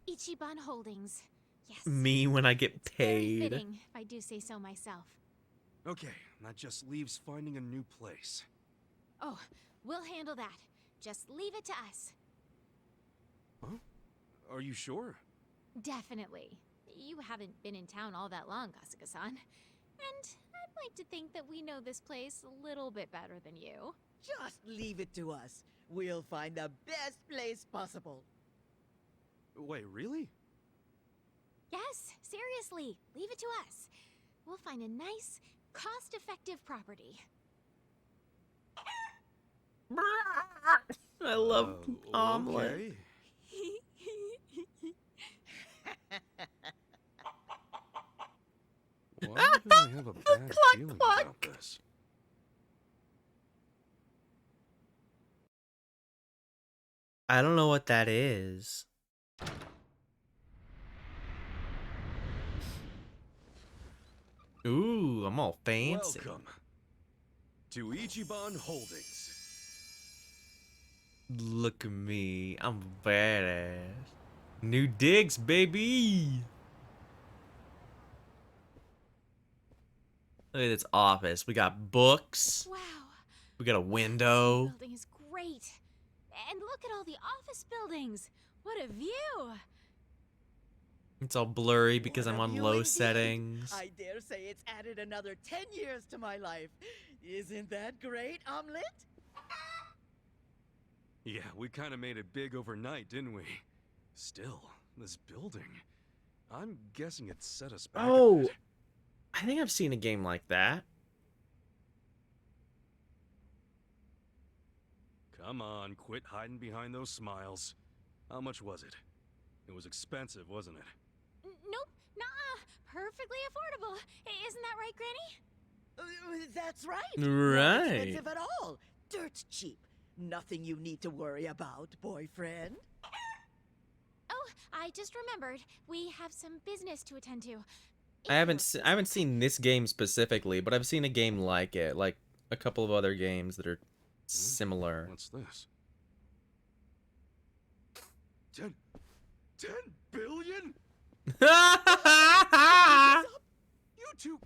Ichiban Holdings. Yes. Me when I get Very paid. fitting, if I do say so myself. Okay, that just leaves finding a new place. Oh, we'll handle that. Just leave it to us. Huh? Are you sure? Definitely. You haven't been in town all that long, Kasuga-san. And I'd like to think that we know this place a little bit better than you. Just leave it to us. We'll find the best place possible. Wait, really? Yes, seriously. Leave it to us. We'll find a nice, cost-effective property. I love Omelet. Okay. Why do I have a bad feeling about this? I don't know what that is. Ooh, I'm all fancy. Welcome to Ichiban Holdings. Look at me. I'm badass. New digs, baby. Look at this office. We got books. Wow. We got a This window. building is great. And look at all the office buildings. What a view. It's all blurry because What I'm a on view low indeed. settings. I dare say it's added another 10 years to my life. Isn't that great, Omelet? Yeah, we kind of made it big overnight, didn't we? Still, this building. I'm guessing it set us back a Oh, bit. I think I've seen a game like that. Come on, quit hiding behind those smiles. How much was it? It was expensive, wasn't it? Nope, nuh-uh. Perfectly affordable. Isn't that right, Granny? That's right. Right. Not expensive at all. Dirt cheap. Nothing you need to worry about, boyfriend. Oh, I just remembered. We have some business to attend to. I haven't seen this game specifically, but I've seen a game like it, like a couple of other games that are similar. What's this? 10 billion? You two,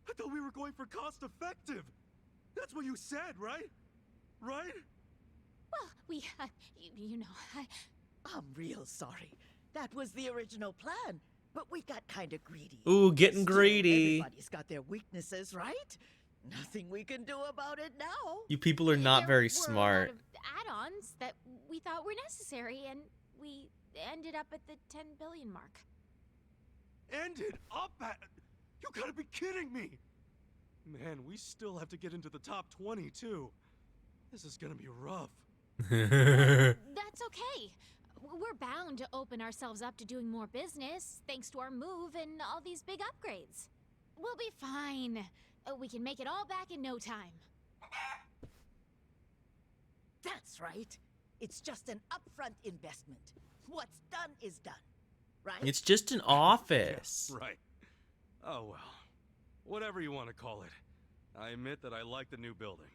I thought we were going for cost effective. That's what you said, right? Right? Well, we, you know, I'm real sorry. That was the original plan, but we got kind of greedy. Ooh, getting Still, greedy. Everybody's got their weaknesses, right? Nothing we can do about it now. You people are not very smart. were a lot of add-ons that we thought were necessary, and we ended up at the 10 billion mark. Ended up at... You gotta be kidding me! Man, we still have to get into the top 20, too. This is gonna be rough. That's okay. We're bound to open ourselves up to doing more business, thanks to our move and all these big upgrades. We'll be fine. We can make it all back in no time. That's right. It's just an upfront investment. What's done is done, right? It's just an office. Yeah, right. Oh well. Whatever you want to call it. I admit that I like the new building.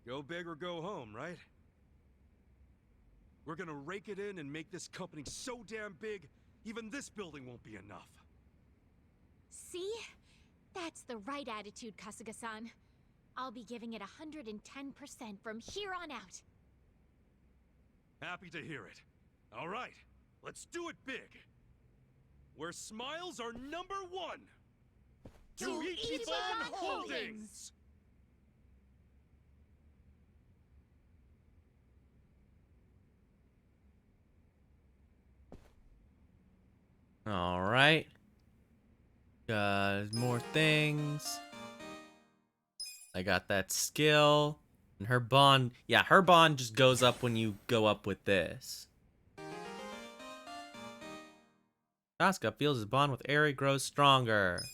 Go big or go home, right? We're gonna rake it in and make this company so damn big, even this building won't be enough. See? That's the right attitude, Kasuga-san. I'll be giving it 110% from here on out. Happy to hear it. All right, let's do it big. Where smiles are number one. To Ichiban Holdings! All right. More things. I got that skill. And her bond, yeah, her bond just goes up when you go up with this. Tosca feels his bond with Eri grows stronger.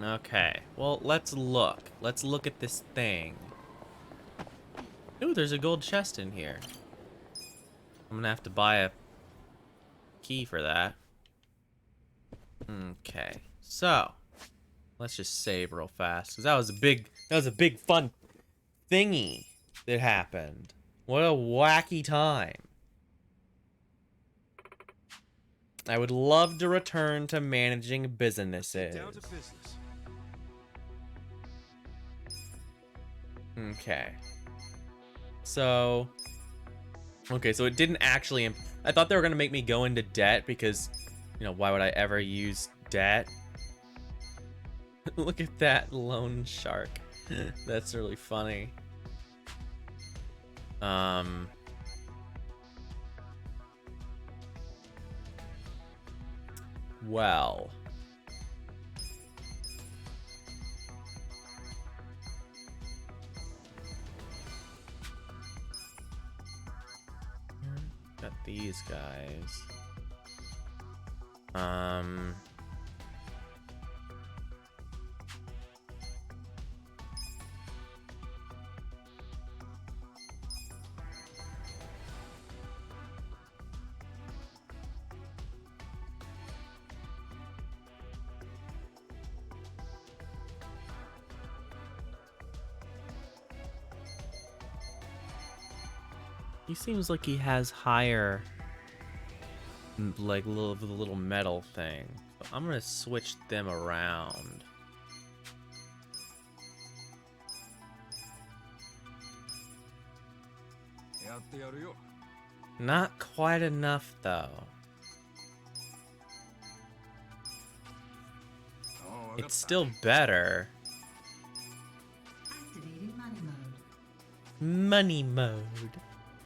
Okay, well, let's look. Let's look at this thing. Ooh, there's a gold chest in here. I'm gonna have to buy a key for that. Okay, so let's just save real fast, because that was a big fun thingy that happened. What a wacky time. I would love to return to managing businesses. Down to business. Okay. So it didn't actually I thought they were going to make me go into debt because, you know, why would I ever use debt? Look at that lone shark. That's really funny. Well. Got these guys. He seems like he has higher, like the little metal thing. So I'm gonna switch them around. Not quite enough though. It's still better. Activating money mode. Money mode.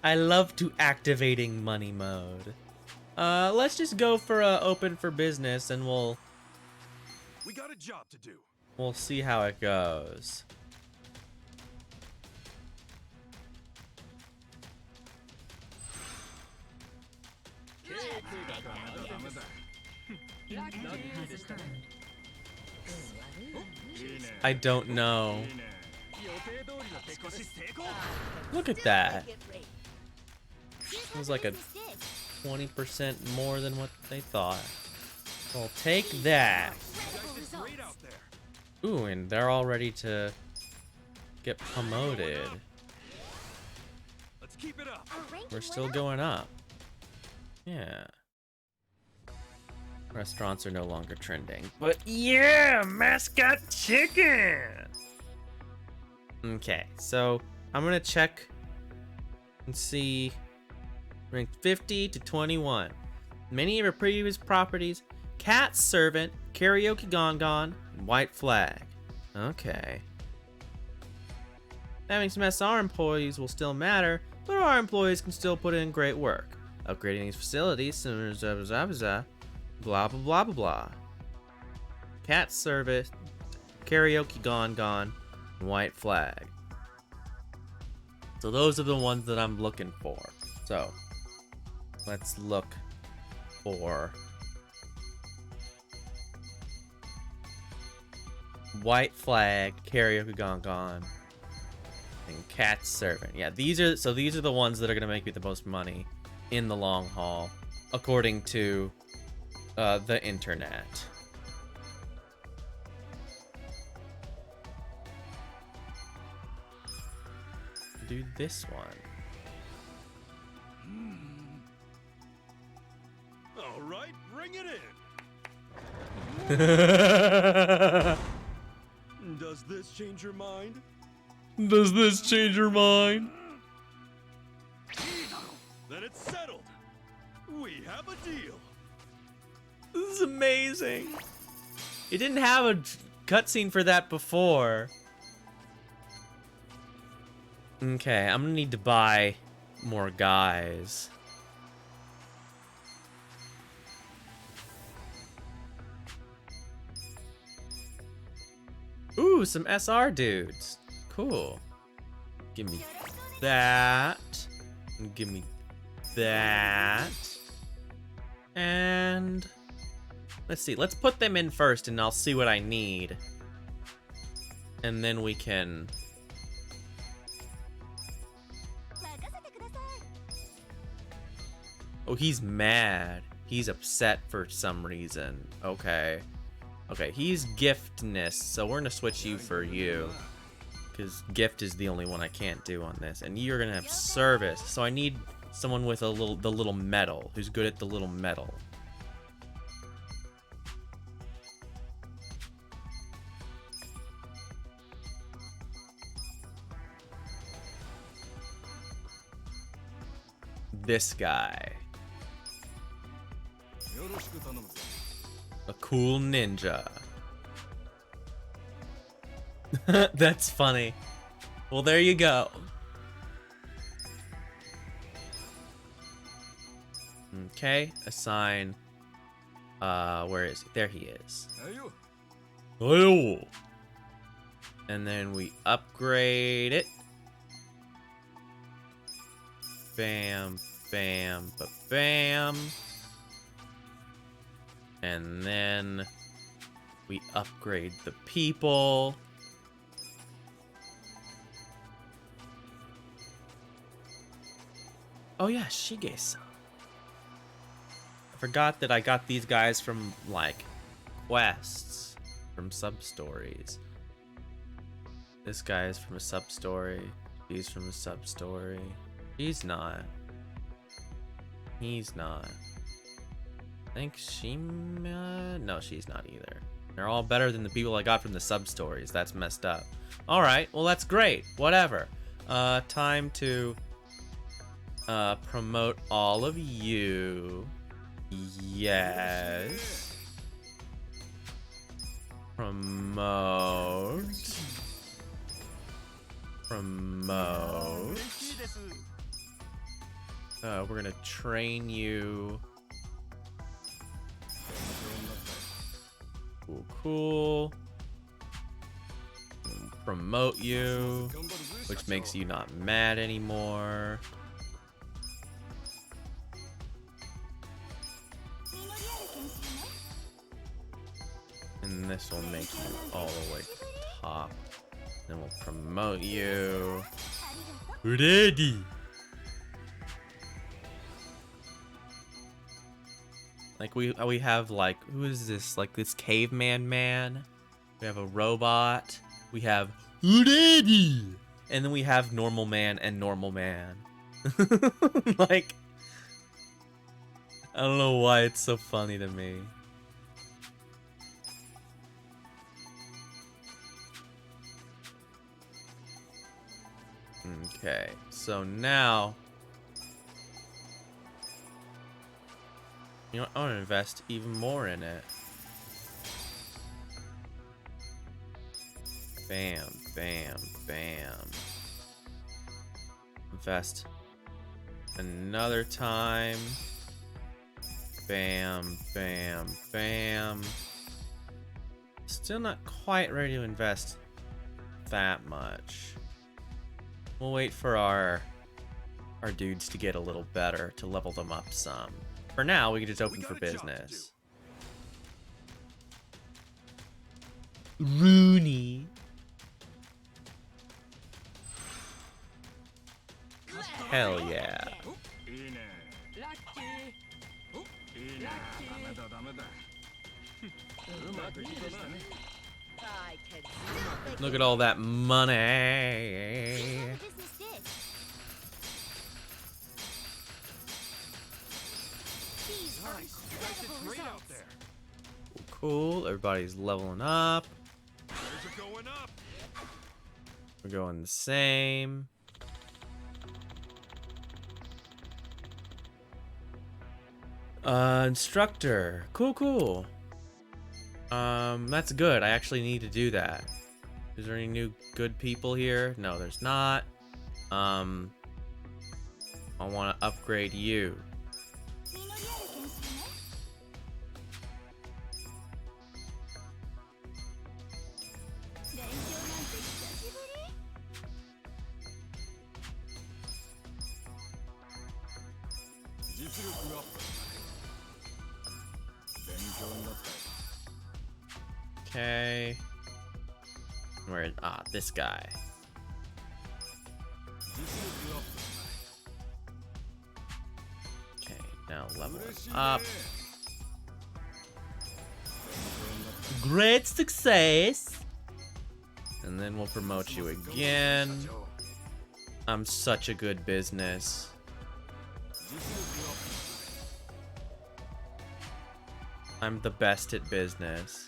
I love to activating money mode. Let's just go for open for business and We got a job to do. we'll see how it goes. I don't know. Look at that. It was like a 20% more than what they thought. Well, take that. Ooh, and they're all ready to get promoted. Let's keep it up. We're still going up. Yeah. Restaurants are no longer trending. But yeah, mascot chicken! Okay, so I'm gonna check and see. Ranked 50 to 21. Many of her previous properties: Cat Servant, Karaoke Gone Gone, and White Flag. Okay. Having some SR employees will still matter, but our employees can still put in great work. Upgrading these facilities, blah blah blah blah blah. Cat Service, Karaoke Gone Gone, and White Flag. So those are the ones that I'm looking for. So let's look for White Flag, Karaoke Gone Gone, and Cat Servant. Yeah, these are the ones that are gonna make me the most money in the long haul, according to the internet. Do this one. All right, bring it in. Does this change your mind? Does this change your mind? Then it's settled. We have a deal. This is amazing. It didn't have a cutscene for that before. Okay, I'm gonna need to buy more guys. Ooh, some SR dudes. Cool. Give me that. And give me that. And let's see. Let's put them in first, and I'll see what I need. And then we can... Oh, he's mad. He's upset for some reason. Okay. Okay, he's giftness, so we're gonna switch you for you. Because gift is the only one I can't do on this. And you're gonna have service, so I need someone with the little metal, who's good at the little metal. This guy. A cool ninja. That's funny. Well, there you go. Okay, assign. Where is he? There he is. Oh. And then we upgrade it. Bam, bam, bam. And then we upgrade the people. Oh yeah, Shige-san. I forgot that I got these guys from, like, quests. From sub-stories. This guy is from a sub-story. He's from a sub-story. He's not. He's not. I think Shima... No, she's not either. They're all better than the people I got from the sub-stories. That's messed up. Alright, well that's great. Whatever. Time to... promote all of you. Yes. Promote. Promote. We're gonna train you. Cool, cool. Promote you, which makes you not mad anymore. And this will make you all the way to the top. Then we'll promote you. Ready. Like we have, like, who is this? Like this caveman man. We have a robot. We have ready. And then we have normal man and normal man. Like, I don't know why it's so funny to me. Okay, so now, you know what, I want to invest even more in it. Bam, bam, bam. Invest another time. Bam, bam, bam. Still not quite ready to invest that much. We'll wait for our dudes to get a little better, to level them up some. For now, we can just open for business. Rooney. Hell yeah. Look at all that money. Cool, everybody's leveling up. We're going the same. Instructor. Cool, cool. That's good. I actually need to do that. Is there any new good people here? No, there's not. I want to upgrade you. Okay. Where? Ah, this guy. Okay, now level it up. Great success! And then we'll promote you again. I'm such a good business. I'm the best at business.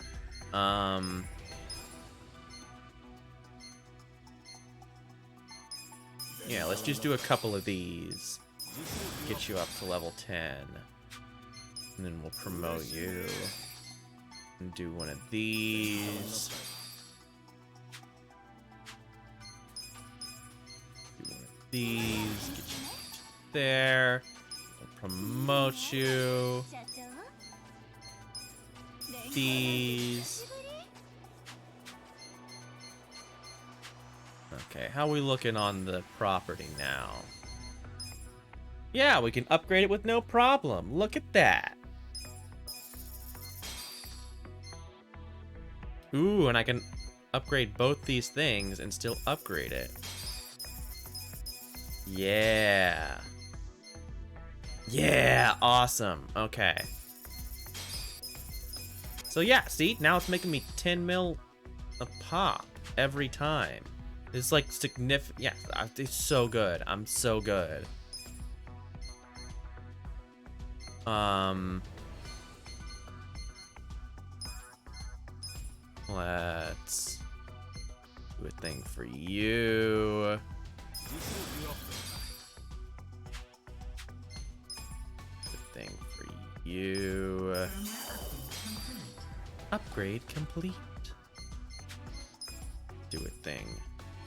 Yeah, let's just do a couple of these. Get you up to level 10. And then we'll promote you. And do one of these. Do one of these. Get you there. We'll promote you. These. Okay, how are we looking on the property now? Yeah, we can upgrade it with no problem. Look at that. Ooh, and I can upgrade both these things and still upgrade it. Yeah. Yeah, awesome. Okay. So yeah, see? Now it's making me 10 mil a pop every time. It's like significant. Yeah, it's so good. I'm so good. Let's do a thing for you. A thing for you. Upgrade complete. Do a thing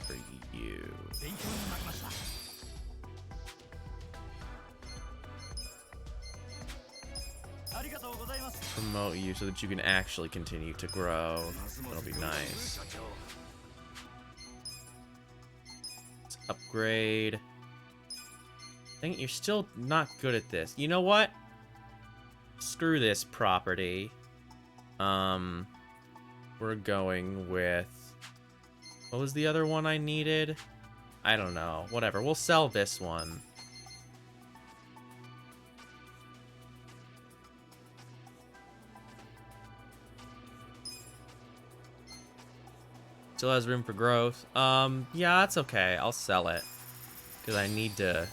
for you. Promote you so that you can actually continue to grow. That'll be nice. Let's upgrade. Dang it, you're still not good at this. You know what? Screw this property. We're going with... What was the other one I needed? I don't know. Whatever. We'll sell this one. Still has room for growth. Yeah, that's okay. I'll sell it. Because I need to...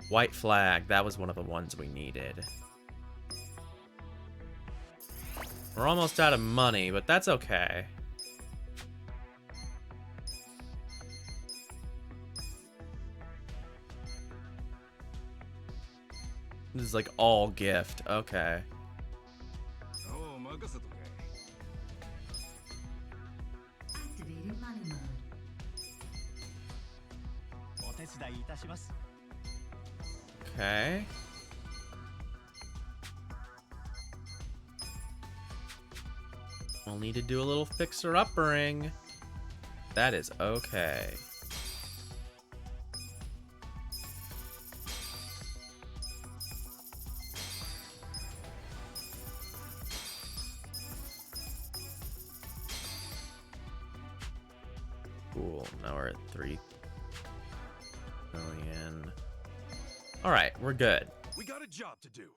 White flag. That was one of the ones we needed. We're almost out of money, but that's okay. This is like all gift. Okay. Activating money mode. Okay. We'll need to do a little fixer-uppering. That is okay. Cool. Now we're at 3 million. All right, we're good. We got a job to do.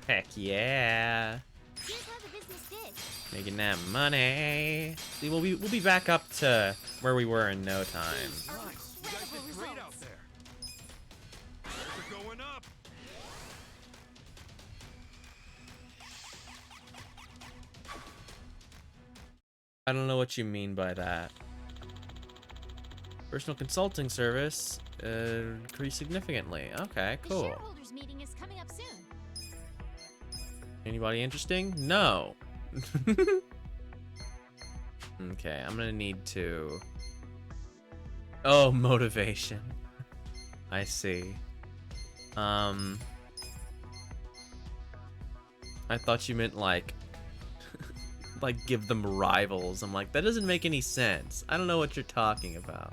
Heck yeah. Here's how the business did. Making that money. See, we'll be back up to where we were in no time. Great out there. They're going up. I don't know what you mean by that. Personal consulting service increased significantly. Okay, The cool. shareholders meeting is coming up soon. Anybody interesting? No. Okay, I'm gonna need to... Oh, motivation. I see. I thought you meant like like give them rivals. I'm like, that doesn't make any sense. I don't know what you're talking about.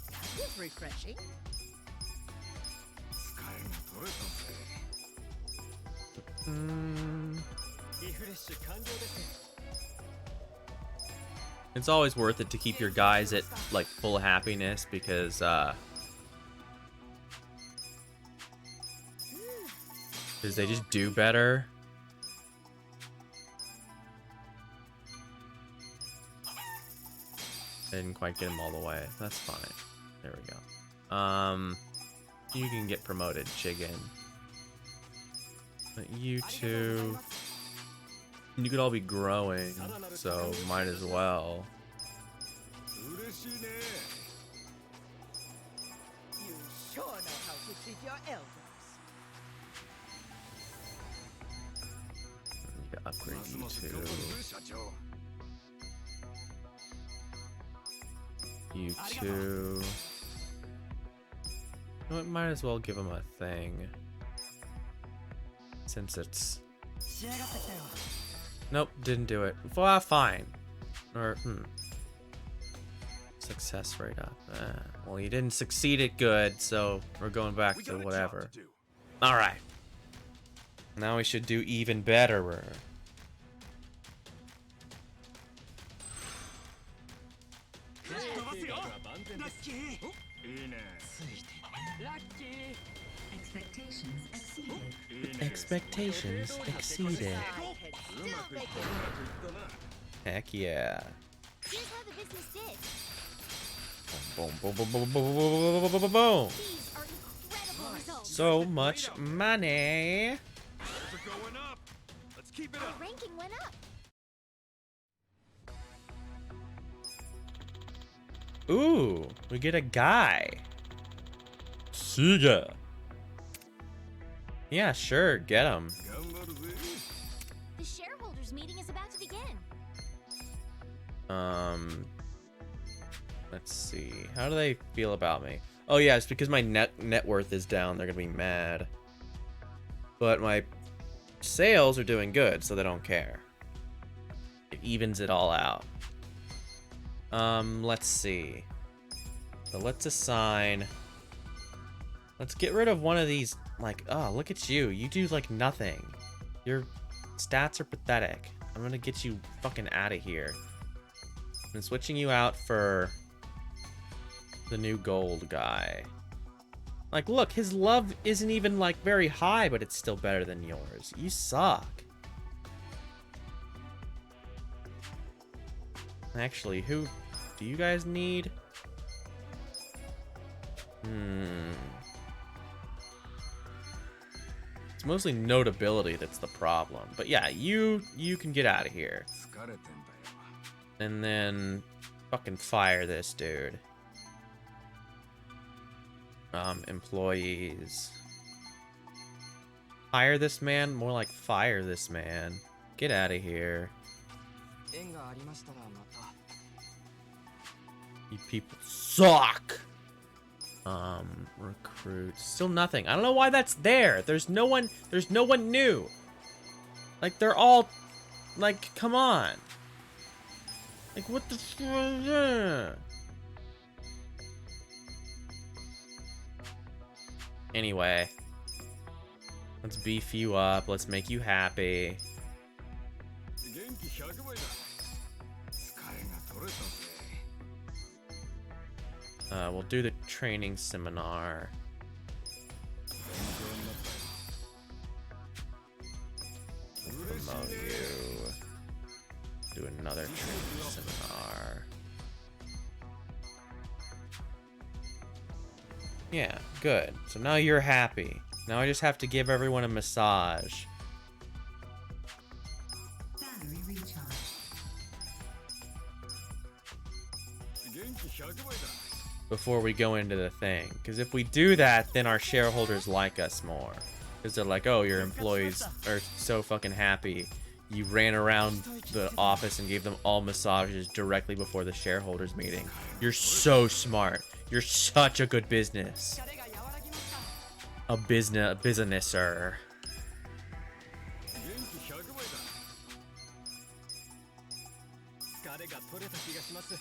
That was refreshing. It's always worth it to keep your guys at like full happiness because they just do better. I didn't quite get him all the way. That's fine. There we go. You can get promoted, Chicken. But you two, you could all be growing, so might as well. You sure know how to treat your elders. Need to upgrade you two. You two. You know what, might as well give him a thing. Since it's... Nope, didn't do it. Well, fine. Or, Success rate up. Well, you didn't succeed it good, so we're going back to whatever. Alright. Now we should do even better. Expectations exceeded. Expectations exceeded. Heck yeah. Here's how the business did. Boom, boom, boom, boom, boom, boom, boom, boom, boom, boom. These are incredible results. So much money. Let's keep it Our up. ranking went up. Ooh, we get a guy. Suga. Yeah, sure, get him. The shareholders meeting is about to begin. Let's see. How do they feel about me? Oh yeah, it's because my net worth is down. They're gonna be mad. But my sales are doing good, so they don't care. It evens it all out. Let's see. So let's assign. Let's get rid of one of these. Like, oh, look at you. You do like nothing. Your stats are pathetic. I'm gonna get you fucking out of here. I'm switching you out for the new gold guy. Like, look, his love isn't even like very high, but it's still better than yours. You suck. Actually, who do you guys need? It's mostly notability that's the problem. But yeah, you can get out of here. And then fucking fire this dude. Employees. Hire this man? More like fire this man. Get out of here. You people suck. Recruit. Still nothing. I don't know why that's there. There's no one new. Like, they're all, like, come on. Like, what the Anyway. Let's beef you up. Let's make you happy. We'll do the training seminar. Promote you. Do another training seminar. Yeah, good. So now you're happy. Now I just have to give everyone a massage. Battery recharge. before we go into the thing. Because if we do that, then our shareholders like us more. Because they're like, oh, your employees are so fucking happy. You ran around the office and gave them all massages directly before the shareholders meeting. You're so smart. You're such a good business. A businesser. 疲れが取れた気がします。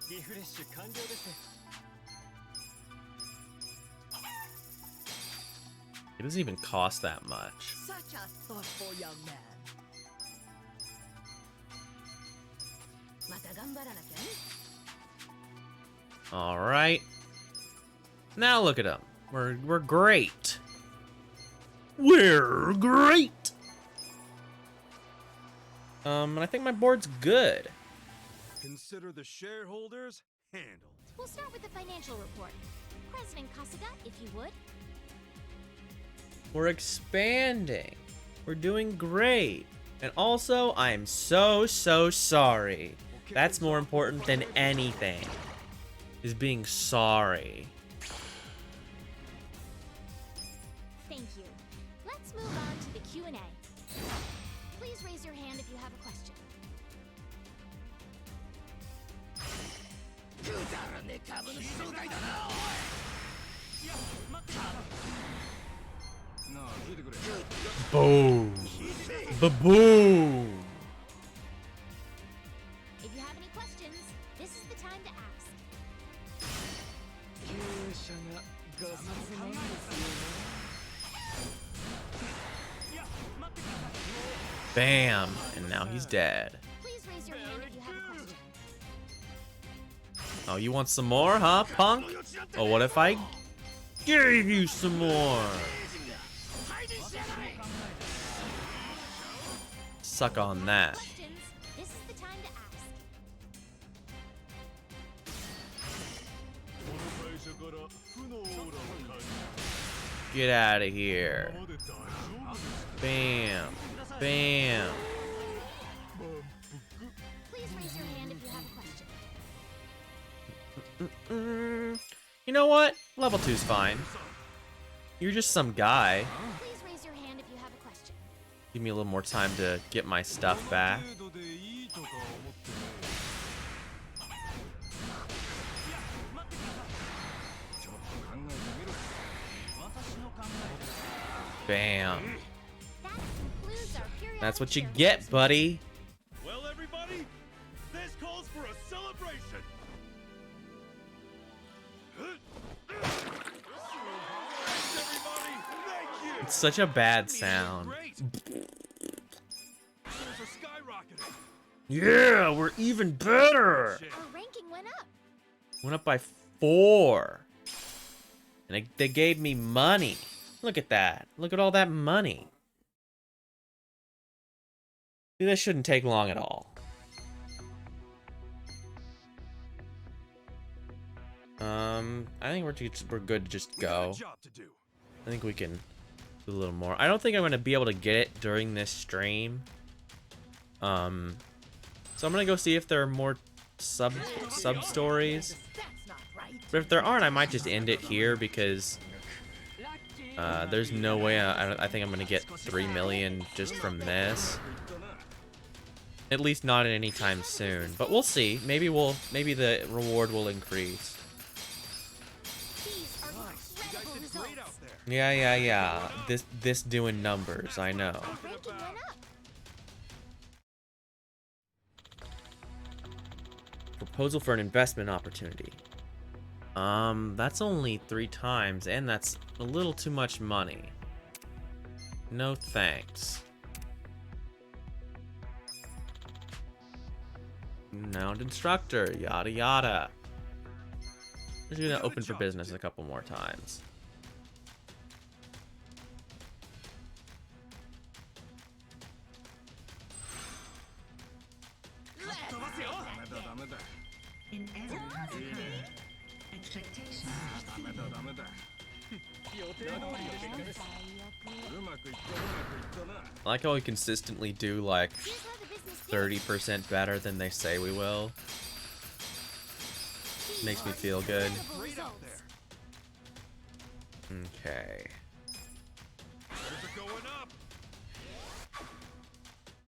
リフレッシュ完了です。 It doesn't even cost that much. Such a thoughtful young man. また頑張らなきゃね。 All right. Now look at them. We're great. We're great. And I think my board's good. Consider the shareholders handled. We'll start with the financial report. President Kasuga, if you would. We're expanding. We're doing great. And also, I'm so sorry. That's more important than anything. Is being sorry. Thank you. Let's move on to the Q&A. Please raise your hand if you have a question. Boom. Ba-boom. If you have any questions, this is the time to ask. Bam. And now he's dead. Please raise your hand if you have a question. Oh, you want some more, huh, punk? Oh, what if I gave you some more? Suck on that. Questions, this is the time to ask. Get out of here. Bam. Bam. Please raise your hand if you have a question. You know what? Level 2's fine. You're just some guy. Please raise your hand if you have a question. Give me a little more time to get my stuff back. Bam. That's what you get, buddy. Well, everybody, this calls for a celebration. Everybody, thank you. It's such a bad sound. Yeah, we're even better. Our ranking went up. Went up by 4. And they gave me money. Look at that. Look at all that money. This shouldn't take long at all. I think we're good to just go. I think we can do a little more. I don't think I'm gonna be able to get it during this stream. So I'm gonna go see if there are more sub stories. But if there aren't, I might just end it here because there's no way I think I'm gonna get 3 million just from this. At least not anytime soon. But we'll see. Maybe the reward will increase. Yeah. This doing numbers, I know. Proposal for an investment opportunity. That's only 3 times, and that's a little too much money. No thanks. Renowned instructor, yada yada. I'm just gonna open for business a couple more times. An error has occurred. Expectations exceeded. I like how we consistently do like 30% better than they say we will. Makes me feel good. Great out there. Okay. Going up.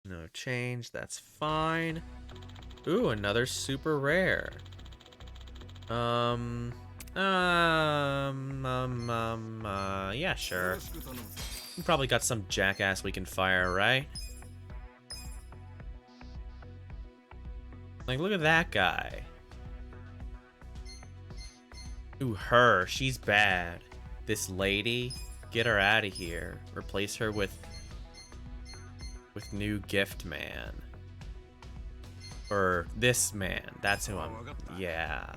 No change, that's fine. Ooh, another super rare. Yeah, sure. We probably got some jackass we can fire, right? Like, look at that guy. Ooh, her. She's bad. This lady, get her out of here. Replace her with new gift man. Or this man. That's who I'm... Yeah.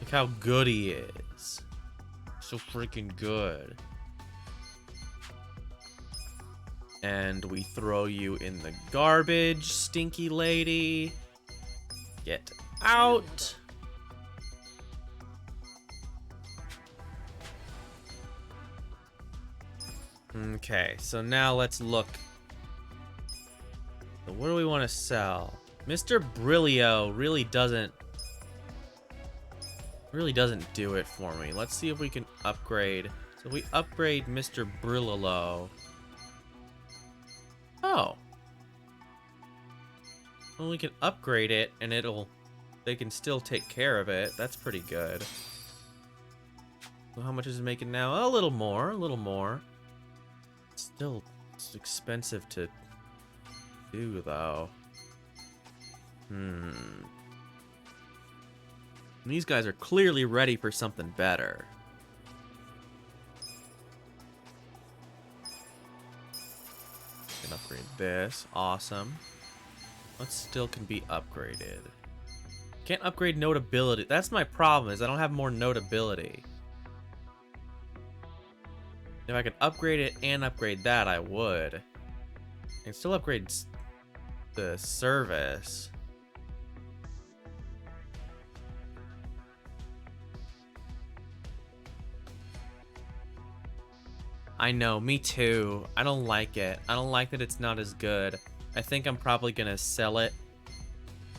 Look how good he is. So freaking good. And we throw you in the garbage, stinky lady. Get out. Okay, so now let's look. So what do we want to sell? Mr. Brilio really doesn't do it for me. Let's see if we can upgrade. So we upgrade Mr. Brillo. Oh. Well, we can upgrade it and they can still take care of it. That's pretty good. So how much is it making now? A little more, a little more. Still, it's expensive to do though. These guys are clearly ready for something better. Can upgrade this. Awesome. What still can be upgraded? Can't upgrade notability. That's my problem, is I don't have more notability. If I could upgrade it and upgrade that, I would. I can still upgrade the service. I know, me too. I don't like it. I don't like that it's not as good. I think I'm probably gonna sell it.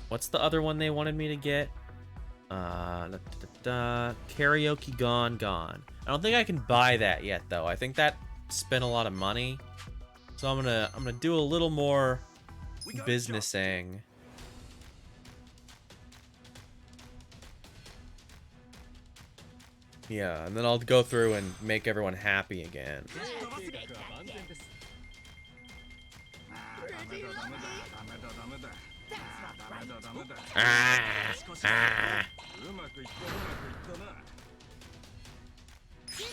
What's the other one they wanted me to get? Karaoke Gone. I don't think I can buy that yet though. I think that spent a lot of money. So I'm gonna do a little more businessing. Yeah, and then I'll go through and make everyone happy again. Here's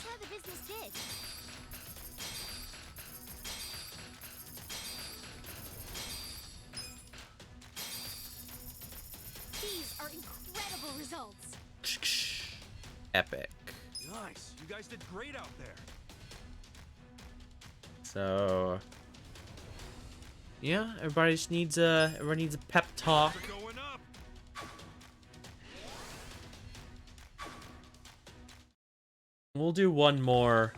how the business did. These are incredible results. Epic. Nice. You guys did great out there. So yeah, everybody just needs a pep talk. We'll do one more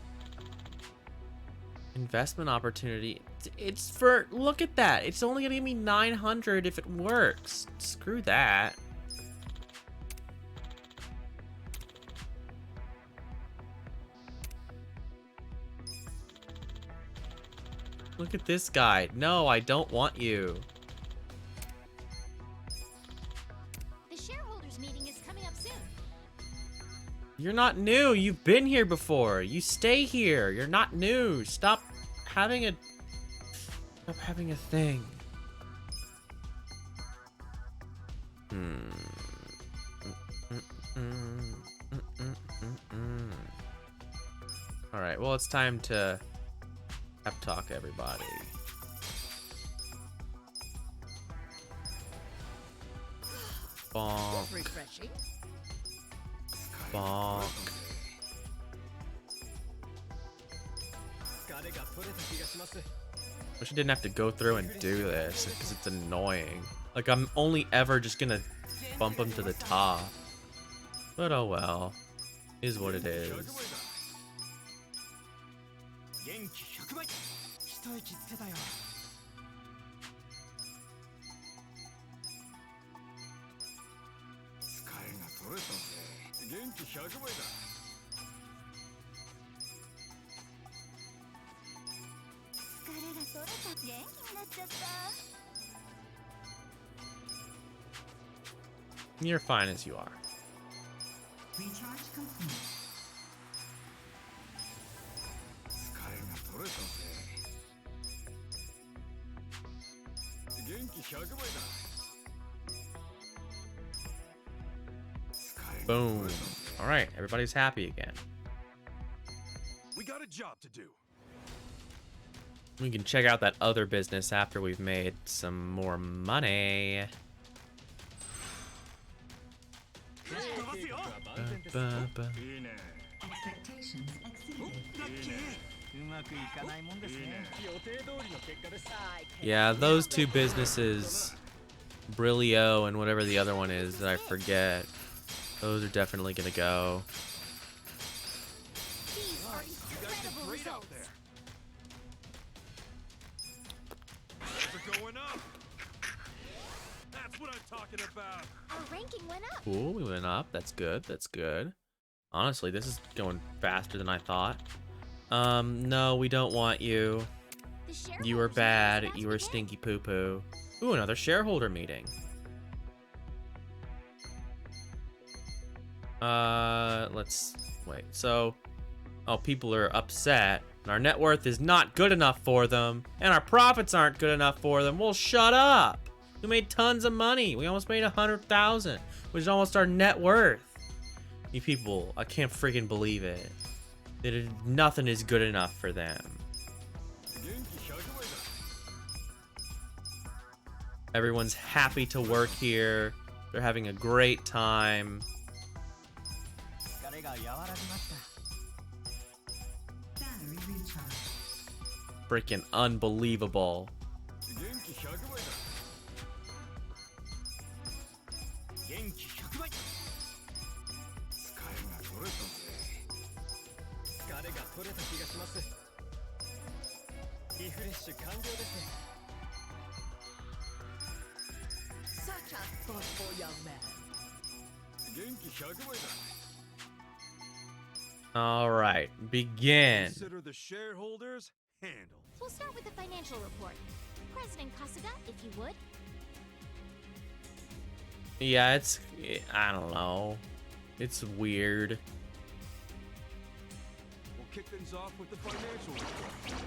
investment opportunity. It's for, look at that. It's only gonna give me 900 if it works. Screw that. Look at this guy. No, I don't want you. The shareholders meeting is coming up soon. You're not new. You've been here before. You stay here. You're not new. Stop having a thing. All right. Well, it's time to pep talk everybody. Bonk. Refreshing. Bonk. Wish I didn't have to go through and do this because it's annoying. Like, I'm only ever just gonna bump him to the top. But oh well. Is what it is. You're fine as you are. Recharge complete. Boom. All right, everybody's happy again. We got a job to do. We can check out that other business after we've made some more money. Expectations exceeded. Yeah, those two businesses, Brilio and whatever the other one is that I forget, those are definitely gonna go. These are incredible results. We're going up. That's what I'm talking about. Our ranking went up. Cool, we went up. That's good. That's good. Honestly, this is going faster than I thought. No, we don't want you. You were bad. You were stinky poo-poo. Ooh, another shareholder meeting. Let's wait. So, people are upset. Our net worth is not good enough for them, and our profits aren't good enough for them. Well, shut up. We made tons of money. We almost made 100,000, which is almost our net worth. You people, I can't freaking believe it. Nothing is good enough for them. Everyone's happy to work here. They're having a great time. Battery recharge. Freaking unbelievable. Such a thoughtful young man. All right, begin. Consider the shareholders handled. So we'll start with the financial report. President Kasuga, if you would. Yeah, I don't know. It's weird. We'll kick things off with the financial report.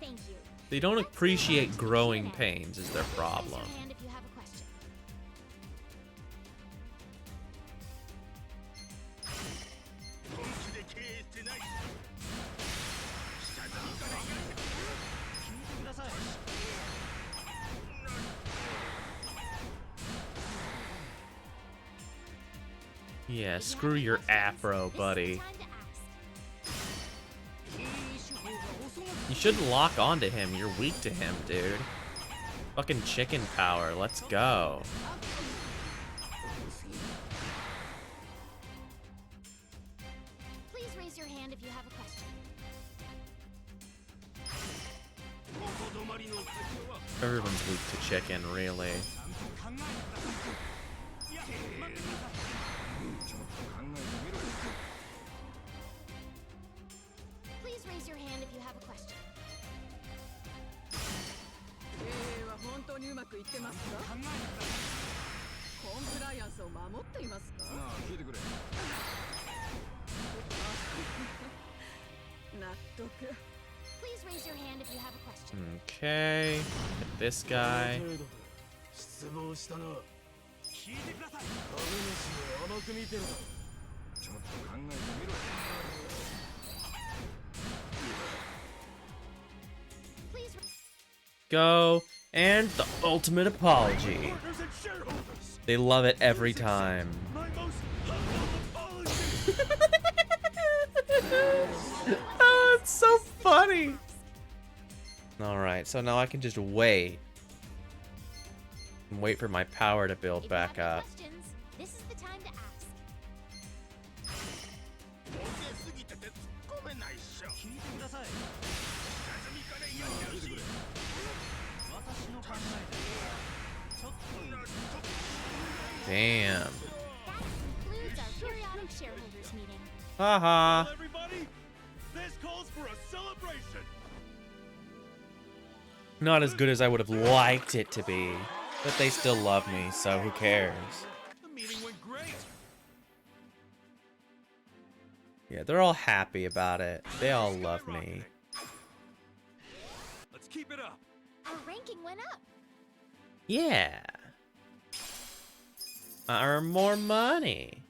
Thank you. They don't appreciate growing pains is their problem. Raise your hand if you have a question. Yeah, screw your afro, buddy. You shouldn't lock onto him. You're weak to him, dude. Fucking chicken power. Let's go. Please raise your hand if you have a question. Everyone's weak to chicken, really. Please raise your hand if you have a question. Please raise your hand if you have a question. Okay. Hit this guy. Please. Go. And the ultimate apology. They love it every time. Oh, it's so funny. Alright, so now I can just wait. And wait for my power to build back up. Questions, this is the time to ask. Damn. Concludes our periodic shareholders meeting. Haha. Everybody, this calls for a celebration. Not as good as I would have liked it to be. But they still love me, so who cares? The meeting went great. Yeah, they're all happy about it. They all love me. Let's keep it up. Our ranking went up. Yeah. I earn more money.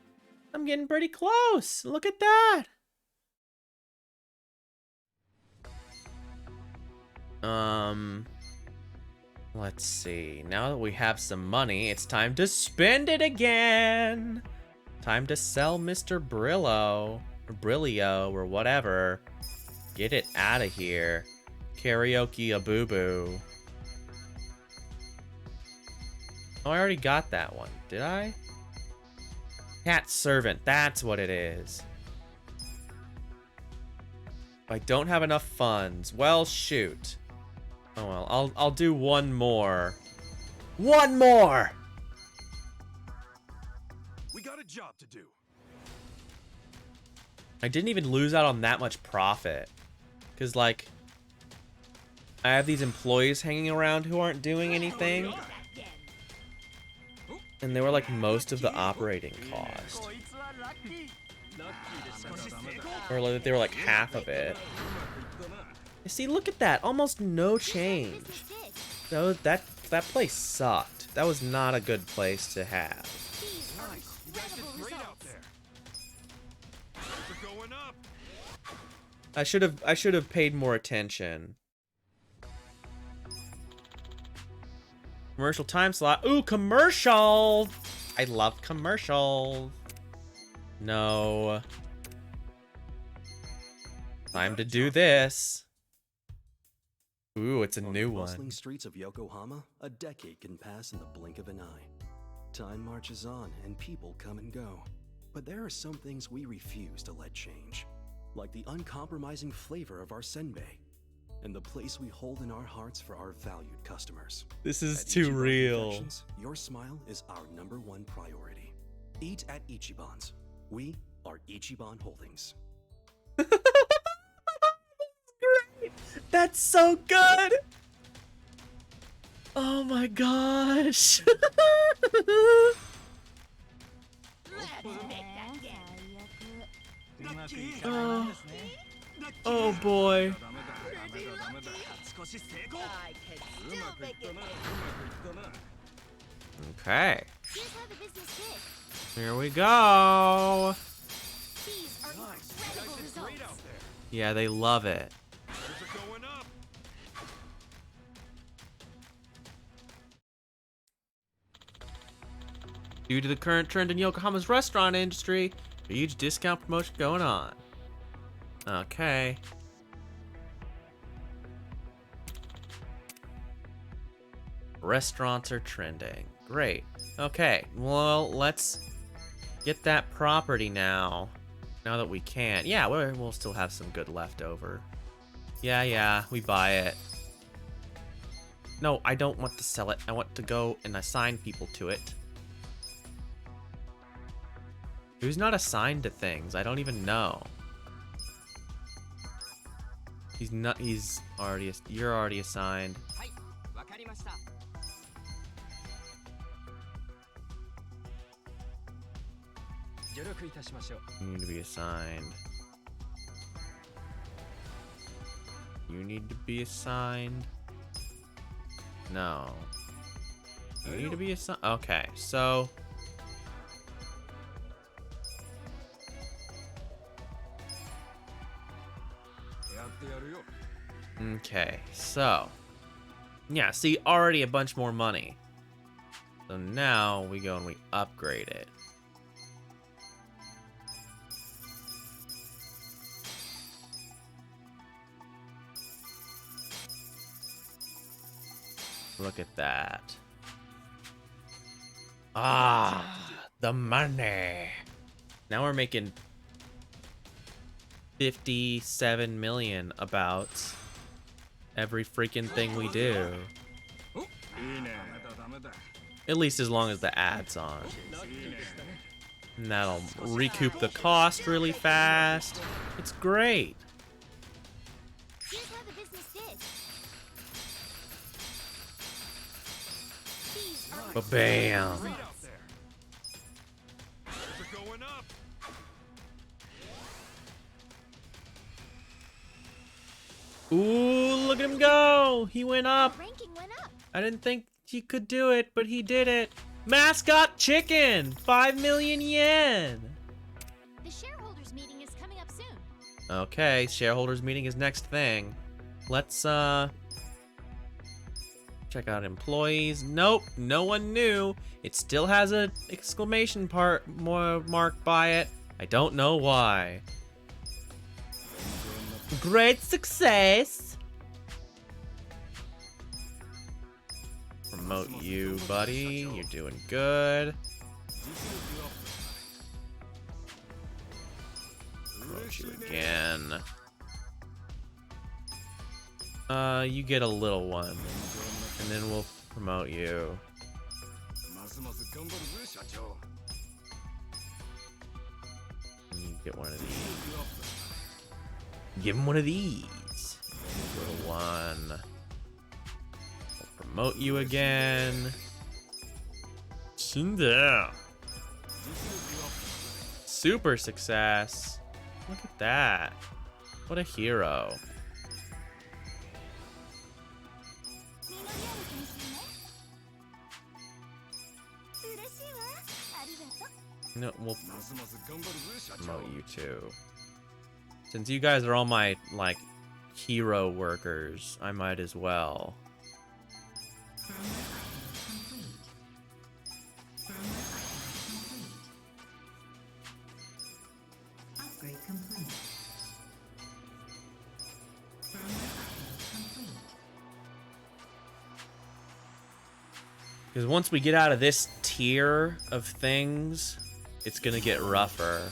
I'm getting pretty close. Look at that. Let's see. Now that we have some money, it's time to spend it again. Time to sell Mr. Brillo, or Brillio, or whatever. Get it out of here. Karaoke a boo-boo. Oh, I already got that one. Did I? Cat servant. That's what it is. I don't have enough funds. Well, shoot. Oh well, I'll do one more. One more! We got a job to do. I didn't even lose out on that much profit. Because, like, I have these employees hanging around who aren't doing anything. And they were like most of the operating cost. Or like they were like half of it. You see, look at that. Almost no change. That place sucked. That was not a good place to have. I should have paid more attention. Commercial time slot. Ooh, commercial! I love commercials. No. Time to do this. Ooh, it's a new On the bustling one. streets of Yokohama, a decade can pass in the blink of an eye. Time marches on and people come and go. But there are some things we refuse to let change. Like the uncompromising flavor of our senbei. And the place we hold in our hearts for our valued customers. This is At too Ichiban real. Confections, your smile is our #1 priority. Eat at Ichiban's. We are Ichiban Holdings. That's so good! Oh my gosh! Oh. Oh boy. Okay. Here's how the business did. Here we go. These are incredible results. Yeah, they love it. Due to the current trend in Yokohama's restaurant industry, a huge discount promotion going on. Okay. Restaurants are trending. Great. Okay, well, let's get that property now. Now that we can. Yeah, we'll still have some good left over. Yeah, we buy it. No, I don't want to sell it. I want to go and assign people to it. Who's not assigned to things? I don't even know. You're already assigned. You need to be assigned. You need to be assigned. No. You need to be assigned. Okay, so. Okay, so. Yeah, see, already a bunch more money. So now we go and we upgrade it. Look at that. Ah, the money. Now we're making 57 million about every freaking thing we do. At least as long as the ad's on. And that'll recoup the cost really fast. It's great. Here's how the business did. These are Ba-bam. Ooh, look at him go! He went up. ranking went up. I didn't think he could do it, but he did it. Mascot chicken! 5 million yen! The shareholders meeting is coming up soon. Okay, shareholders meeting is next thing. Let's, check out employees. Nope, no one knew. It still has an exclamation mark by it. I don't know why. Great success! Promote you, buddy. You're doing good. Promote you again. You get a little one. And then we'll promote you. You get one of these. Give him one of these. Little one. We'll promote you again. Cinder. Super success. Look at that. What a hero. No, we'll promote you too. Since you guys are all my, like, hero workers, I might as well. Upgrade complete. Because once we get out of this tier of things, it's gonna get rougher.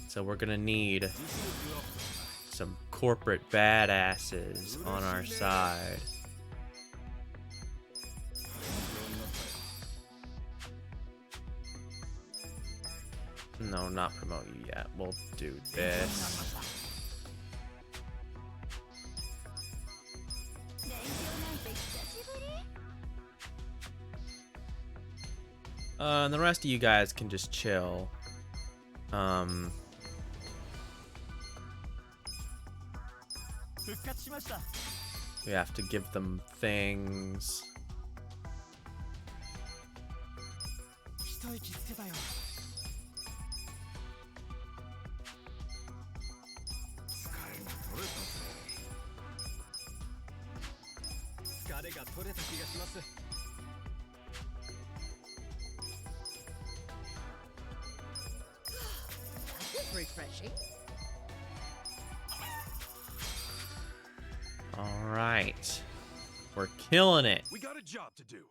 So we're gonna need some corporate badasses on our side. No, not promote you yet. We'll do this. And the rest of you guys can just chill. We have to give them things. This is refreshing. All right. We're killing it. We got a job to do.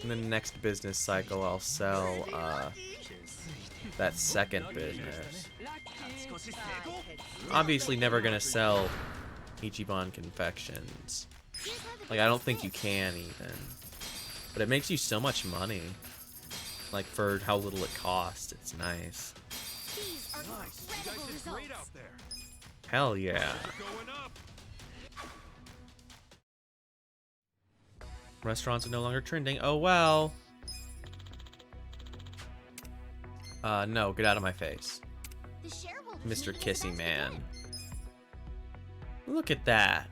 In the next business cycle, I'll sell that second business. Obviously, never gonna sell Ichiban confections. Like, I don't think you can even. But it makes you so much money. Like, for how little it costs, it's nice. These are incredible results. Hell yeah. Restaurants are no longer trending. Oh well. No, get out of my face. The shareholders Mr. meeting is Kissy about to Man. begin. Look at that.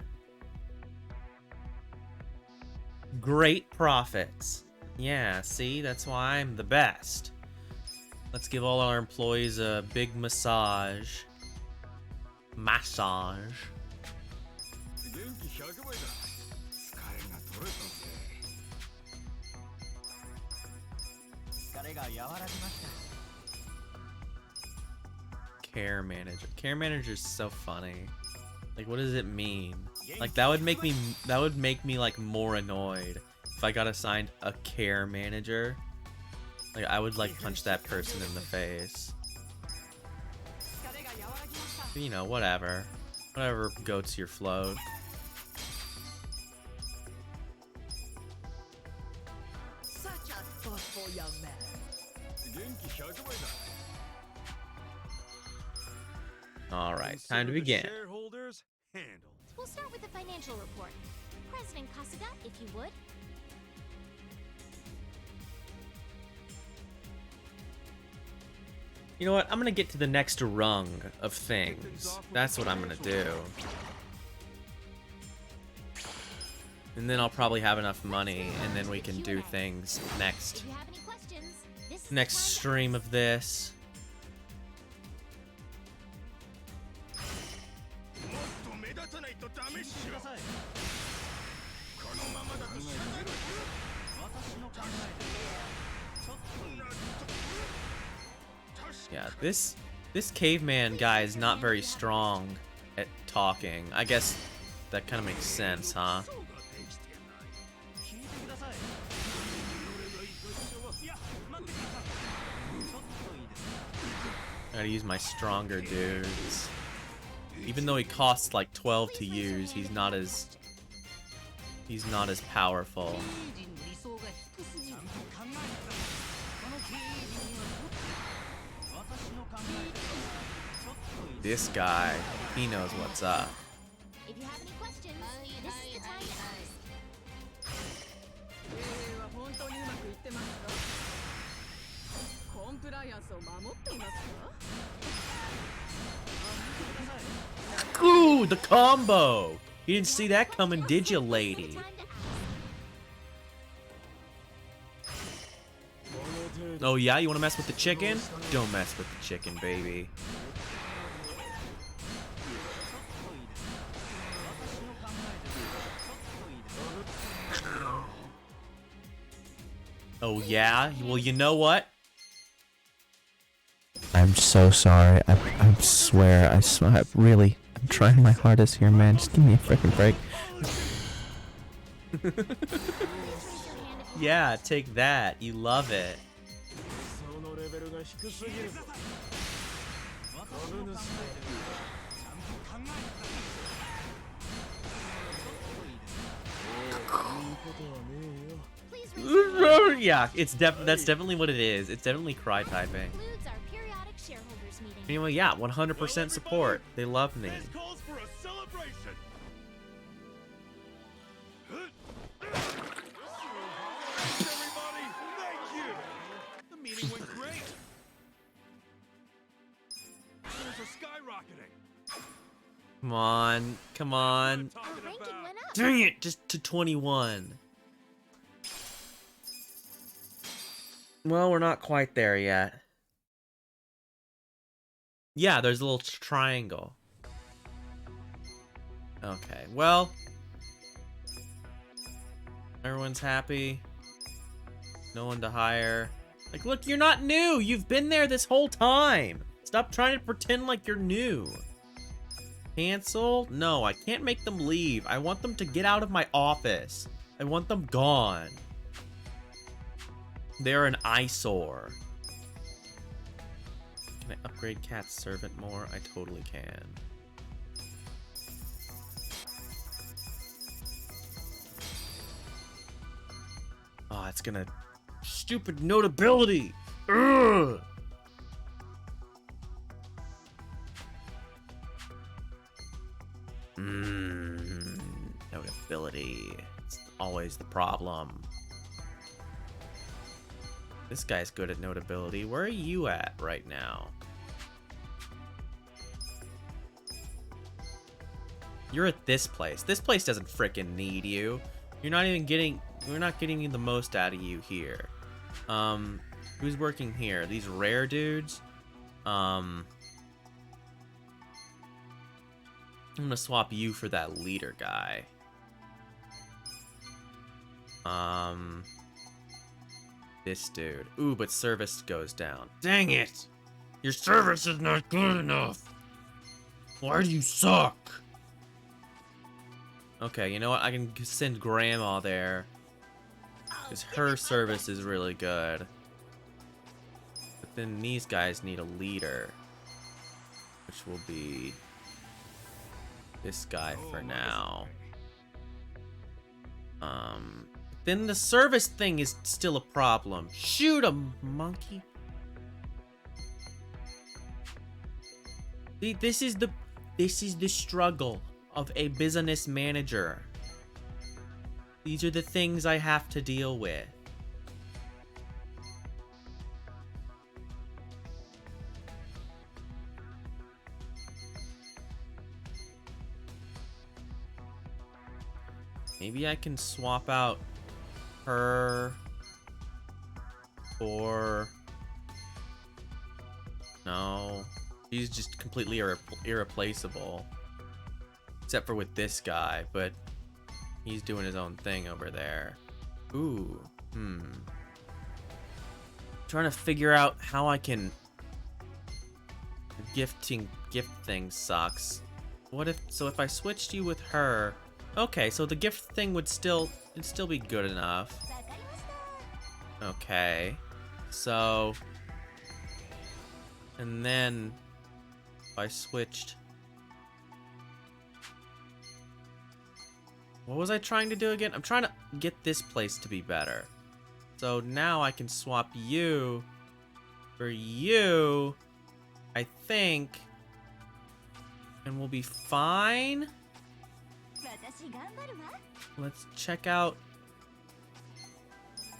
Great profits. Yeah, see? That's why I'm the best. Let's give all our employees a big massage. Massage. Care manager. Care manager is so funny. Like, what does it mean? Like, that would make me like more annoyed if I got assigned a care manager. Like, I would like punch that person in the face. You know, whatever. Whatever goats your float. Such a thoughtful young man. Alright, time to begin. Shareholders handled. We'll start with the financial report. President Kasuga, if you would. You know what? I'm gonna get to the next rung of things. That's what I'm gonna do. And then I'll probably have enough money, and then we can do things next. If you have any questions, this is Next stream of this. Yeah, this caveman guy is not very strong at talking. I guess that kind of makes sense, huh? I gotta use my stronger dudes. Even though he costs like 12 to use, he's not as powerful. This guy, he knows what's up. If you have any questions, this is the time to ask. Ooh, the combo! You didn't see that coming, did you, lady? Oh yeah, you wanna mess with the chicken? Don't mess with the chicken, baby. Oh yeah? Well, you know what? I'm so sorry. I swear. Really. I'm trying my hardest here, man. Just give me a freaking break. Yeah, take that. You love it. Yeah, that's definitely what it is. It's definitely cry typing. Anyway, yeah, 100% support. They love me. Calls for a celebration. Everybody, thank you. The meeting went great. Sales are skyrocketing. Come on. Come on. Dang it, just to 21. Well, we're not quite there yet. Yeah, there's a little triangle. Okay, well. Everyone's happy. No one to hire. Like, look, you're not new! You've been there this whole time! Stop trying to pretend like you're new. Cancel? No, I can't make them leave. I want them to get out of my office. I want them gone. They're an eyesore. Can I upgrade Cat's servant more? I totally can. Oh, it's gonna... Stupid notability! Ugh! Notability. It's always the problem. This guy's good at notability. Where are you at right now? You're at this place. This place doesn't frickin' need you. You're not even getting... We're not getting the most out of you here. Who's working here? These rare dudes? I'm gonna swap you for that leader guy. This dude. Ooh, but service goes down. Dang it! Your service is not good enough! Why do you suck? Okay, you know what? I can send Grandma there. Because her service is really good. But then these guys need a leader. Which will be this guy for now. Then the service thing is still a problem. Shoot him, monkey. See, this is the struggle of a business manager. These are the things I have to deal with. Maybe I can swap out her for... No. He's just completely irreplaceable. Except for with this guy, but he's doing his own thing over there. Ooh. Trying to figure out how I can... Gift thing sucks. What if... So if I switched you with her... Okay, so the gift thing would still be good enough. Okay. So... And then... If I switched... What was I trying to do again? I'm trying to get this place to be better. So now I can swap you for you, I think. And we'll be fine. Let's check out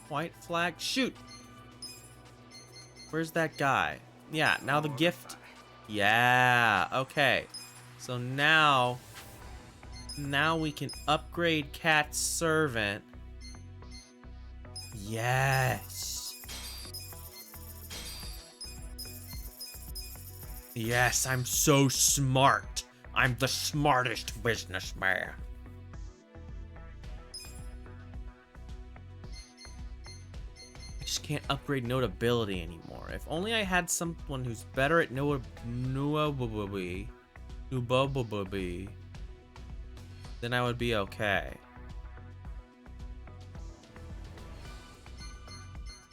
white flag. Shoot! Where's that guy? Yeah, now the gift. Yeah, okay. So now we can upgrade Cat's servant. Yes. Yes, I'm so smart. I'm the smartest businessman. I just can't upgrade notability anymore. If only I had someone who's better at notability, then I would be okay.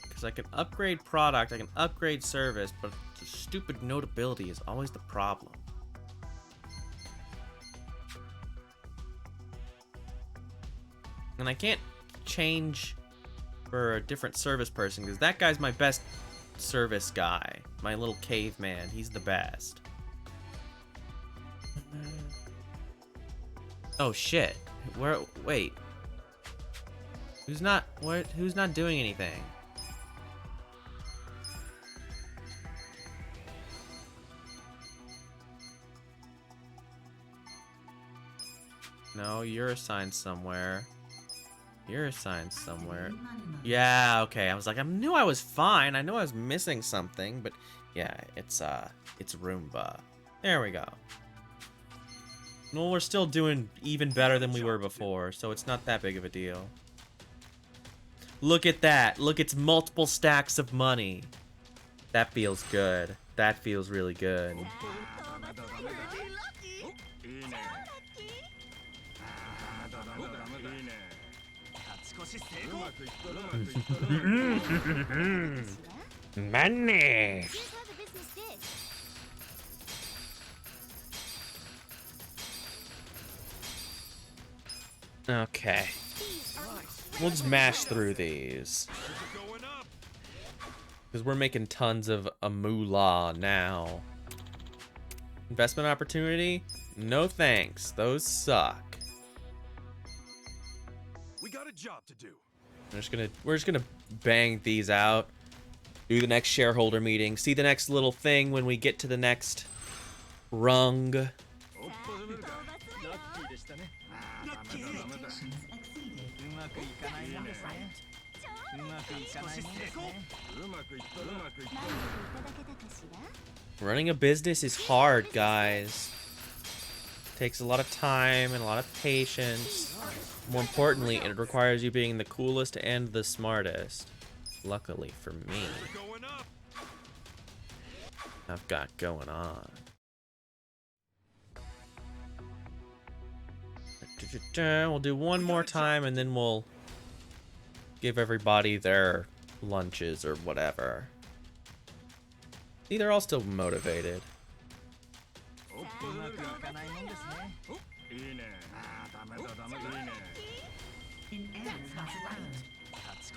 Because I can upgrade product, I can upgrade service, but the stupid notability is always the problem. And I can't change for a different service person, because that guy's my best service guy. My little caveman, he's the best. Oh shit. Wait. Who's not doing anything? No, you're assigned somewhere. You're assigned somewhere. Yeah, okay. I was like, I knew I was fine. I knew I was missing something, but yeah, it's Roomba. There we go. Well, we're still doing even better than we were before, so it's not that big of a deal. Look at that. Look, it's multiple stacks of money. That feels good. That feels really good. Money. Okay. We'll just mash through these. Because we're making tons of a moolah now. Investment opportunity? No thanks. Those suck. We got a job to do. We're just gonna bang these out. Do the next shareholder meeting. See the next little thing when we get to the next rung. Running a business is hard, guys. It takes a lot of time and a lot of patience. More importantly, it requires you being the coolest and the smartest. Luckily for me, I've got going on. We'll do one more time and then we'll give everybody their lunches or whatever. See, they're all still motivated. An error has occurred. う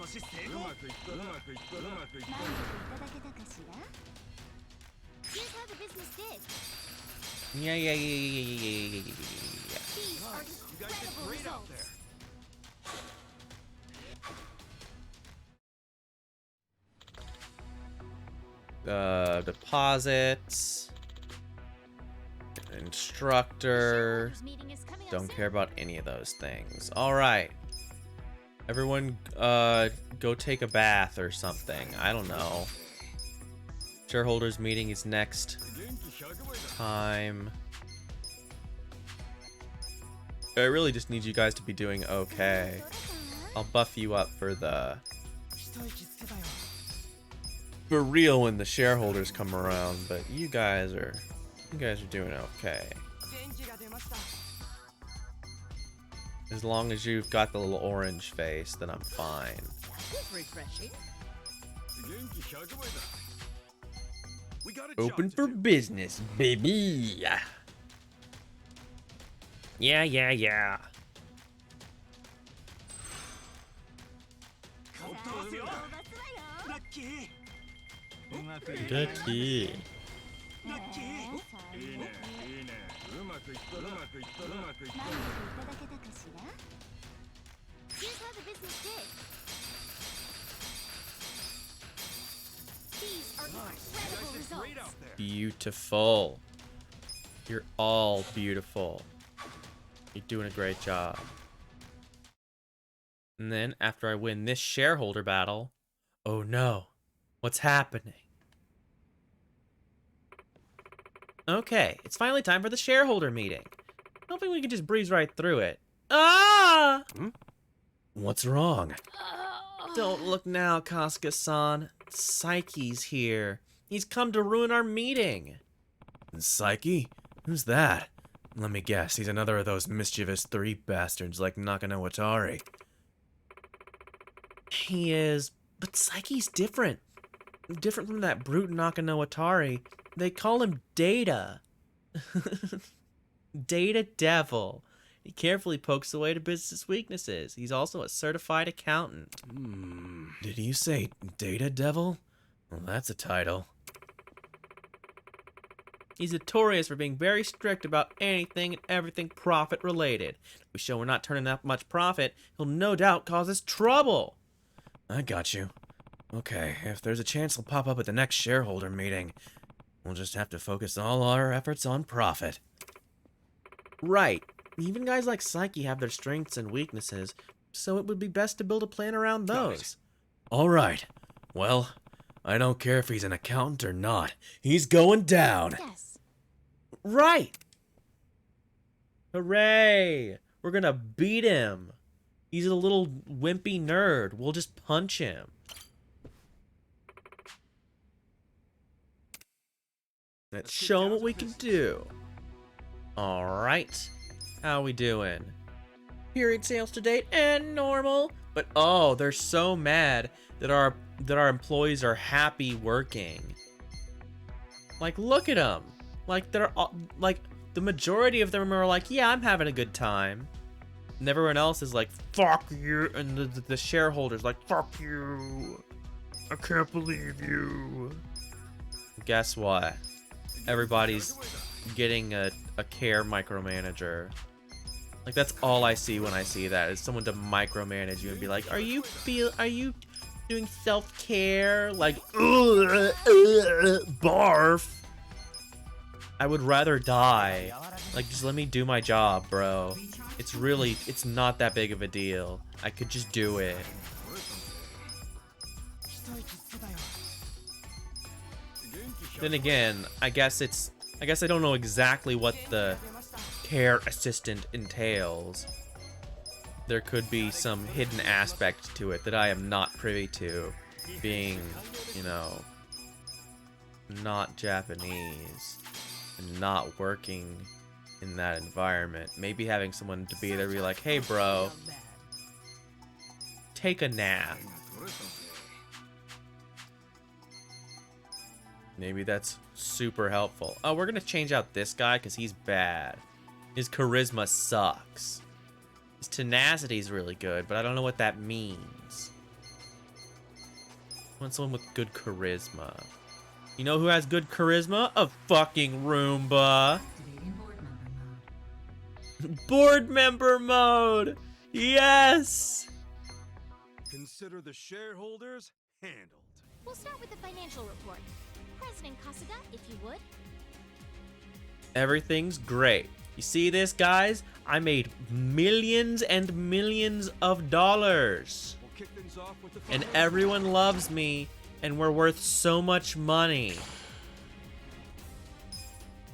まくいったうまくいったうまくいった Here's how the business did. Yeah, yeah, yeah, yeah, yeah, yeah, yeah, yeah, yeah. These are You guys did incredible great out results. Deposits. Instructor. Don't care about any of those things. Alright. Everyone, go take a bath or something. I don't know. Shareholders meeting is next time. I really just need you guys to be doing okay. I'll buff you up for real when the shareholders come around, but you guys are doing okay. As long as you've got the little orange face, then I'm fine. Refreshing. Open for business, baby. Yeah, yeah, yeah. Lucky. Here's how the business did. These are incredible results. Beautiful. You're all beautiful. You're doing a great job. And then, after I win this shareholder battle... Oh no. What's happening? Okay, it's finally time for the shareholder meeting. I don't think we can just breeze right through it. Ah! What's wrong? Don't look now, Kasuga-san. Psyche's here. He's come to ruin our meeting. Psyche? Who's that? Let me guess, he's another of those mischievous 3 bastards like Nakano-Watari. He is, but Psyche's different. Different from that brute Nakano-Watari. They call him Data. Data Devil. He carefully pokes away to business weaknesses. He's also a certified accountant. Did you say Data Devil? Well, that's a title. He's notorious for being very strict about anything and everything profit related. If we show we're not turning that much profit, he'll no doubt cause us trouble. I got you. Okay, if there's a chance he'll pop up at the next shareholder meeting, we'll just have to focus all our efforts on profit. Right. Even guys like Psyche have their strengths and weaknesses, so it would be best to build a plan around those. Alright. Well, I don't care if he's an accountant or not. He's going down. Yes. Right. Hooray. We're gonna beat him. He's a little wimpy nerd. We'll just punch him. Let's show him what we can do. Alright. How we doing? Period sales to date and normal. But oh, they're so mad that our employees are happy working. Like, look at them. Like, they're all, like, the majority of them are like, yeah, I'm having a good time. And everyone else is like, fuck you. And the shareholders like, fuck you. I can't believe you. Guess what? Everybody's getting a care micromanager. Like, that's all I see when I see that, is someone to micromanage you and be like, are you doing self-care? Like, barf. I would rather die. Like, just let me do my job, bro. It's not that big of a deal. I could just do it. Then again, I guess I don't know exactly what the care assistant entails. There could be some hidden aspect to it that I am not privy to, being, you know, not Japanese and not working in that environment. Maybe having someone to be there be like, hey bro, take a nap. Maybe that's super helpful. Oh, we're gonna change out this guy because he's bad. His charisma sucks. His tenacity is really good, but I don't know what that means. I want someone with good charisma. You know who has good charisma? A fucking Roomba. Board member mode. Yes. Consider the shareholders handled. We'll start with the financial report. President Kasuga, if you would. Everything's great. You see this, guys? I made millions and millions of dollars. We'll kick things off with the And everyone loves me, and we're worth so much money.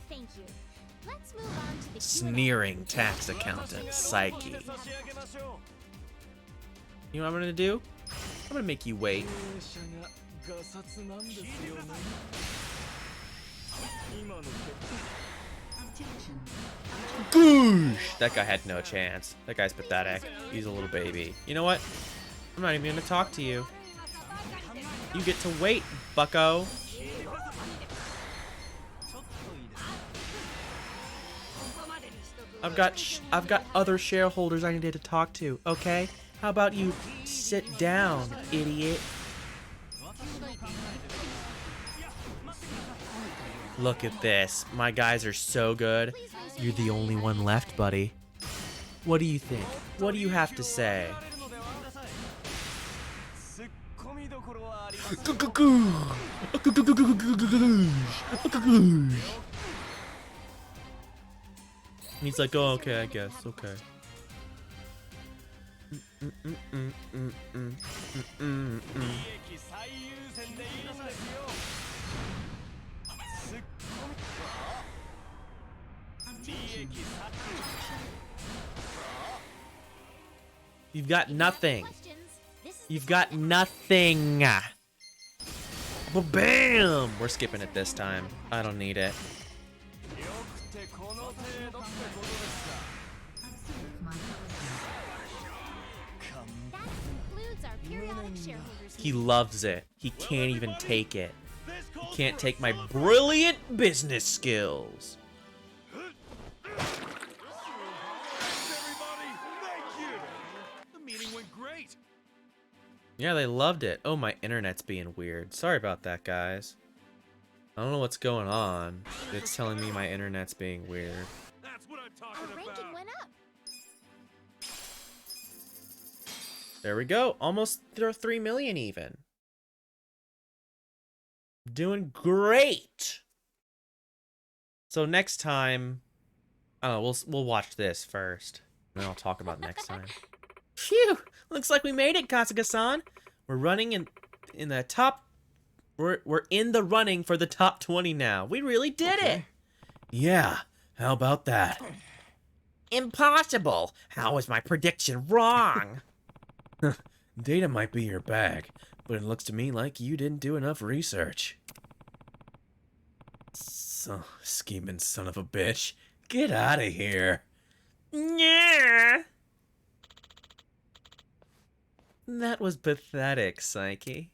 Thank you. Let's move on to the Sneering tax accountant, Psyche. You know what I'm gonna do? I'm gonna make you wait. Goosh! That guy had no chance. That guy's pathetic. He's a little baby. You know what? I'm not even gonna talk to you. You get to wait, bucko. I've got other shareholders I need to talk to, okay? How about you sit down, idiot? Look at this. My guys are so good. You're the only one left, buddy. What do you think? What do you have to say? And he's like, oh, okay, I guess, okay. You've got nothing. You've got nothing. But bam! We're skipping it this time. I don't need it. He loves it. He can't even take it. He can't take my brilliant business skills. Yeah, they loved it. Oh, my internet's being weird. Sorry about that, guys. I don't know what's going on. It's telling me my internet's being weird. That's what I'm talking Our ranking went up. There we go. Almost 3 million even. Doing great. So next time, oh, we'll watch this first, and then I'll talk about next time. Phew! Looks like we made it, Kasuga-san. We're running in the top. We're in the running for the top 20 now. We really did it. Yeah. How about that? Impossible. How was my prediction wrong? Data might be your bag, but it looks to me like you didn't do enough research. So, scheming son of a bitch. Get out of here. Yeah. That was pathetic, Psyche.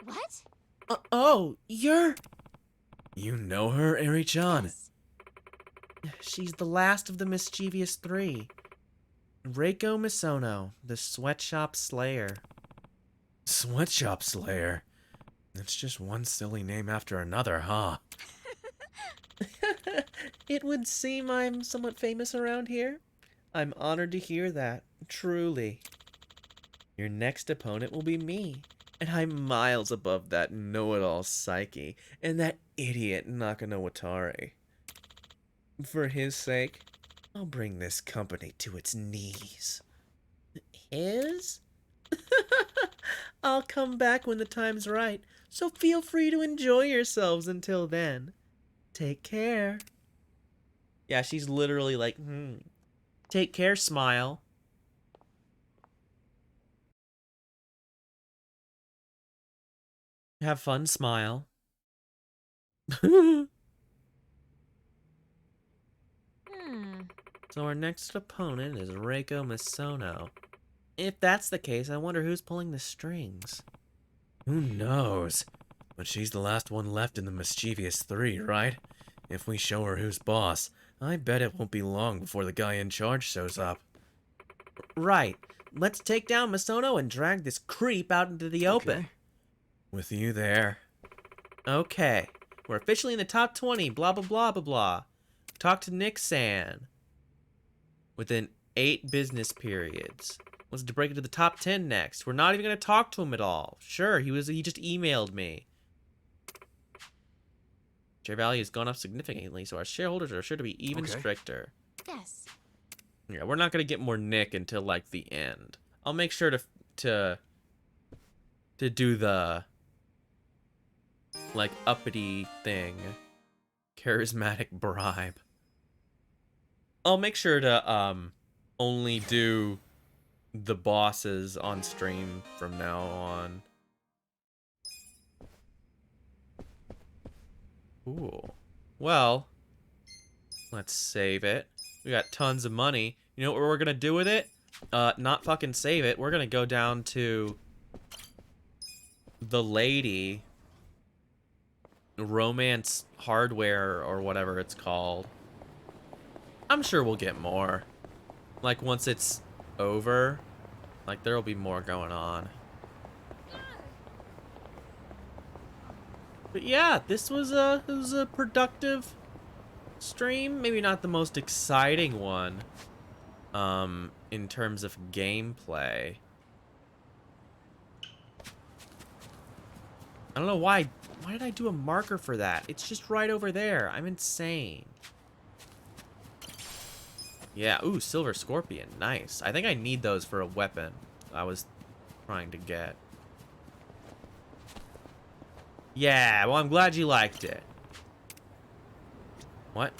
What? Oh, you're... You know her, Eri-chan? Yes. She's the last of the mischievous 3. Reiko Misono, the sweatshop slayer. Sweatshop slayer? It's just one silly name after another, huh? It would seem I'm somewhat famous around here. I'm honored to hear that, truly. Your next opponent will be me, and I'm miles above that know-it-all Psyche and that idiot Nakanowatari. For his sake, I'll bring this company to its knees. His? I'll come back when the time's right, so feel free to enjoy yourselves until then. Take care. Yeah, she's literally like, Take care, smile. Have fun, smile. So our next opponent is Reiko Misono. If that's the case, I wonder who's pulling the strings. Who knows? But she's the last one left in the mischievous three, right? If we show her who's boss, I bet it won't be long before the guy in charge shows up. Right. Let's take down Misono and drag this creep out into the open. Okay. With you there. Okay. We're officially in the top 20, blah, blah, blah, blah, blah. Talk to Nick-san. Within 8 business periods. Let's break into the top 10 next. We're not even going to talk to him at all. Sure, he just emailed me. Share value has gone up significantly, so our shareholders are sure to be even stricter. Yes. Yeah, we're not going to get more Nick until, like, the end. I'll make sure to do the, like, uppity thing. Charismatic bribe. I'll make sure to, only do the bosses on stream from now on. Ooh. Well, let's save it. We got tons of money. You know what we're gonna do with it? Not fucking save it. We're gonna go down to the lady romance hardware or whatever it's called. I'm sure we'll get more. Like once it's over, like there'll be more going on. But yeah, this was a productive stream. Maybe not the most exciting one, in terms of gameplay. I don't know why. Why did I do a marker for that? It's just right over there. I'm insane. Yeah, ooh, Silver Scorpion. Nice. I think I need those for a weapon I was trying to get. Yeah, well, I'm glad you liked it. What?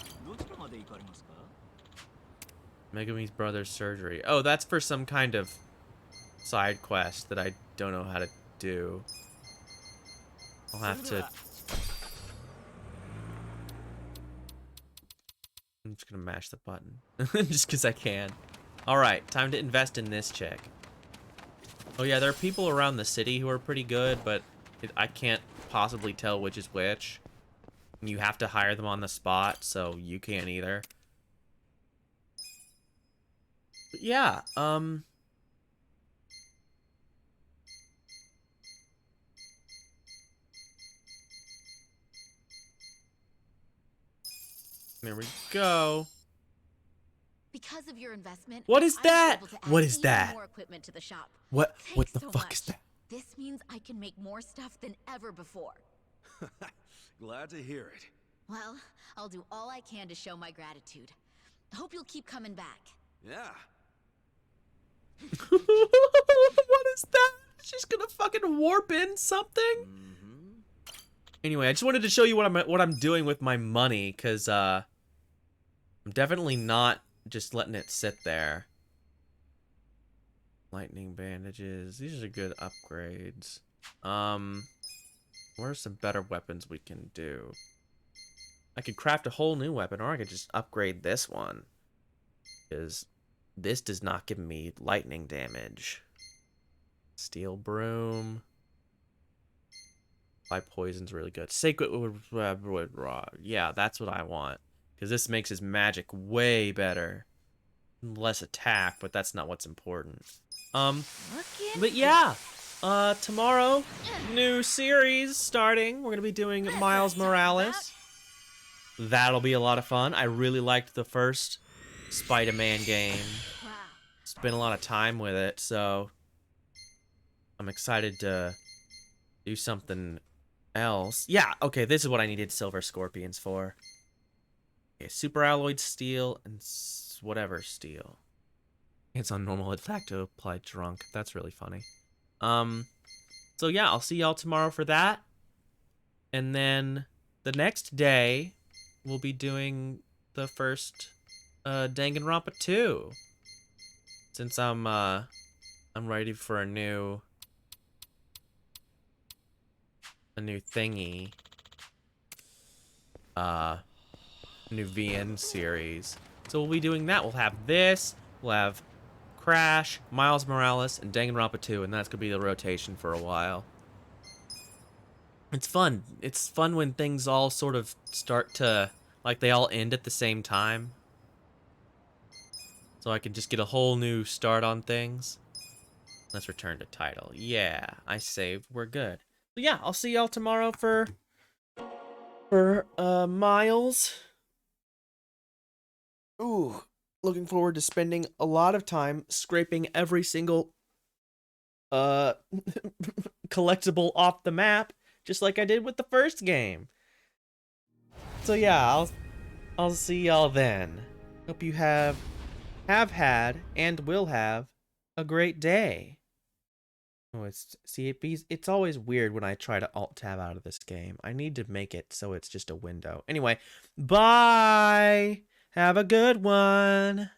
Megami's brother's surgery. Oh, that's for some kind of side quest that I don't know how to do. I'll have to... I'm just gonna mash the button. Just because I can. Alright, time to invest in this chick. Oh yeah, there are people around the city who are pretty good, but I can't possibly tell which is which. You have to hire them on the spot, so you can't either. But yeah, there we go. Because of your investment, What is I was that? able to add What is even that? more equipment to the shop. What Thanks the so fuck much. is that? This means I can make more stuff than ever before. Glad to hear it. Well, I'll do all I can to show my gratitude. Hope you'll keep coming back. Yeah. What is that? She's gonna fucking warp in something? Anyway, I just wanted to show you what I'm doing with my money, cause I'm definitely not just letting it sit there. Lightning bandages. These are good upgrades. What are some better weapons we can do? I could craft a whole new weapon, or I could just upgrade this one. Because this does not give me lightning damage. Steel broom. Apply poison's really good. Sacred rod. Yeah, that's what I want. Because this makes his magic way better. Less attack, but that's not what's important. But yeah. Tomorrow, new series starting. We're gonna be doing Miles Morales. That'll be a lot of fun. I really liked the first Spider-Man game. Spent a lot of time with it, so I'm excited to do something else. Yeah, okay, this is what I needed Silver Scorpions for. Okay, super alloyed steel and whatever steel. It's on normal attack to apply drunk. That's really funny. So yeah, I'll see y'all tomorrow for that. And then the next day, we'll be doing the first Danganronpa 2. Since I'm ready for a new thingy. New VN series. So we'll be doing that. We'll have this, we'll have Crash, Miles Morales, and Danganronpa 2, and that's gonna be the rotation for a while. It's fun. It's fun when things all sort of start to, like, they all end at the same time. So I can just get a whole new start on things. Let's return to title. Yeah, I saved. We're good. So yeah, I'll see y'all tomorrow for Miles. Ooh, looking forward to spending a lot of time scraping every single collectible off the map, just like I did with the first game. So yeah, I'll see y'all then. Hope you have had and will have a great day. Oh, it's always weird when I try to alt tab out of this game. I need to make it so it's just a window. Anyway, bye. Have a good one.